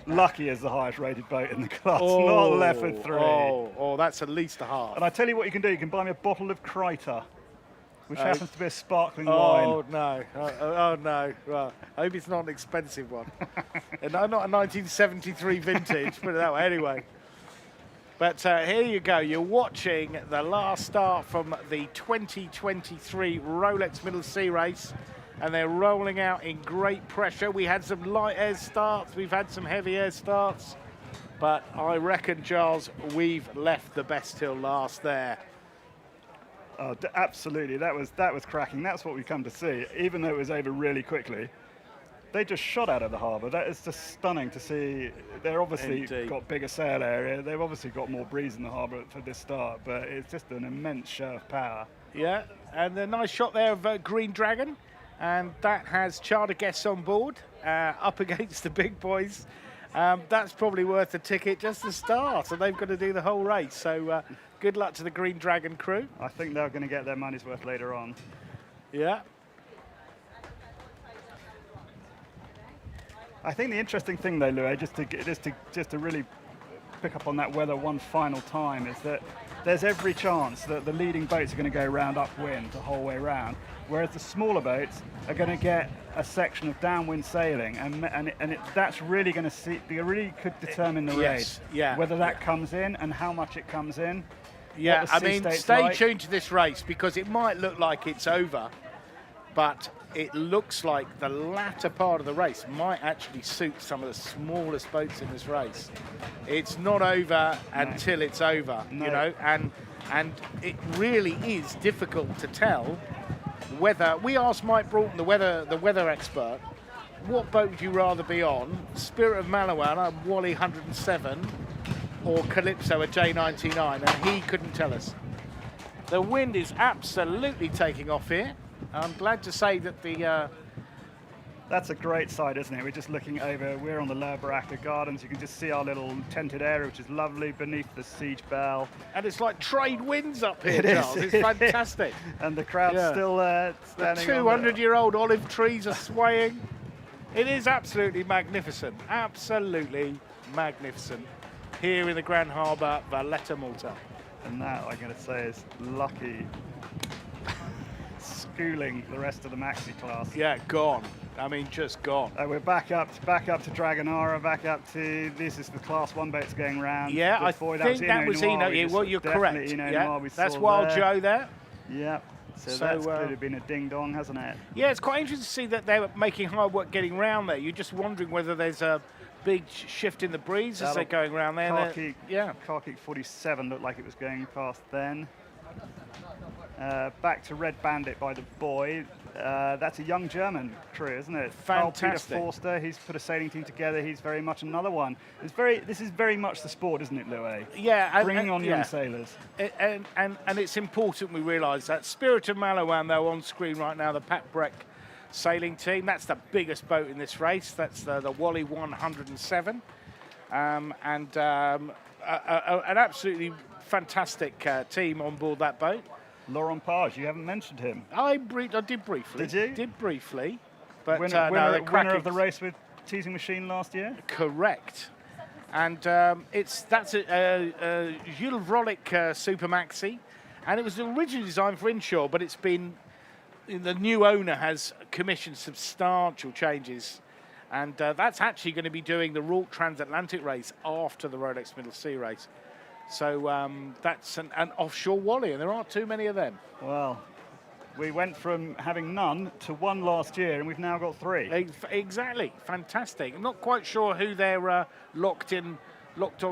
Lucky is the highest rated boat in the class, not Leopard 3. Oh, that's at least a half. And I tell you what you can do. You can buy me a bottle of Kreiter, which happens to be a sparkling wine. Oh, no. Oh, no. Well, I hope it's not an expensive one. And not a 1973 vintage, put it that way. Anyway. But here you go. You're watching the last start from the 2023 Rolex Middle Sea Race. And they're rolling out in great pressure. We had some light air starts. We've had some heavy air starts. But I reckon, Giles, we've left the best till last there. Oh, absolutely. That was cracking. That's what we come to see. Even though it was over really quickly, they just shot out of the harbour. That is just stunning to see. They're obviously got bigger sail area. They've obviously got more breeze in the harbour for this start. But it's just an immense show of power. Yeah, and a nice shot there of Green Dragon. And that has charter guests on board, up against the big boys. That's probably worth a ticket just to start, and they've got to do the whole race. So good luck to the Green Dragon crew. I think they're going to get their money's worth later on. Yeah. I think the interesting thing, though, Louis, just to really pick up on that weather one final time, is that there's every chance that the leading boats are going to go round upwind the whole way round, whereas the smaller boats are going to get a section of downwind sailing, and that's really going to really could determine the race. Yeah. Whether that comes in and how much it comes in. Yeah, I mean, stay tuned to this race because it might look like it's over, but it looks like the latter part of the race might actually suit some of the smallest boats in this race. It's not over until it's over, you know, and it really is difficult to tell whether. We asked Mike Broughton, the weather expert, what boat would you rather be on? Spirit of Malouin, Wally 107, or Calypso a J99, and he couldn't tell us. The wind is absolutely taking off here. I'm glad to say that the... That's a great sight, isn't it? We're just looking over, we're on the La Baraka Gardens. You can just see our little tented area, which is lovely beneath the siege bell. And it's like trade winds up here, Charles. It's fantastic. And the crowd's still standing. The 200-year-old olive trees are swaying. It is absolutely magnificent. Absolutely magnificent. Here in the Grand Harbour, Valletta, Malta. And that, I'm going to say, is lucky. Schooling the rest of the maxi class. Yeah, gone. I mean, just gone. We're back up to Dragonara, back up to, this is the class 1 boats going round. Yeah, I think that was Eno. Yeah, well, you're correct. Yeah, that's Wild Joe there. Yeah. So that's clearly been a ding-dong, hasn't it? Yeah, it's quite interesting to see that they're making hard work getting round there. You're just wondering whether there's a big shift in the breeze as they're going around there. Karkik 47 looked like it was going past then. Back to Red Bandit by the buoy. That's a young German crew, isn't it? Fantastic. Peter Forster, he's put a sailing team together. He's very much another one. This is very much the sport, isn't it, Louis? Yeah. Bringing on young sailors. And it's important we realise that. Spirit of Malawan, though, on screen right now, the Pat Breck sailing team. That's the biggest boat in this race. That's the Wally 107. And an absolutely fantastic team on board that boat. Laurent Page, you haven't mentioned him. I did briefly. Did you? Did briefly. But winner of the race with Teasing Machine last year? Correct. And that's a Jules Rolex Super Maxi. And it was originally designed for inshore, but it's been... The new owner has commissioned substantial changes. And that's actually going to be doing the Rourke Transatlantic race after the Rolex Middle Sea race. So that's an offshore Wally, and there aren't too many of them. Well, we went from having none to one last year, and we've now got 3. Exactly, fantastic. I'm not quite sure who they're locked on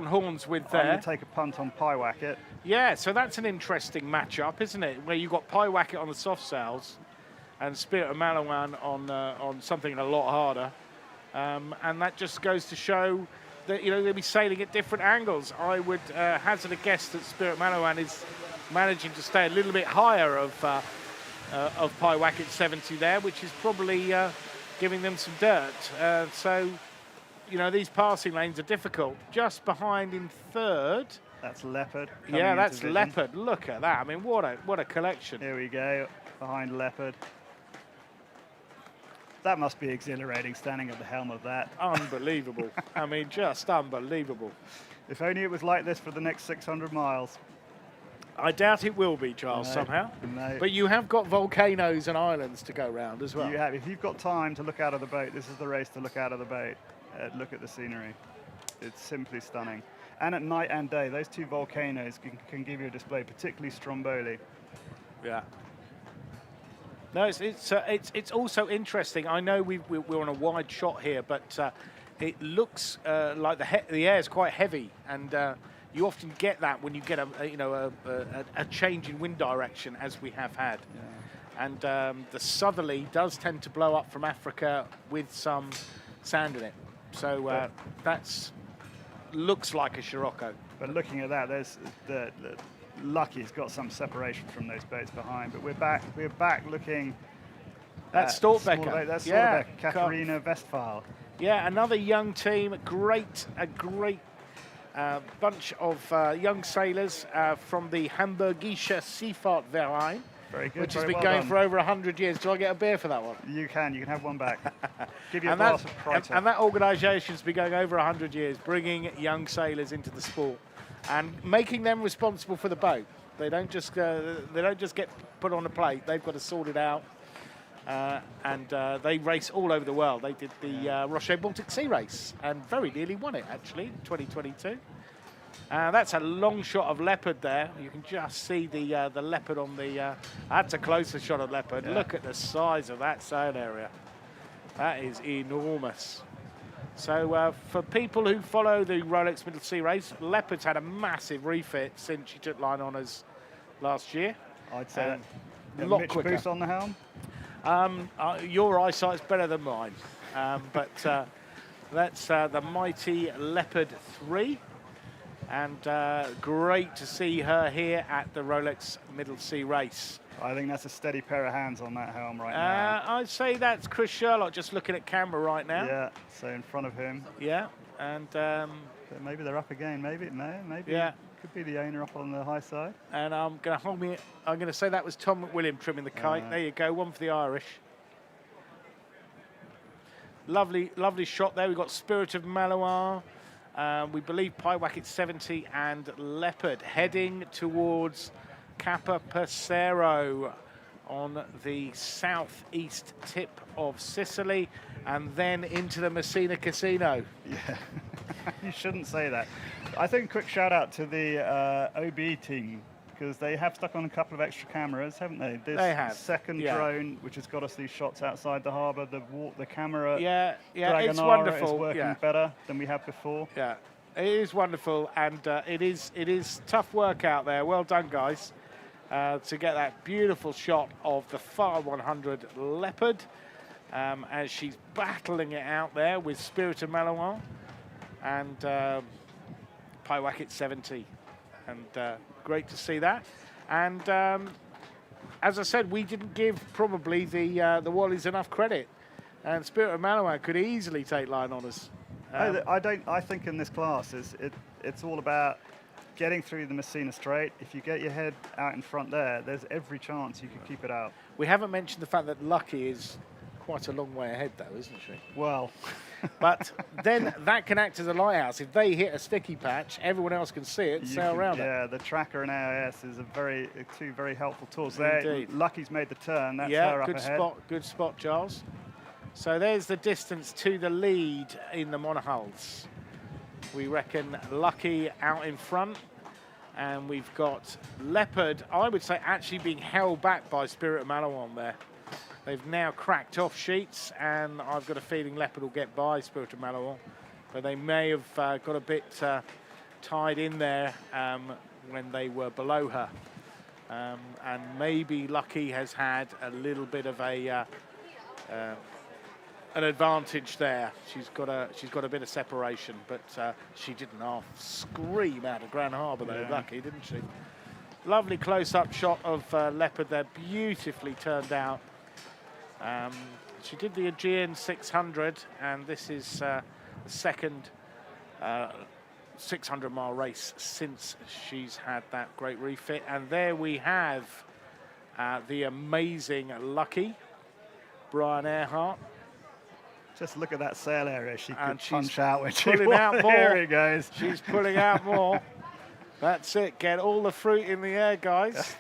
horns with there. I'm going to take a punt on Pyewacket. Yeah, so that's an interesting matchup, isn't it? Where you've got Pyewacket on the soft sails, and Spirit of Malawan on something a lot harder, and that just goes to show that, they'll be sailing at different angles. I would hazard a guess that Spirit Malawan is managing to stay a little bit higher of Pyewacket 70 there, which is probably giving them some dirt. So, these passing lanes are difficult. Just behind in third. That's Leopard. Yeah, that's Leopard. Look at that. I mean, what a collection. Here we go, behind Leopard. That must be exhilarating, standing at the helm of that. Unbelievable. I mean, just unbelievable. If only it was like this for the next 600 miles. I doubt it will be, Charles, somehow. No. But you have got volcanoes and islands to go round as well. You have. If you've got time to look out of the boat, this is the race to look out of the boat. Look at the scenery. It's simply stunning. And at night and day, those 2 volcanoes can give you a display, particularly Stromboli. Yeah. No, it's also interesting. I know we're on a wide shot here, but it looks like the air is quite heavy, and you often get that when you get a change in wind direction, as we have had. Yeah. And the southerly does tend to blow up from Africa with some sand in it, so that's looks like a Scirocco. But looking at that, there's the Lucky's got some separation from those boats behind, but we're back looking. That's Stortbecker. That's Stortbecker, Katharina Westphal. Yeah, another young team, a great bunch of young sailors from the Hamburgische Seefahrtverein, which has been going for over 100 years. Do I get a beer for that one? You can have one back. Give you a glass of Kreiter. And that organisation's been going over 100 years, bringing young sailors into the sport and making them responsible for the boat. They don't just get put on a plate. They've got to sort it out. And they race all over the world. They did the Rocher Baltic Sea Race and very nearly won it, actually, in 2022. That's a long shot of Leopard there. You can just see the Leopard on the... that's a closer shot of Leopard. Yeah. Look at the size of that sail area. That is enormous. So for people who follow the Rolex Middle Sea Race, Leopard's had a massive refit since she took line honours last year. I'd say a lot Mitch quicker. Booth on the helm? Your eyesight's better than mine. But that's the Mighty Leopard 3. And great to see her here at the Rolex Middle Sea Race. I think that's a steady pair of hands on that helm right now. I'd say that's Chris Sherlock just looking at camera right now. Yeah, so in front of him. Yeah, and maybe they're up again. Maybe maybe. Yeah. Could be the owner up on the high side. And I'm going to say that was Tom McWilliam trimming the kite. There you go, one for the Irish. Lovely, lovely shot there. We've got Spirit of Malawan. We believe Pyewacket 70 and Leopard heading towards Capo Pesaro on the southeast tip of Sicily, and then into the Messina Casino. Yeah, you shouldn't say that. I think a quick shout out to the OB team, because they have stuck on a couple of extra cameras, haven't they? This They have. second drone, which has got us these shots outside the harbour, the camera it's wonderful. is working better than we had before. Yeah, it is wonderful, and it is tough work out there. Well done, guys, to get that beautiful shot of the Far 100 Leopard as she's battling it out there with Spirit of Malawan and Pyewacket 70, and great to see that. And as I said, we didn't give probably the Wallies enough credit, and Spirit of Malawan could easily take line honours. I think in this class it's all about getting through the Messina Strait. If you get your head out in front there's every chance you can keep it out. We haven't mentioned the fact that Lucky is quite a long way ahead, though, isn't she? Well, but then that can act as a lighthouse. If they hit a sticky patch, everyone else can see it and sail around it. Yeah, the tracker and AIS is two very helpful tools. Indeed. Lucky's made the turn. That's her up ahead. Good spot, Giles. So there's the distance to the lead in the monohulls. We reckon Lucky out in front, and we've got Leopard, I would say, actually being held back by Spirit of Malawan there. They've now cracked off sheets, and I've got a feeling Leopard will get by Spirit of Malawan, but they may have got a bit tied in there when they were below her. And maybe Lucky has had a little bit of an advantage there. She's got a bit of separation, but she didn't scream out of Grand Harbour though, Lucky, didn't she? Lovely close-up shot of Leopard there, beautifully turned out. She did the Aegean 600, and this is the second 600-mile race since she's had that great refit. And there we have the amazing Lucky, Brian Earhart. Just look at that sail area she could she's punch out when she pulling out more. Here he goes. She's pulling out more. That's it. Get all the fruit in the air, guys.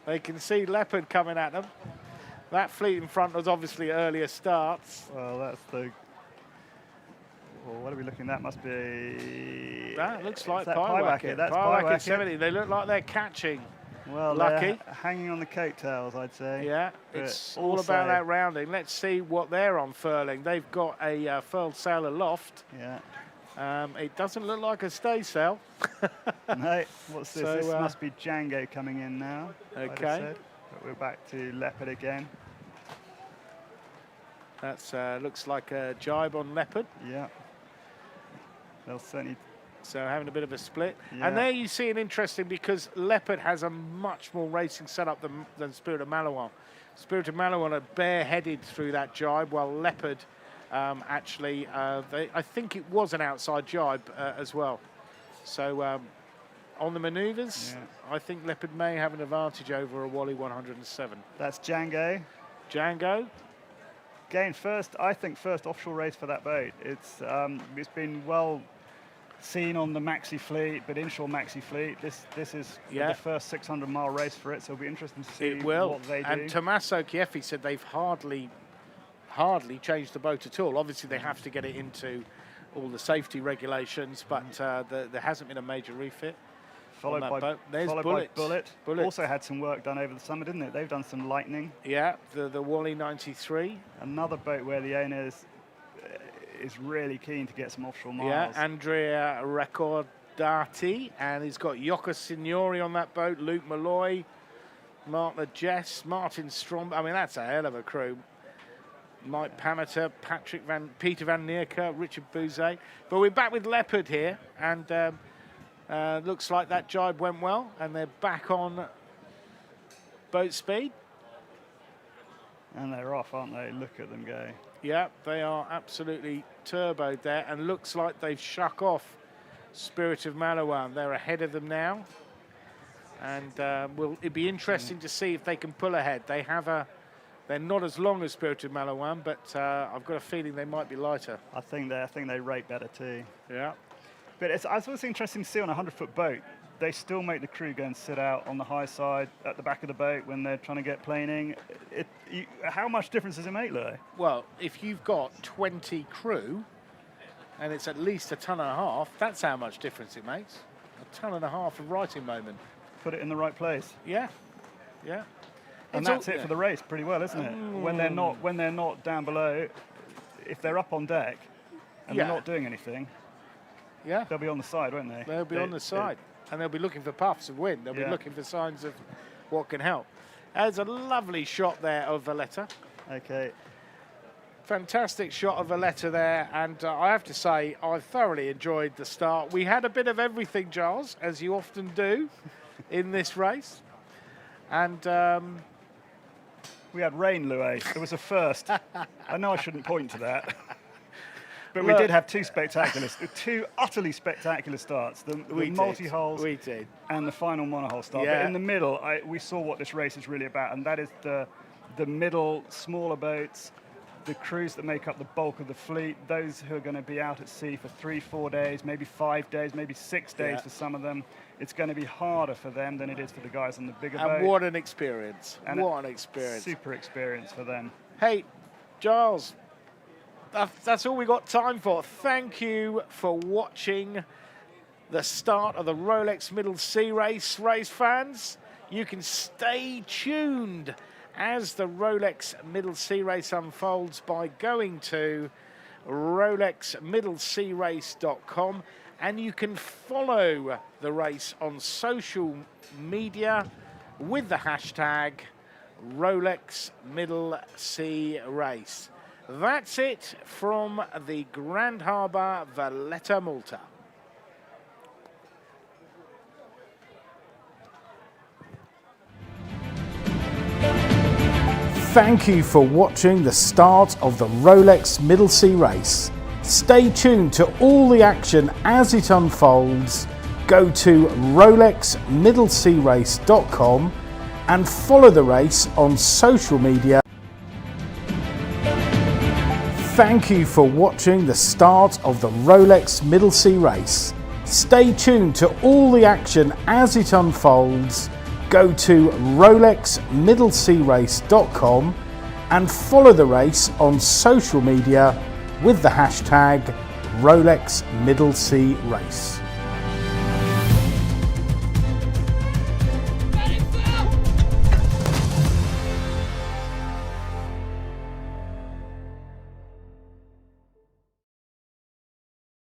They can see Leopard coming at them. That fleet in front was obviously earlier starts. Well, that's the... Well, what are we looking at? That must be... That looks like Pyewacket. That's Pyewacket 70. They look like they're catching. Well, Lucky. Hanging on the coattails, I'd say. Yeah, it's all about that rounding. Let's see what they're on furling. They've got a furled sail aloft. Yeah. It doesn't look like a staysail. No, what's this? So, this must be Django coming in now. Okay. But we're back to Leopard again. That's looks like a jibe on Leopard. Yeah. They'll certainly... So having a bit of a split. Yeah. And there you see an interesting, because Leopard has a much more racing setup than Spirit of Malawan. Spirit of Malawan are bareheaded through that jibe, while Leopard actually, I think it was an outside jibe as well. So on the manoeuvres, I think Leopard may have an advantage over a Wally 107. That's Django. Django. Again, first offshore race for that boat. It's been well seen on the maxi fleet, but inshore maxi fleet. This is the first 600-mile race for it, so it'll be interesting to see what they do. And Tommaso Chieffi said they've hardly changed the boat at all. Obviously, they have to get it into all the safety regulations, but there hasn't been a major refit. Followed by Bullet. Bullet. Also had some work done over the summer, didn't it? They've done some lightning. Yeah, the Wally 93. Another boat where the owner is really keen to get some offshore miles. Yeah, Andrea Recordati, and he's got Yoko Signori on that boat, Luke Malloy, Martha Jess, Martin Strom. I mean, that's a hell of a crew. Mike Pameter, Peter Van Nierker, Richard Bouzet. But we're back with Leopard here, and Looks like that jibe went well, and they're back on boat speed. And they're off, aren't they? Look at them go. Yeah, they are absolutely turboed there, and looks like they've shuck off Spirit of Malawan. They're ahead of them now, and it'd be interesting to see if they can pull ahead. They're not as long as Spirit of Malawan, but I've got a feeling they might be lighter. I think they rate better too. Yeah. But it's also interesting to see on a 100-foot boat, they still make the crew go and sit out on the high side at the back of the boat when they're trying to get planing. How much difference does it make, Louis? Well, if you've got 20 crew and it's at least a ton and a half, that's how much difference it makes. A ton and a half of righting moment. Put it in the right place. Yeah, yeah. And that's it for the race, pretty well, isn't it? When they're not down below, if they're up on deck and they're not doing anything, they'll be on the side, won't they? They'll be on the side. And they'll be looking for puffs of wind. They'll be looking for signs of what can help. There's a lovely shot there of Valletta. Okay. Fantastic shot of Valletta there. And I have to say, I thoroughly enjoyed the start. We had a bit of everything, Giles, as you often do in this race. And we had rain, Louis. It was a first. I know I shouldn't point to that. But Look, we did have two utterly spectacular starts. The multi-hulls and the final monohull start. Yeah. But in the middle, we saw what this race is really about, and that is the middle, smaller boats, the crews that make up the bulk of the fleet, those who are going to be out at sea for 3-4 days, maybe 5 days, maybe 6 days for some of them. It's going to be harder for them than it is for the guys on the bigger boat. And what an experience. And what an experience. Super experience for them. Hey, Giles, that's all we got time for. Thank you for watching the start of the Rolex Middle Sea Race fans. You can stay tuned as the Rolex Middle Sea Race unfolds by going to rolexmiddlesearace.com, and you can follow the race on social media with the hashtag Rolex Middle Sea Race. That's it from the Grand Harbour, Valletta, Malta. Thank you for watching the start of the Rolex Middle Sea Race. Stay tuned to all the action as it unfolds. Go to rolexmiddlesearace.com and follow the race on social media. Thank you for watching the start of the Rolex Middle Sea Race. Stay tuned to all the action as it unfolds. Go to rolexmiddlesearace.com and follow the race on social media with the hashtag Rolex Middle Sea Race.